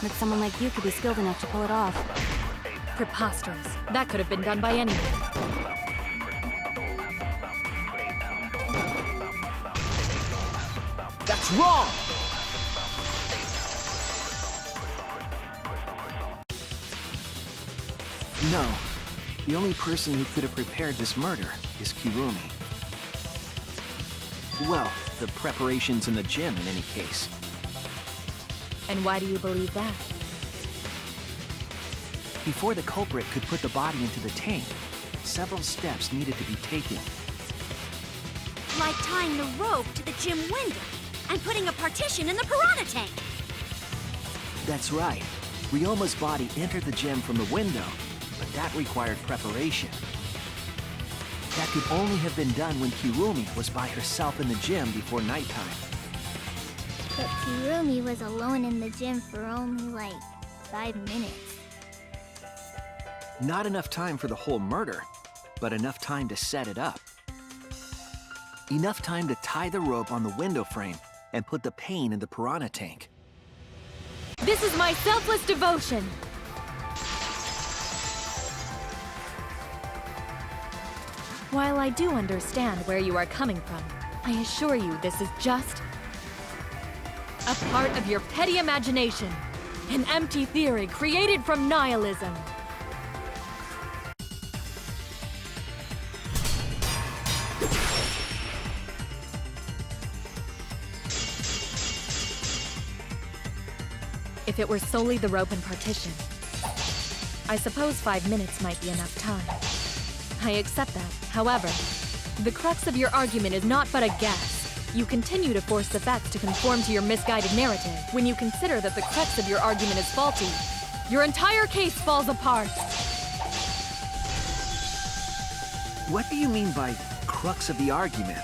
But someone like you could be skilled enough to pull it off. Preposterous. That could have been done by anyone. That's wrong! No. The only person who could have prepared this murder is Kirumi. Well, the preparations in the gym in any case. And why do you believe that? Before the culprit could put the body into the tank, several steps needed to be taken. Like tying the rope to the gym window and putting a partition in the piranha tank. That's right. Ryoma's body entered the gym from the window, but that required preparation. That could only have been done when Kirumi was by herself in the gym before nighttime. But Kirumi was alone in the gym for only like 5 minutes. Not enough time for the whole murder, but enough time to set it up. Enough time to tie the rope on the window frame and put the pain in the piranha tank. This is my selfless devotion! While I do understand where you are coming from, I assure you this is just a part of your petty imagination. An empty theory created from nihilism. If it were solely the rope and partition, I suppose 5 minutes might be enough time. I accept that. However, the crux of your argument is not but a guess. You continue to force the facts to conform to your misguided narrative. When you consider that the crux of your argument is faulty, your entire case falls apart. What do you mean by crux of the argument?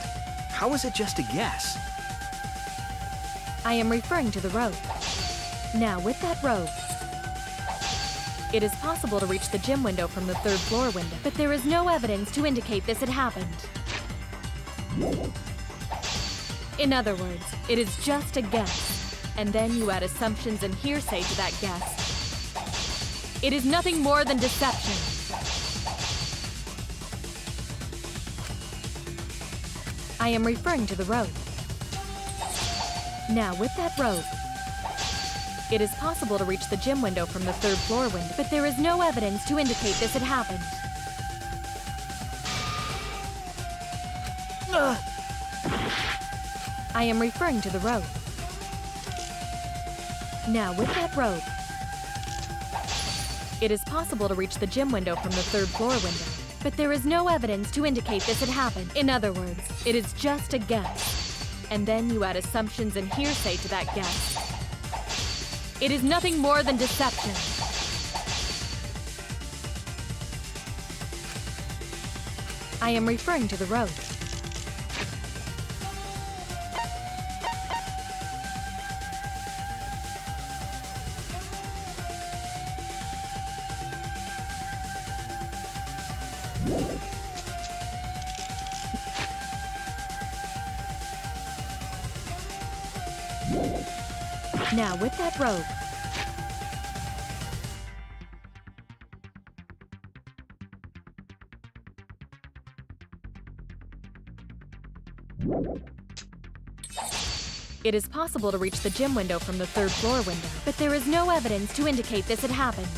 How is it just a guess? I am referring to the rope. Now, with that rope, it is possible to reach the gym window from the 3rd floor window, but there is no evidence to indicate this had happened. In other words, it is just a guess, and then you add assumptions and hearsay to that guess. It is nothing more than deception. I am referring to the rope. Now, with that rope, it is possible to reach the gym window from the 3rd floor window, but there is no evidence to indicate this had happened. I am referring to the rope. Now, with that rope, it is possible to reach the gym window from the 3rd floor window, but there is no evidence to indicate this had happened. In other words, it is just a guess, and then you add assumptions and hearsay to that guess. It is nothing more than deception. I am referring to the rope. Now, with that rope, it is possible to reach the gym window from the 3rd floor window, but there is no evidence to indicate this had happened.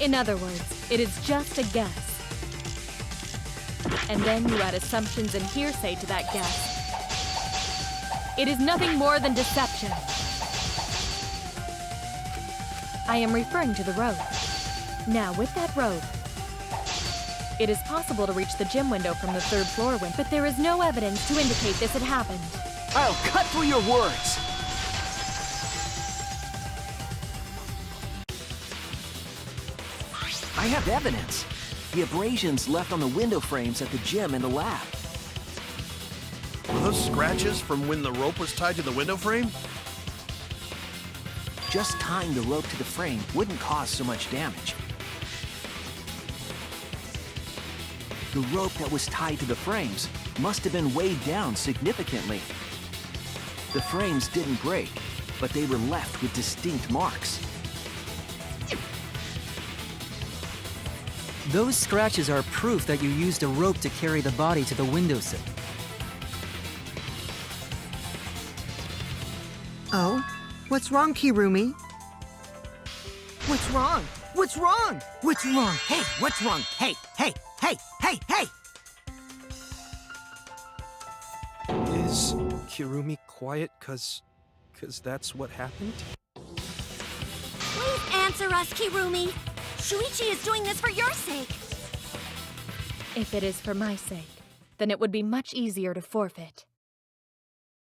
In other words, it is just a guess. And then you add assumptions and hearsay to that guess. It is nothing more than deception. I am referring to the rope. Now, with that rope, it is possible to reach the gym window from the 3rd floor window, but there is no evidence to indicate this had happened. I'll cut through your words! I have evidence. The abrasions left on the window frames at the gym and the lab. Were those scratches from when the rope was tied to the window frame? Just tying the rope to the frame wouldn't cause so much damage. The rope that was tied to the frames must have been weighed down significantly. The frames didn't break, but they were left with distinct marks. Those scratches are proof that you used a rope to carry the body to the windowsill. Oh? What's wrong, Kirumi? What's wrong? What's wrong? What's wrong? Hey, what's wrong? Hey, hey, hey, hey, hey! Is Kirumi quiet 'cause that's what happened? Please answer us, Kirumi. Shuichi is doing this for your sake. If it is for my sake, then it would be much easier to forfeit.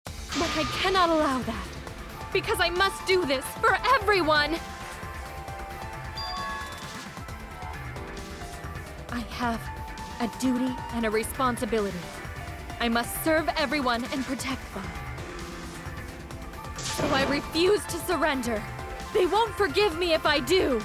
But I cannot allow that, because I must do this for everyone! I have a duty and a responsibility. I must serve everyone and protect them. So I refuse to surrender. They won't forgive me if I do.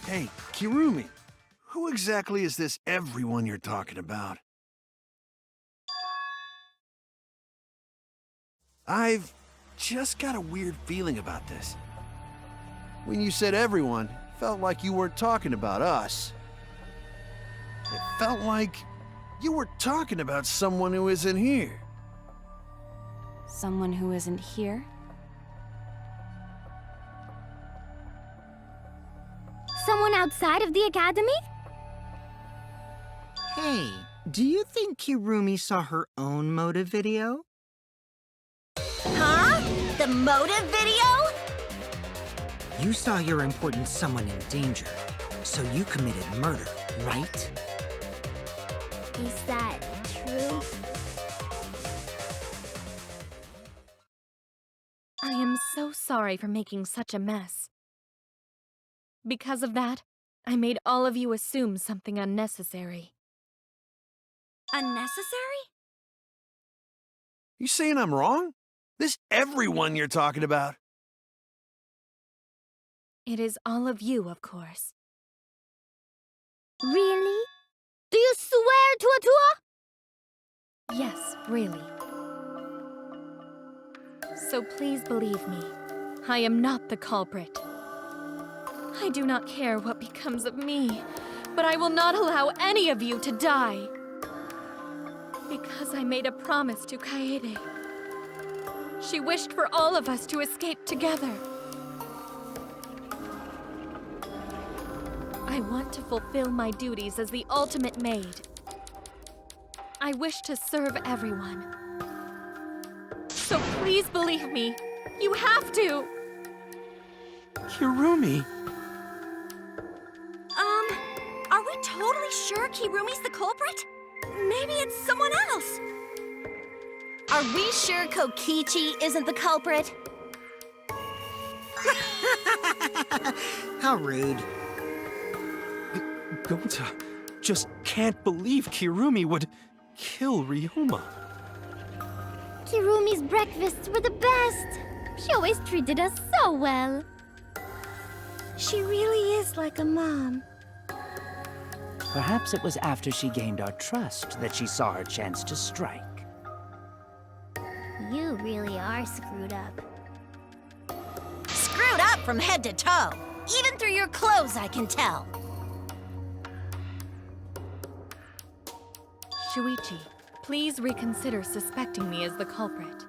Hey, Kirumi, who exactly is this everyone you're talking about? I've just got a weird feeling about this. When you said everyone, it felt like you weren't talking about us. It felt like you were talking about someone who isn't here. Someone who isn't here? Someone outside of the academy? Hey, do you think Kirumi saw her own motive video? Huh? The motive video? You saw your important someone in danger, so you committed murder, right? Is that true? I am so sorry for making such a mess. Because of that, I made all of you assume something unnecessary. Unnecessary? You saying I'm wrong? This everyone you're talking about. It is all of you, of course. Really? Do you swear to Atua? Yes, really. So please believe me, I am not the culprit. I do not care what becomes of me, but I will not allow any of you to die. Because I made a promise to Kaede. She wished for all of us to escape together. I want to fulfill my duties as the ultimate maid. I wish to serve everyone. So please believe me. You have to! Kirumi! Are we totally sure Kirumi's the culprit? Maybe it's someone else. Are we sure Kokichi isn't the culprit? How rude. Gonta just can't believe Kirumi would kill Ryoma. Kirumi's breakfasts were the best. She always treated us so well. She really is like a mom. Perhaps it was after she gained our trust that she saw her chance to strike. You really are screwed up. Screwed up from head to toe. Even through your clothes, I can tell. Shuichi, please reconsider suspecting me as the culprit.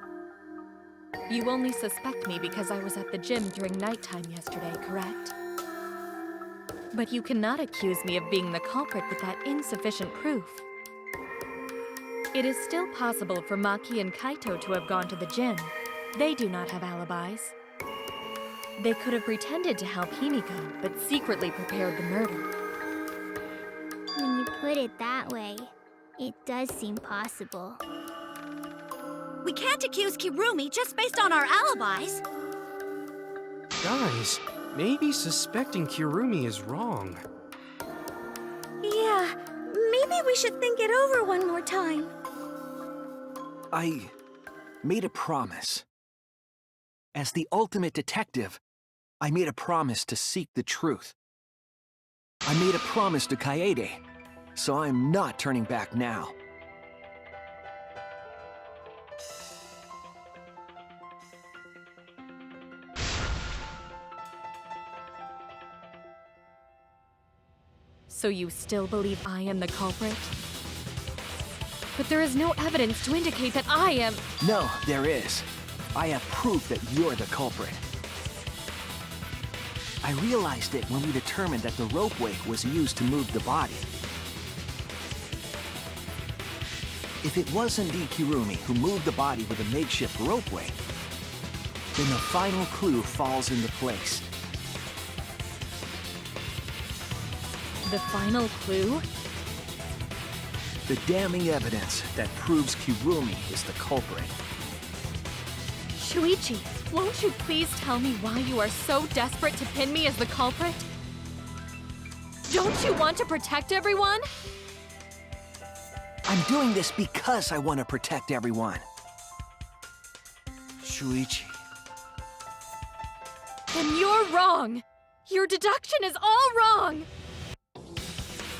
You only suspect me because I was at the gym during nighttime yesterday, correct? But you cannot accuse me of being the culprit with that insufficient proof. It is still possible for Maki and Kaito to have gone to the gym. They do not have alibis. They could have pretended to help Himiko, but secretly prepared the murder. When you put it that way, it does seem possible. We can't accuse Kirumi just based on our alibis. Guys, maybe suspecting Kirumi is wrong. Yeah, maybe we should think it over one more time. I made a promise. As the ultimate detective, I made a promise to seek the truth. I made a promise to Kaede, so I'm not turning back now. So you still believe I am the culprit? But there is no evidence to indicate that I am... No, there is. I have proof that you're the culprit. I realized it when we determined that the ropeway was used to move the body. If it was indeed Kirumi who moved the body with a makeshift ropeway, then the final clue falls into place. The final clue? The damning evidence that proves Kirumi is the culprit. Shuichi, won't you please tell me why you are so desperate to pin me as the culprit? Don't you want to protect everyone? I'm doing this because I want to protect everyone. Shuichi. Then you're wrong! Your deduction is all wrong!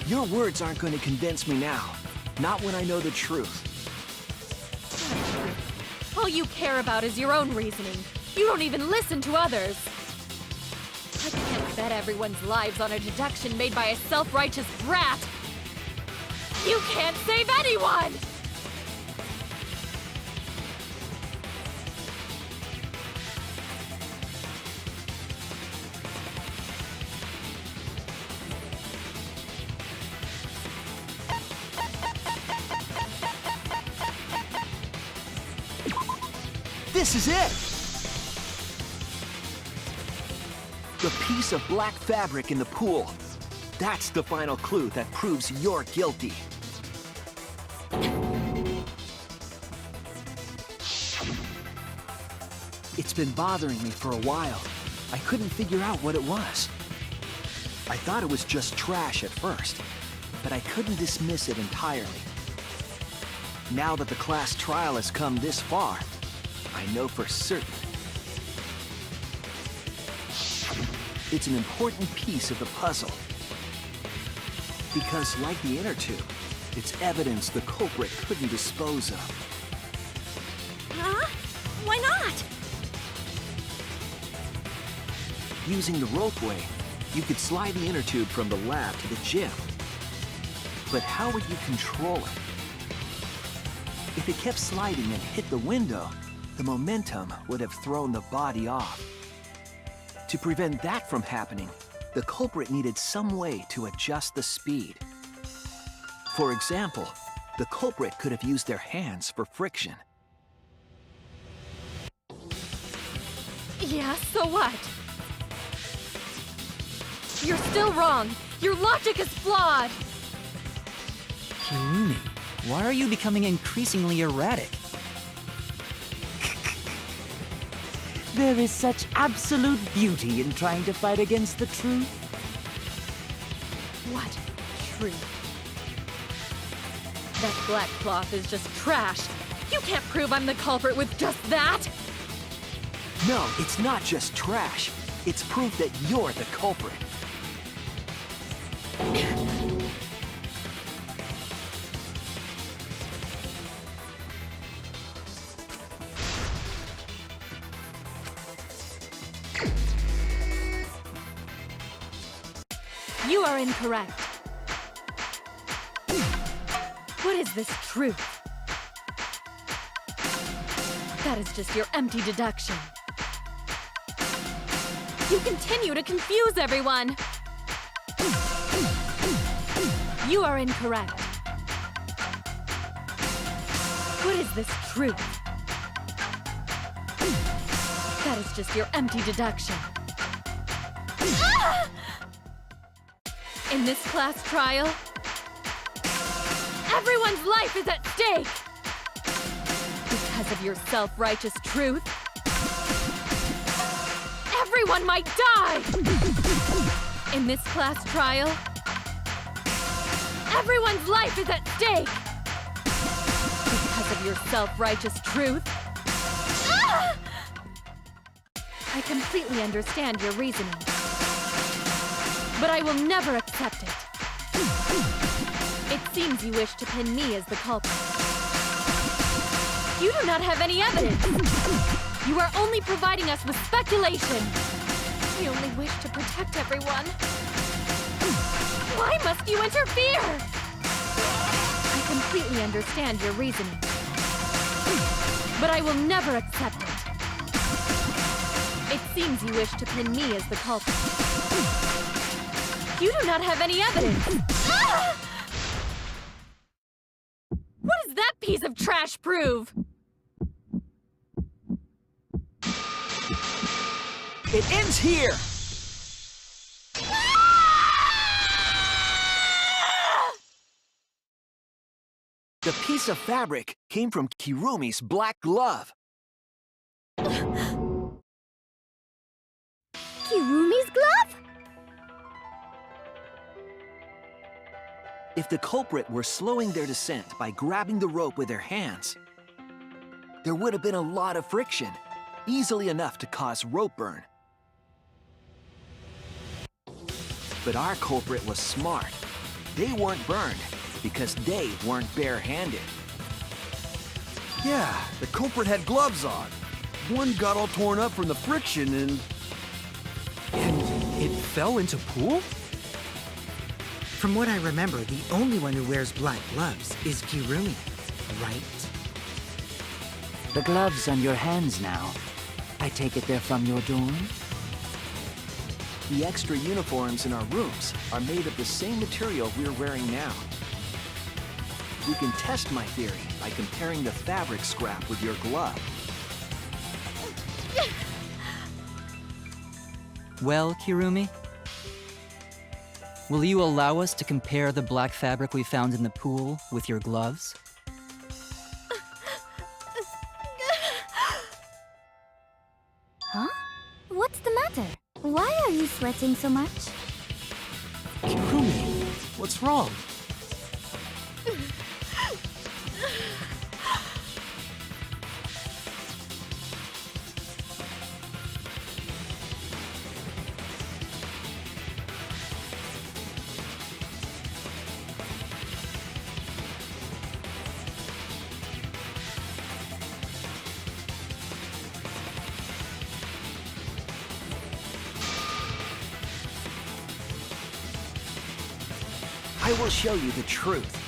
Your words aren't going to convince me now. Not when I know the truth. All you care about is your own reasoning. You don't even listen to others. I can't bet everyone's lives on a deduction made by a self-righteous brat. You can't save anyone! This is it! The piece of black fabric in the pool. That's the final clue that proves you're guilty. been bothering me for a while. I couldn't figure out what it was. I thought it was just trash at first, but I couldn't dismiss it entirely. Now that the class trial has come this far, I know for certain it's an important piece of the puzzle. Because like the inner tube, it's evidence the culprit couldn't dispose of. Huh? Why not? Using the ropeway, you could slide the inner tube from the lab to the gym. But how would you control it? If it kept sliding and hit the window, the momentum would have thrown the body off. To prevent that from happening, the culprit needed some way to adjust the speed. For example, the culprit could have used their hands for friction. Yeah, so what? You're still wrong. Your logic is flawed. Kirumi, why are you becoming increasingly erratic? There is such absolute beauty in trying to fight against the truth. What truth? That black cloth is just trash. You can't prove I'm the culprit with just that. No, it's not just trash. It's proof that you're the culprit. You are incorrect. What is this truth? That is just your empty deduction. You continue to confuse everyone. You are incorrect. What is this truth? That is just your empty deduction. In this class trial, everyone's life is at stake! Because of your self-righteous truth, everyone might die! In this class trial, everyone's life is at stake! Because of your self-righteous truth, I completely understand your reasoning. But I will never accept it. It seems you wish to pin me as the culprit. You do not have any evidence. You are only providing us with speculation. We only wish to protect everyone. Why must you interfere? I completely understand your reasoning. But I will never accept it. It seems you wish to pin me as the culprit. You do not have any evidence! What does that piece of trash prove? It ends here! The piece of fabric came from Kirumi's black glove. Kirumi's glove? If the culprit were slowing their descent by grabbing the rope with their hands, there would have been a lot of friction, easily enough to cause rope burn. But our culprit was smart. They weren't burned because they weren't bare-handed. Yeah, the culprit had gloves on. One got all torn up from the friction and it fell into pool? From what I remember, the only one who wears black gloves is Kirumi, right? The gloves on your hands now. I take it they're from your dorm? The extra uniforms in our rooms are made of the same material we're wearing now. We can test my theory by comparing the fabric scrap with your glove. Well, Kirumi? Will you allow us to compare the black fabric we found in the pool with your gloves? the matter? Why are you sweating so much? Kirumi, what's wrong? I will show you the truth.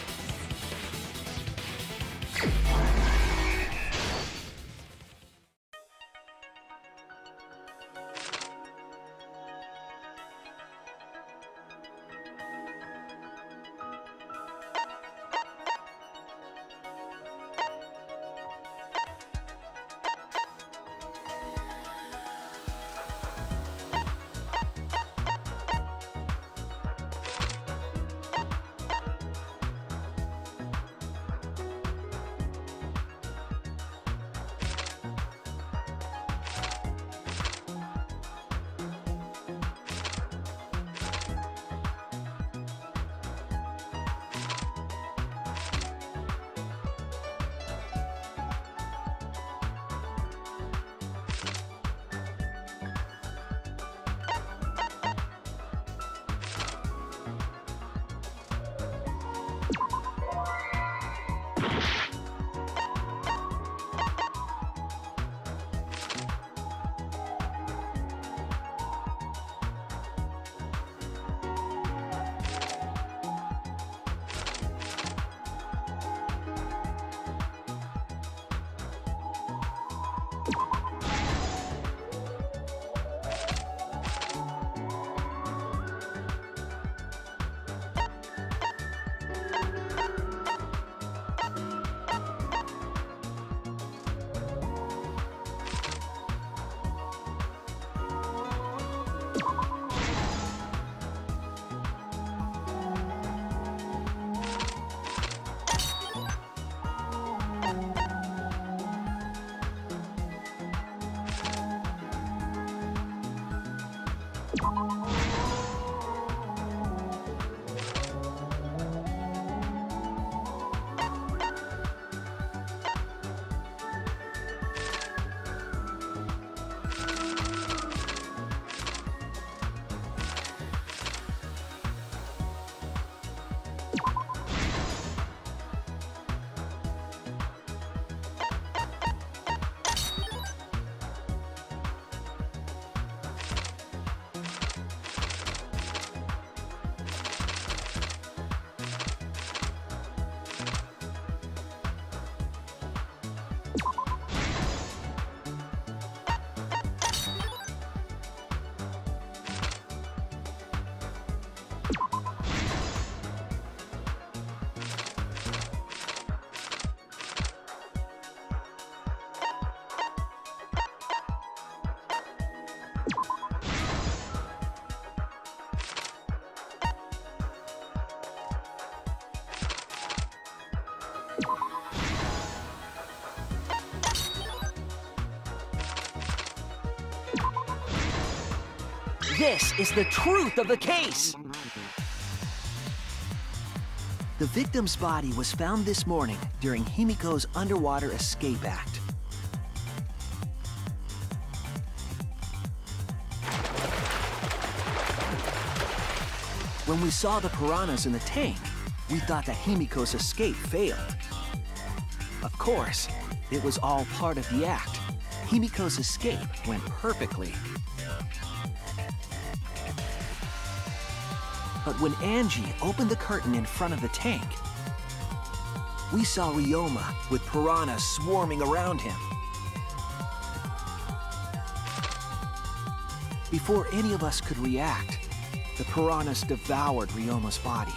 This is the truth of the case. The victim's body was found this morning during Himiko's underwater escape act. When we saw the piranhas in the tank, we thought that Himiko's escape failed. Of course, it was all part of the act. Himiko's escape went perfectly. But when Angie opened the curtain in front of the tank, we saw Ryoma with piranhas swarming around him. Before any of us could react, the piranhas devoured Ryoma's body.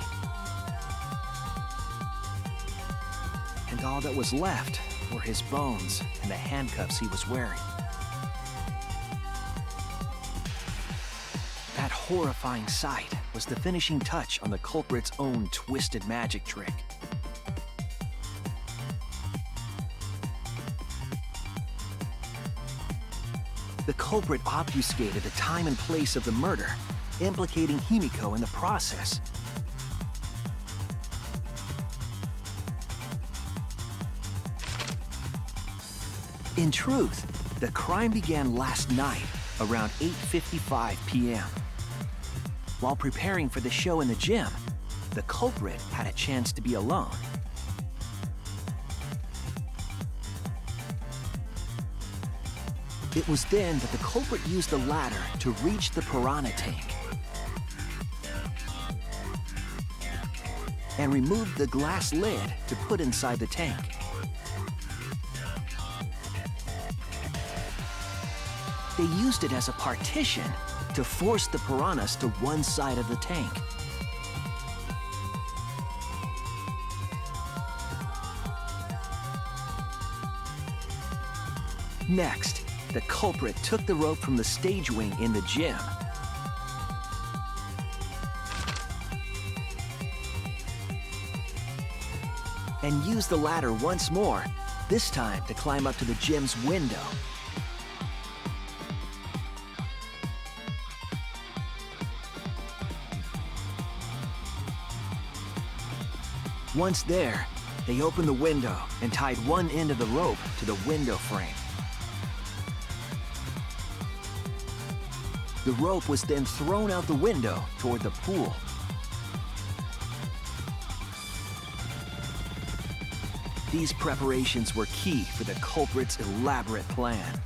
And all that was left were his bones and the handcuffs he was wearing. That horrifying sight was the finishing touch on the culprit's own twisted magic trick. the culprit obfuscated the time and place of the murder, implicating Himiko in the process. In truth, the crime began last night around 8:55 p.m. While preparing for the show in the gym, the culprit had a chance to be alone. It was then that the culprit used the ladder to reach the piranha tank and removed the glass lid to put inside the tank. They used it as a partition to force the piranhas to one side of the tank. Next, the culprit took the rope from the stage wing in the gym and used the ladder once more, this time to climb up to the gym's window. Once there, they opened the window and tied one end of the rope to the window frame. The rope was then thrown out the window toward the pool. These preparations were key for the culprit's elaborate plan.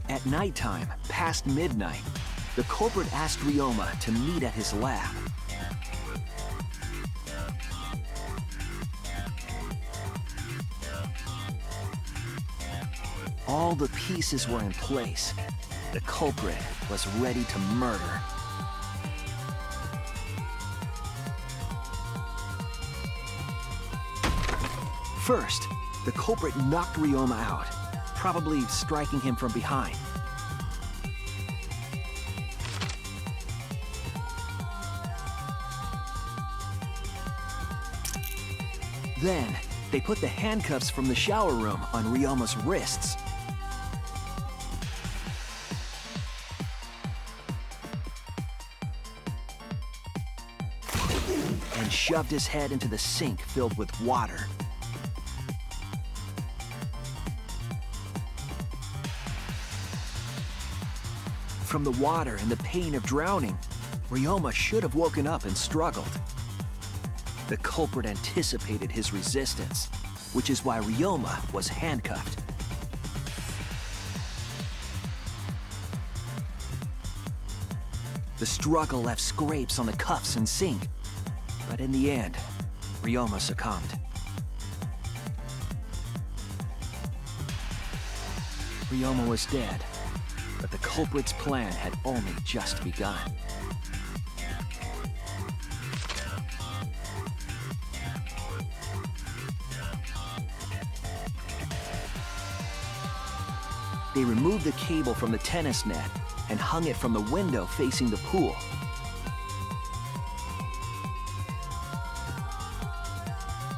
At nighttime, past midnight, the culprit asked Ryoma to meet at his lab. All the pieces were in place. The culprit was ready to murder. First, the culprit knocked Ryoma out, probably striking him from behind. Then, they put the handcuffs from the shower room on Ryoma's wrists. And shoved his head into the sink filled with water. From the water and the pain of drowning, Ryoma should have woken up and struggled. The culprit anticipated his resistance, which is why Ryoma was handcuffed. The struggle left scrapes on the cuffs and sink, but in the end, Ryoma succumbed. Ryoma was dead, but the culprit's plan had only just begun. They removed the cable from the tennis net and hung it from the window facing the pool.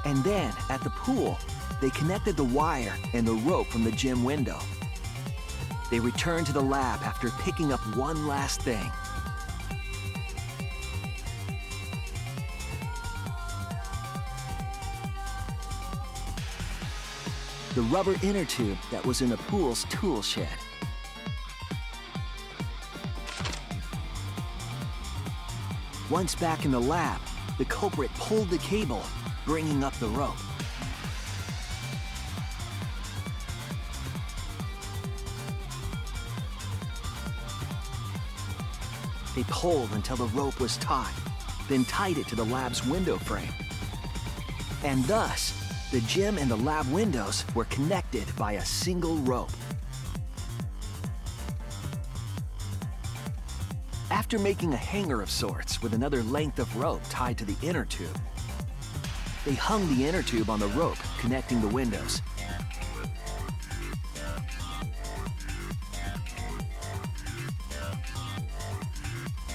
And then, at the pool, they connected the wire and the rope from the gym window. They returned to the lab after picking up one last thing. The rubber inner tube that was in the pool's tool shed. Once back in the lab, the culprit pulled the cable, bringing up the rope. They pulled until the rope was taut, then tied it to the lab's window frame. And thus, the gym and the lab windows were connected by a single rope. After making a hanger of sorts with another length of rope tied to the inner tube, they hung the inner tube on the rope connecting the windows.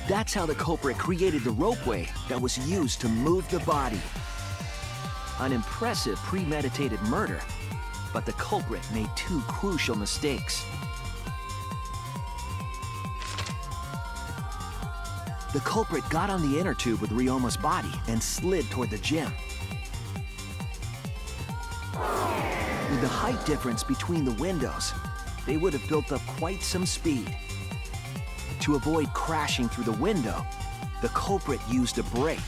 That's how the culprit created the ropeway that was used to move the body. An impressive premeditated murder, but the culprit made two crucial mistakes. The culprit got on the inner tube with Ryoma's body and slid toward the gym. With the height difference between the windows, they would have built up quite some speed. To avoid crashing through the window, the culprit used a brake.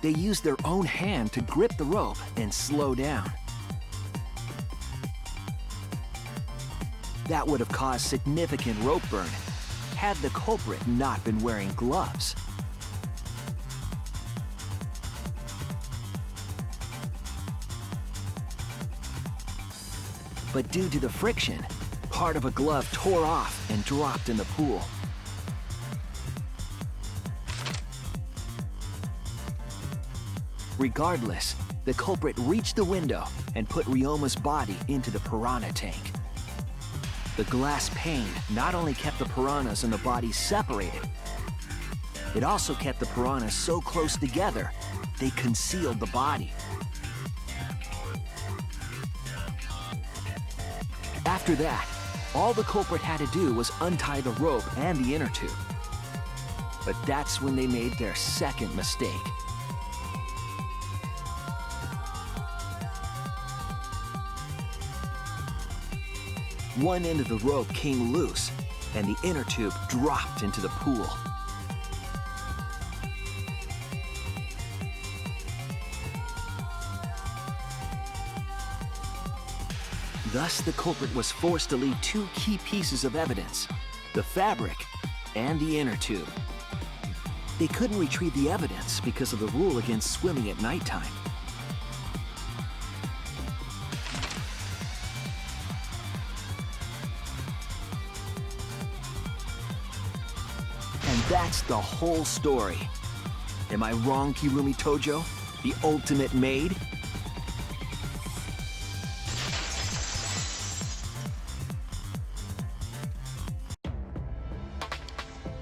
They used their own hand to grip the rope and slow down. That would have caused significant rope burn had the culprit not been wearing gloves. But due to the friction, part of a glove tore off and dropped in the pool. Regardless, the culprit reached the window and put Ryoma's body into the piranha tank. The glass pane not only kept the piranhas and the body separated, it also kept the piranhas so close together, they concealed the body. After that, all the culprit had to do was untie the rope and the inner tube. But that's when they made their second mistake. One end of the rope came loose, and the inner tube dropped into the pool. Thus, the culprit was forced to leave two key pieces of evidence, the fabric and the inner tube. They couldn't retrieve the evidence because of the rule against swimming at nighttime. And that's the whole story. Am I wrong, Kirumi Tojo? The ultimate maid?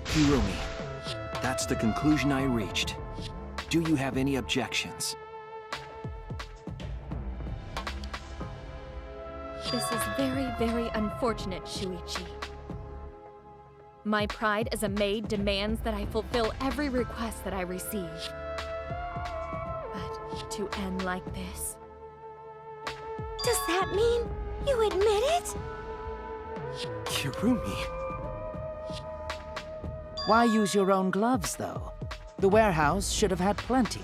Kirumi, that's the conclusion I reached. Do you have any objections? This is very, very unfortunate, Shuichi. My pride as a maid demands that I fulfill every request that I receive. But to end like this... Does that mean you admit it? Kirumi. Why use your own gloves, though? The warehouse should have had plenty.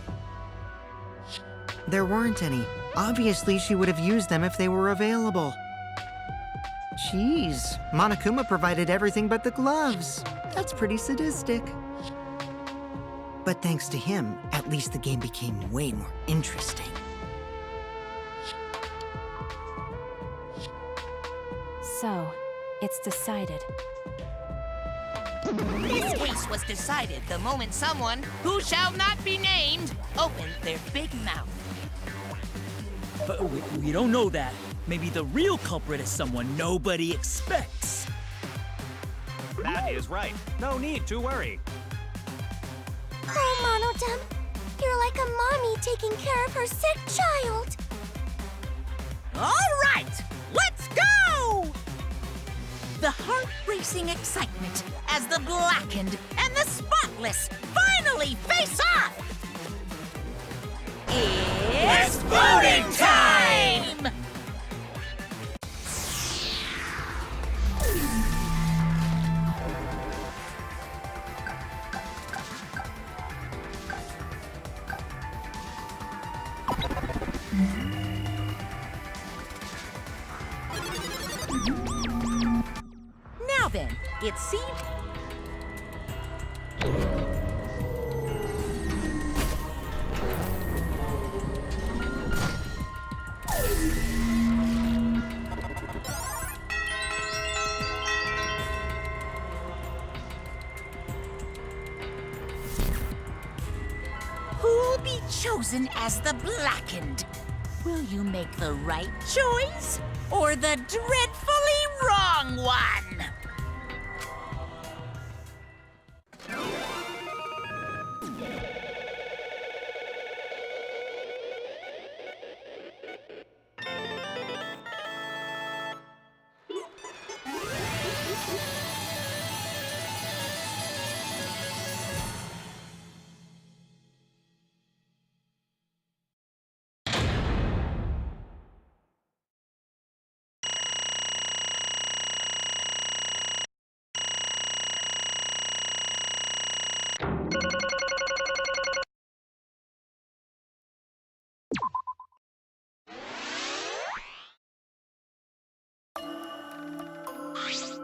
There weren't any. Obviously, she would have used them if they were available. Jeez, Monokuma provided everything but the gloves. That's pretty sadistic. But thanks to him, at least the game became way more interesting. So, it's decided. This case was decided the moment someone, who shall not be named, opened their big mouth. But we don't know that. Maybe the real culprit is someone nobody expects. That is right. No need to worry. Oh, Monodem, you're like a mommy taking care of her sick child. All right, let's go! The heart-racing excitement as the blackened and the spotless finally face off! It's voting time! Now then, it seems... Who'll be chosen as the blackened? Will you make the right choice or the dreadfully wrong one!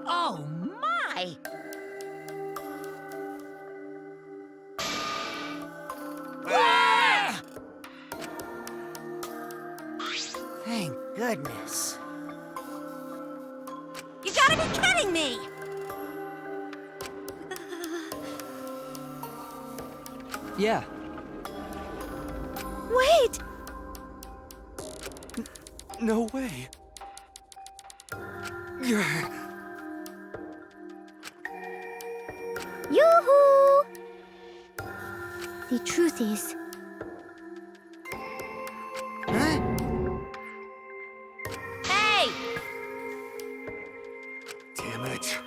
Oh my! Ah! Thank goodness. You gotta be kidding me! Yeah, Wait! No way. Yoo-hoo! The truth is, Huh? Hey! Damn it.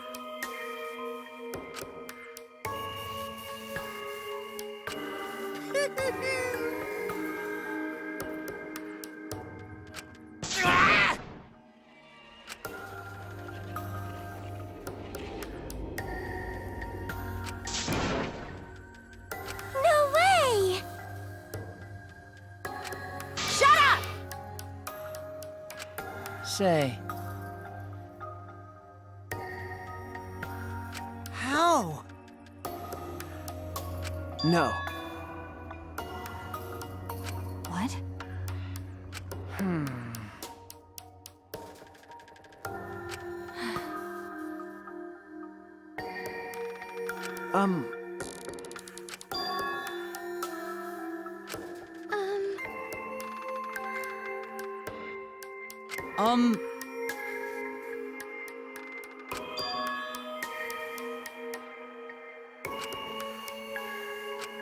Ah! no way! Shut up! Say, How? No. What? Um,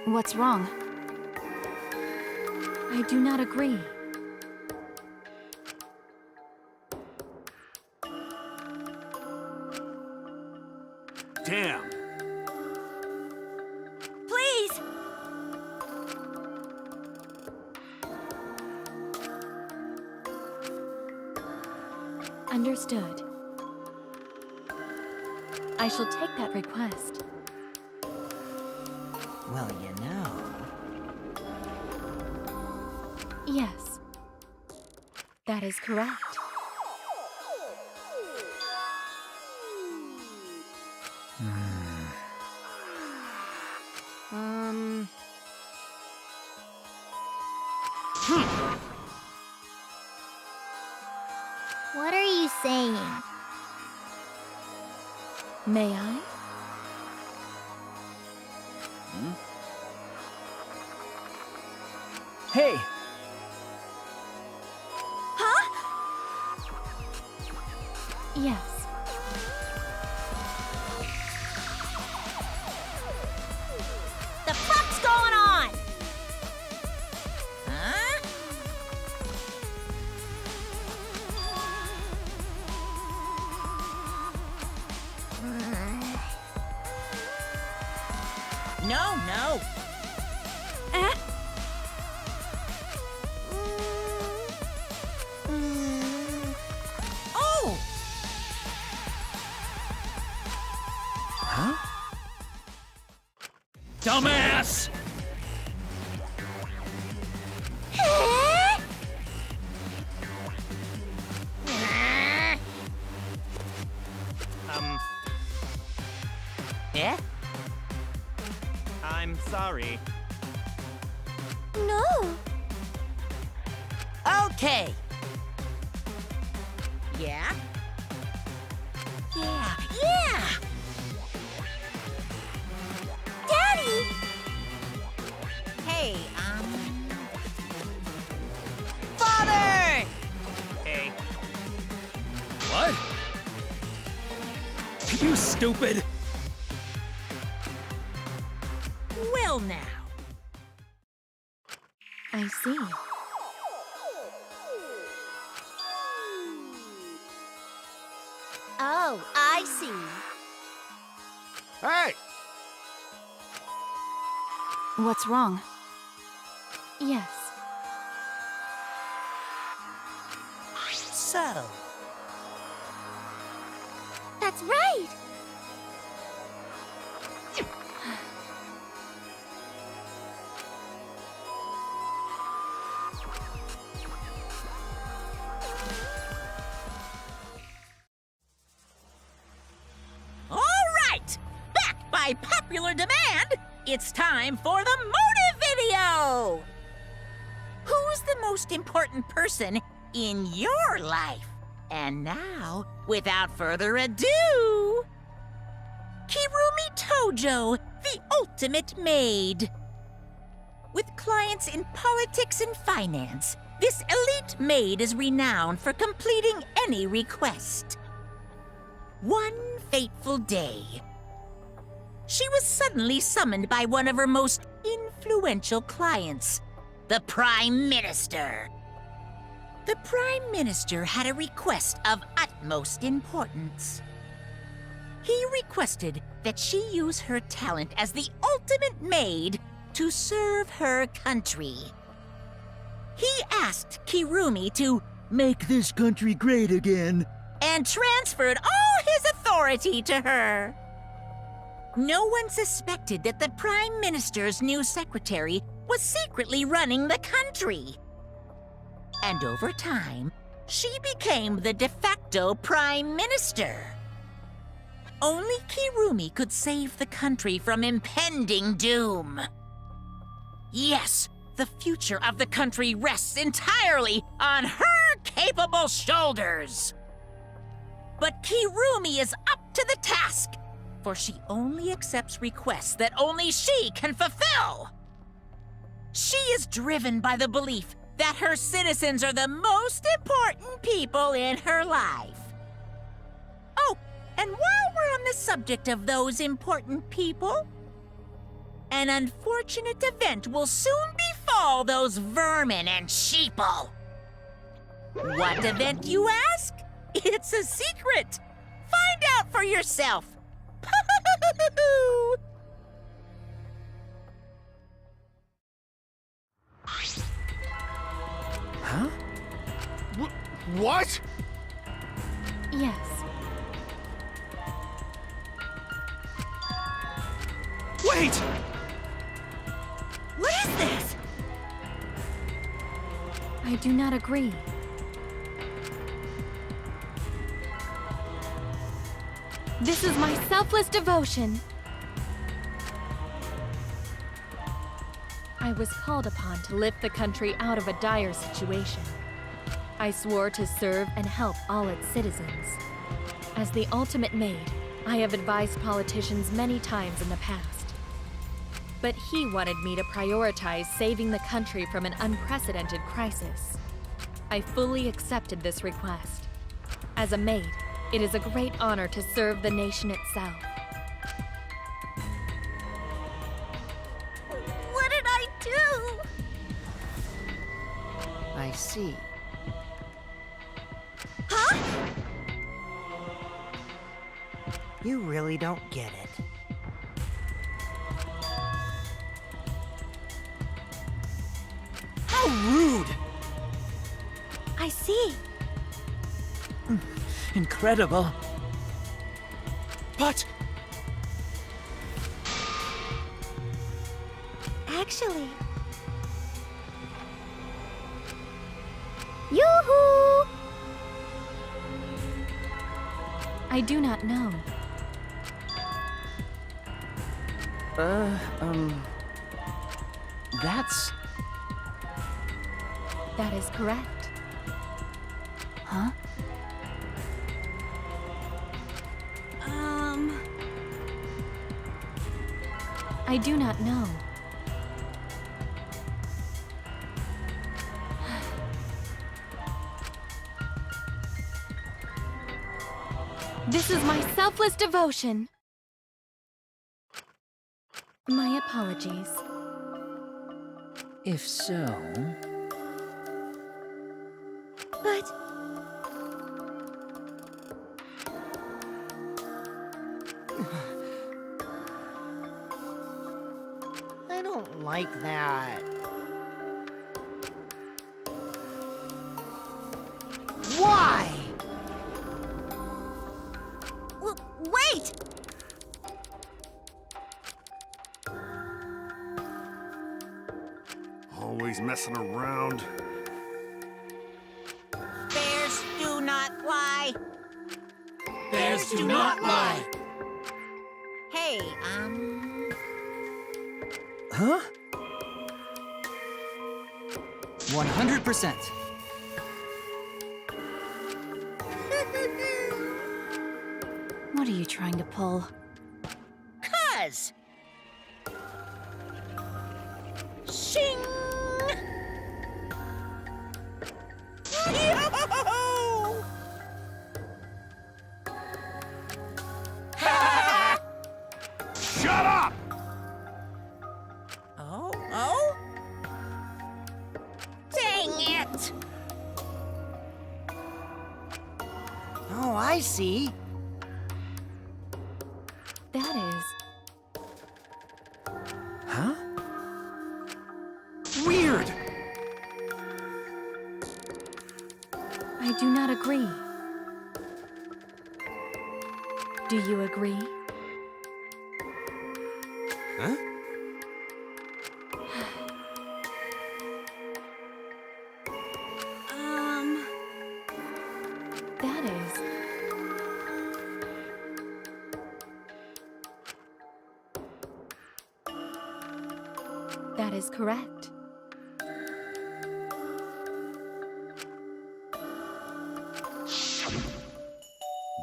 What's wrong? I do not agree. Damn. Please! Understood. I shall take that request. Well, you know. Yes. That is correct. What are you saying? May I? hey, Yes. The fuck's going on? Huh? No. Eh? Oh! Dumbass! Yeah? I'm sorry. No. Okay. Yeah? Yeah! Daddy! Hey, Father! Hey. What? stupid! Well now. I see. Oh, I see. Hey! What's wrong? Yes. So, That's right! all right! Back by popular demand, it's time for the motive video! Who's the most important person in your life? And now, without further ado, Kirumi Tojo, the ultimate maid. With clients in politics and finance, this elite maid is renowned for completing any request. One fateful day, she was suddenly summoned by one of her most influential clients, the Prime Minister. The Prime Minister had a request of utmost importance. He requested that she use her talent as the ultimate maid to serve her country. He asked Kirumi to Make this country great again. and transferred all his authority to her. No one suspected that the Prime Minister's new secretary was secretly running the country. And over time, she became the de facto Prime Minister. Only Kirumi could save the country from impending doom. Yes, the future of the country rests entirely on her capable shoulders. But Kirumi is up to the task, for she only accepts requests that only she can fulfill. She is driven by the belief that her citizens are the most important people in her life. Oh, and while we're on the subject of those important people, an unfortunate event will soon befall those vermin and sheeple. What event, you ask? It's a secret. Find out for yourself. Huh? What? Yes. Wait! What is this? I do not agree. This is my selfless devotion. I was called upon to lift the country out of a dire situation. I swore to serve and help all its citizens. As the ultimate maid, I have advised politicians many times in the past. But he wanted me to prioritize saving the country from an unprecedented crisis. I fully accepted this request. As a maid, it is a great honor to serve the nation itself. What did I do? I see. Huh? You really don't get it. How rude! I see. Incredible. But Actually. Yoo-hoo! I do not know. That's... That is correct. Huh? I do not know. This is my selfless devotion. My apologies. If so... But I don't like that. Why? Wait! Always messing around. Bears do not lie. Bears do not lie. Hey, Huh? 100%. What are you trying to pull? 'Cause. Shing! Yo! Shut up! Oh? Dang it! Oh, I see. That is... Huh? Weird! I do not agree. Do you agree? Huh? That is... That is correct.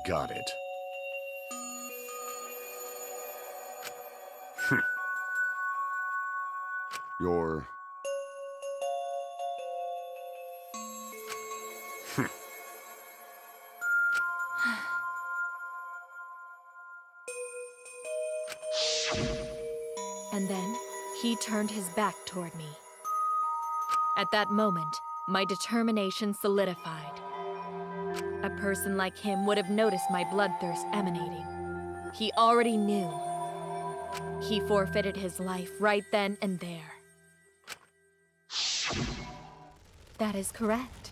Got it. You're... And then, he turned his back toward me. At that moment, my determination solidified. A person like him would have noticed my bloodthirst emanating. He already knew. He forfeited his life right then and there. That is correct.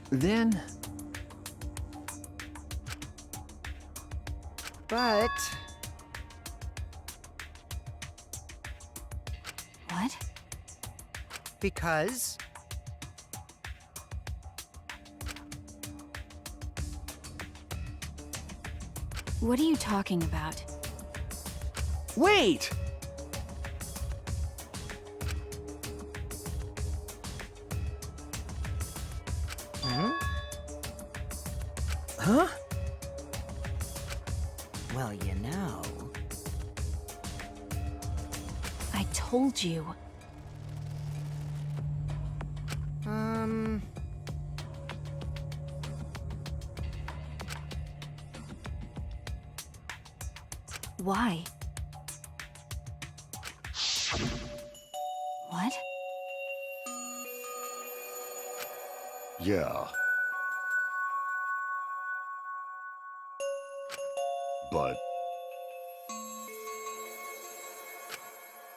Then... But... What? Because... What are you talking about? Wait! Huh? Well, you know... I told you. Why? What? Yeah. But...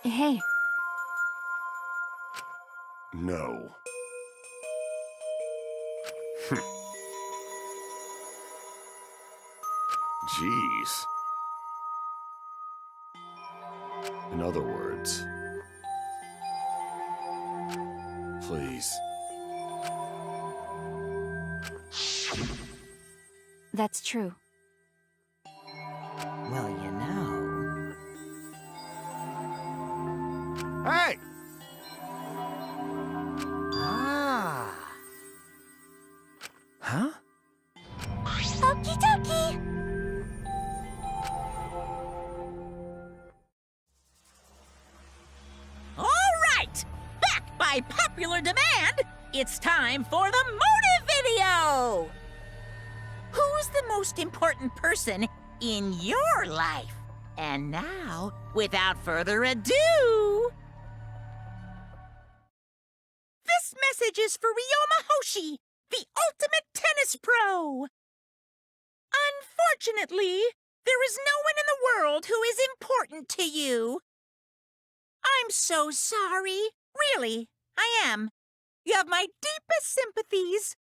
Hey, no. Jeez. In other words... Please. that's true. Well, you know... Hey! Ah... Huh? okie dokie. All right! Back by popular demand, it's time for the motive video! who's the most important person in your life. And now, without further ado... This message is for Ryoma Hoshi, the ultimate tennis pro! Unfortunately, there is no one in the world who is important to you. I'm so sorry. Really, I am. You have my deepest sympathies.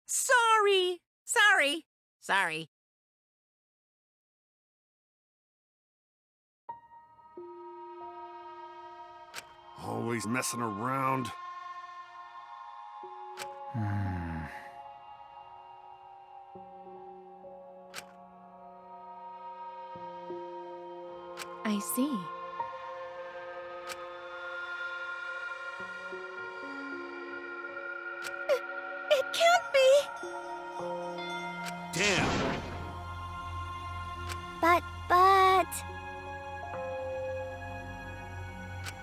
Sorry. Always messing around. I see. It can't be! Damn. But...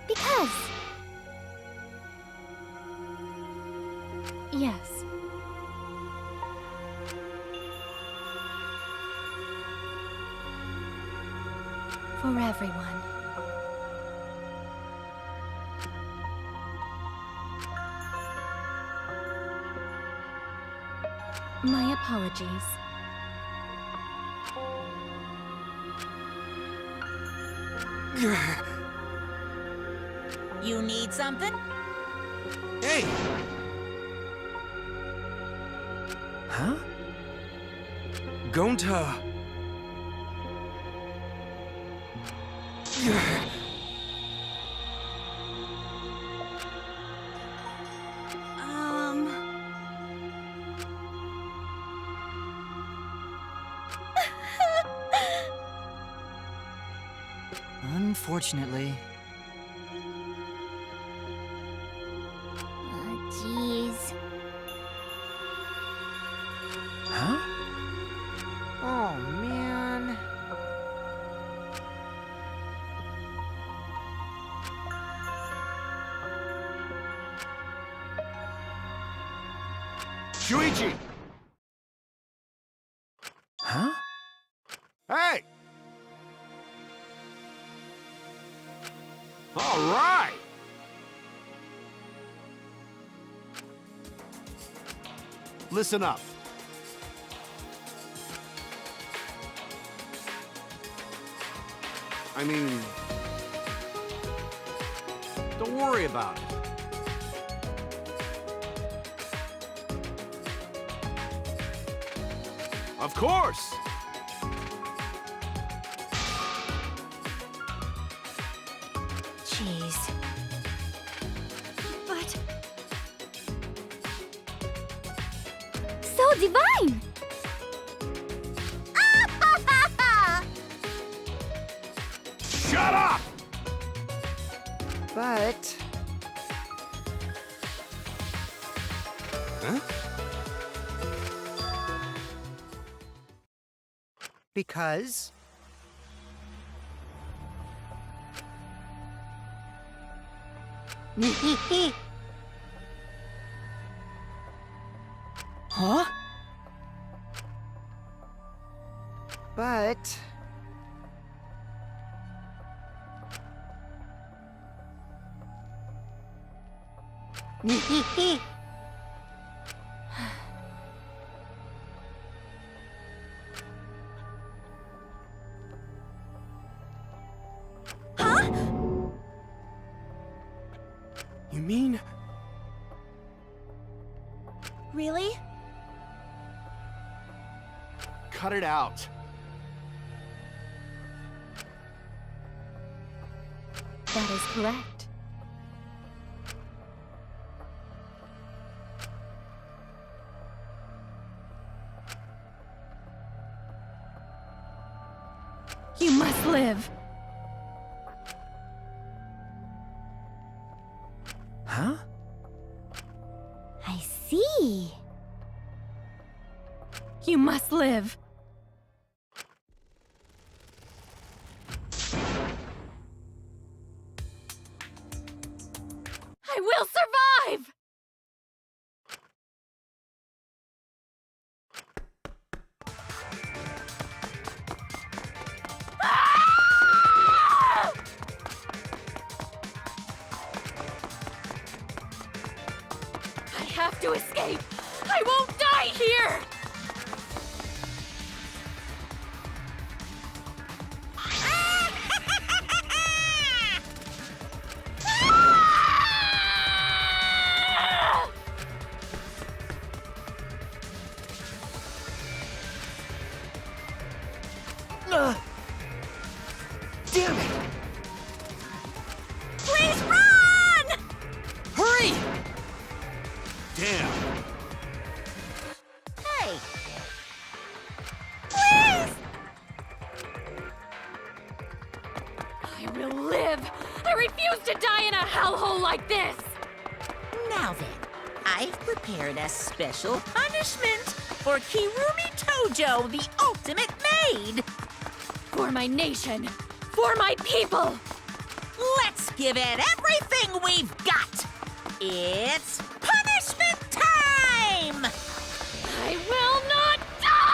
Because... Yes. For everyone. My apologies. You need something? Hey! Huh? Gonta. Unfortunately. Jeez. Huh? Oh, man. Shuichi! Huh? Hey! All right! Listen up. I mean, don't worry about it. Of course! Jeez. But... So divine! Shut up! But... Huh? Because... Huh? But... You mean? Really? Cut it out. That is correct. You must live. Huh? I see. You must live. I will survive! to escape! I won't die here! Damn it! Please run! Hurry! Damn. Hey! Please! I will live! I refuse to die in a hellhole like this! Now then, I've prepared a special punishment for Kirumi Tojo, the ultimate maid. For my nation! For my people! Let's give it everything we've got. It's punishment time! I will not die!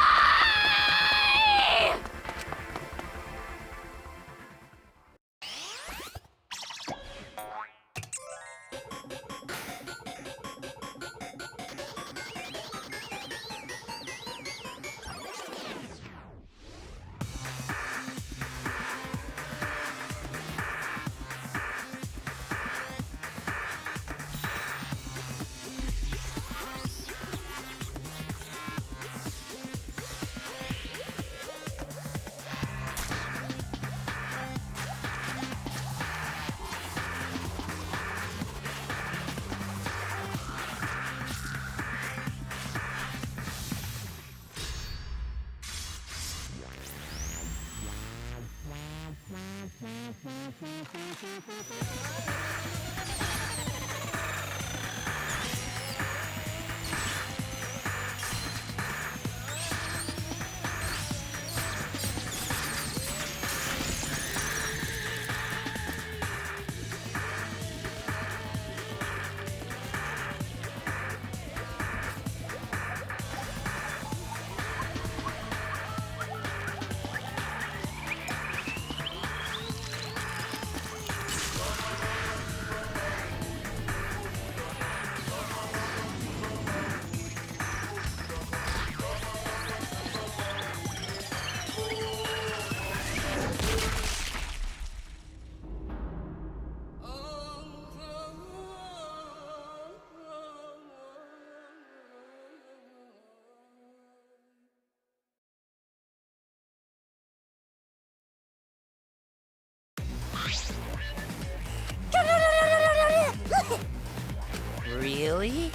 Really?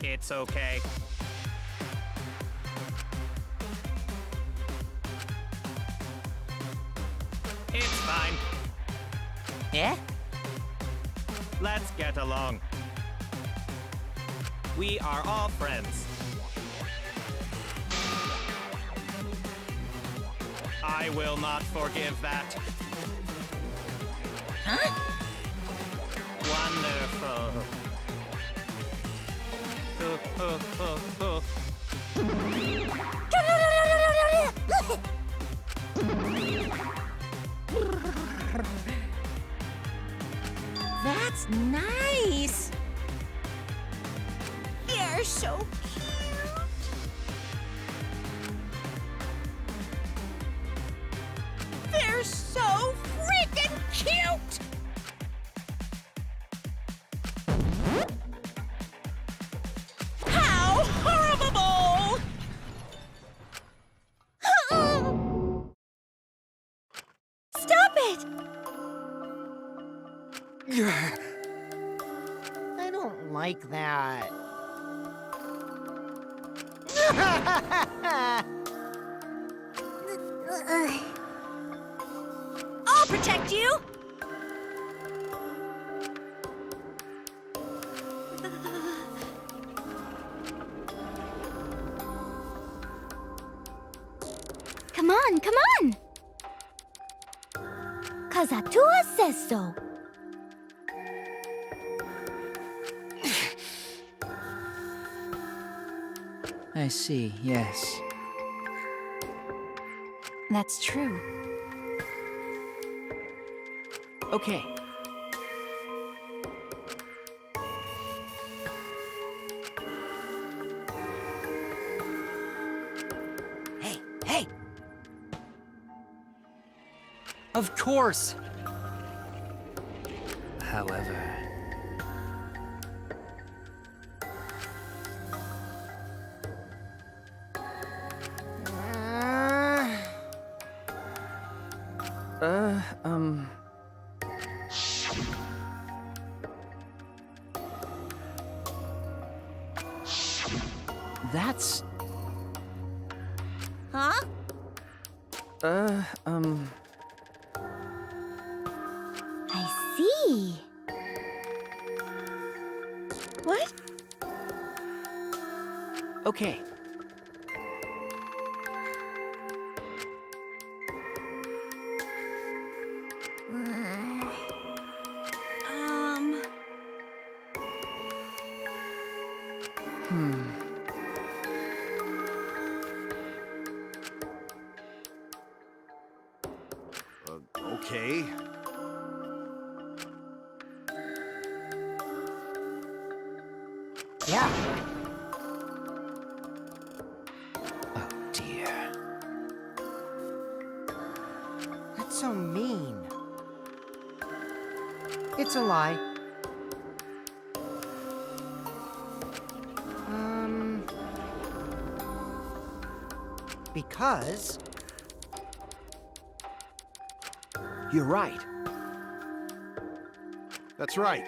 It's okay. It's fine. Yeah? Let's get along. We are all friends. I will not forgive that. Huh? Wonderful. That's nice. You're so cute. They're so freaking cute. How horrible! Stop it! I don't like that. I'll protect you! Come on, come on! Kazatua says so. I see, yes. That's true. Okay. Of course! However... That's... Huh? I see. What? Okay. Okay. Yeah. Oh, dear. That's so mean. It's a lie. Because... You're right. That's right.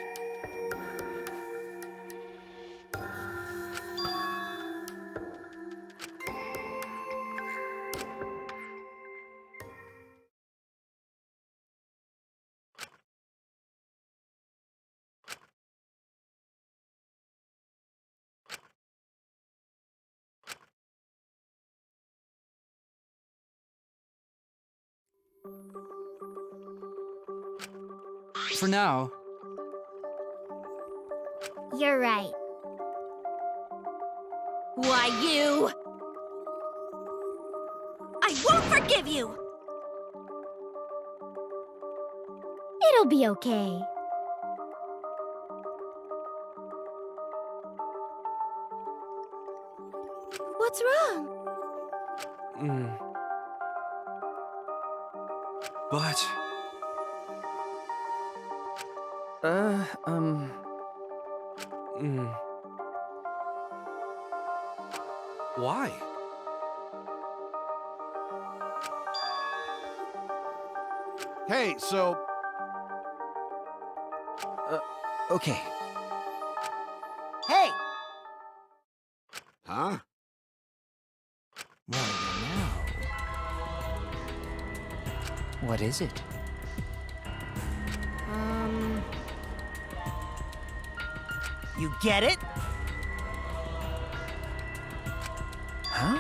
For now, You're right. Why, you! I won't forgive you! It'll be okay. What's wrong? But why? Hey, so... Okay. Hey! Huh? Well, what is it? You get it? Huh?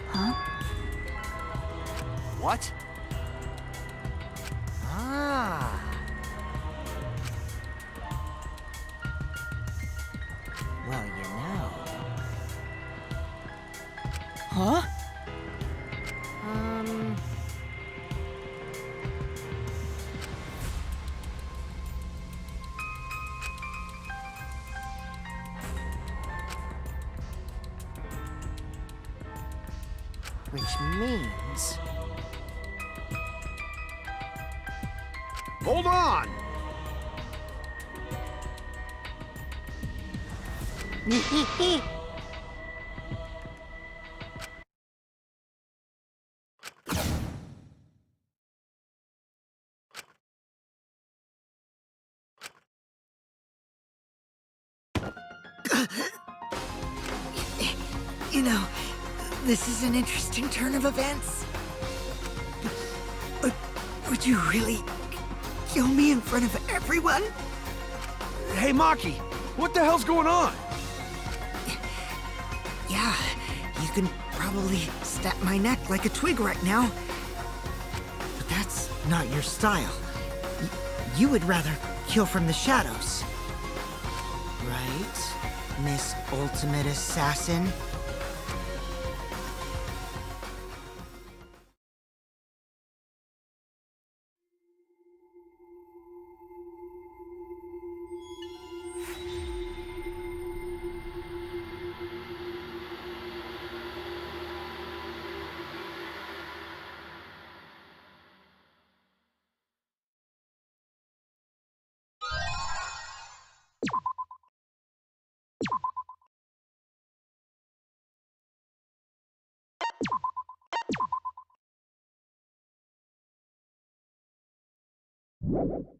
Huh? What? Ah. Well, you know. Huh? Which means... Hold on! You know, this is an interesting turn of events. But would you really kill me in front of everyone? Hey, Maki! What the hell's going on? Yeah, you can probably snap my neck like a twig right now. But that's not your style. You would rather kill from the shadows. Right, Miss Ultimate Assassin? you.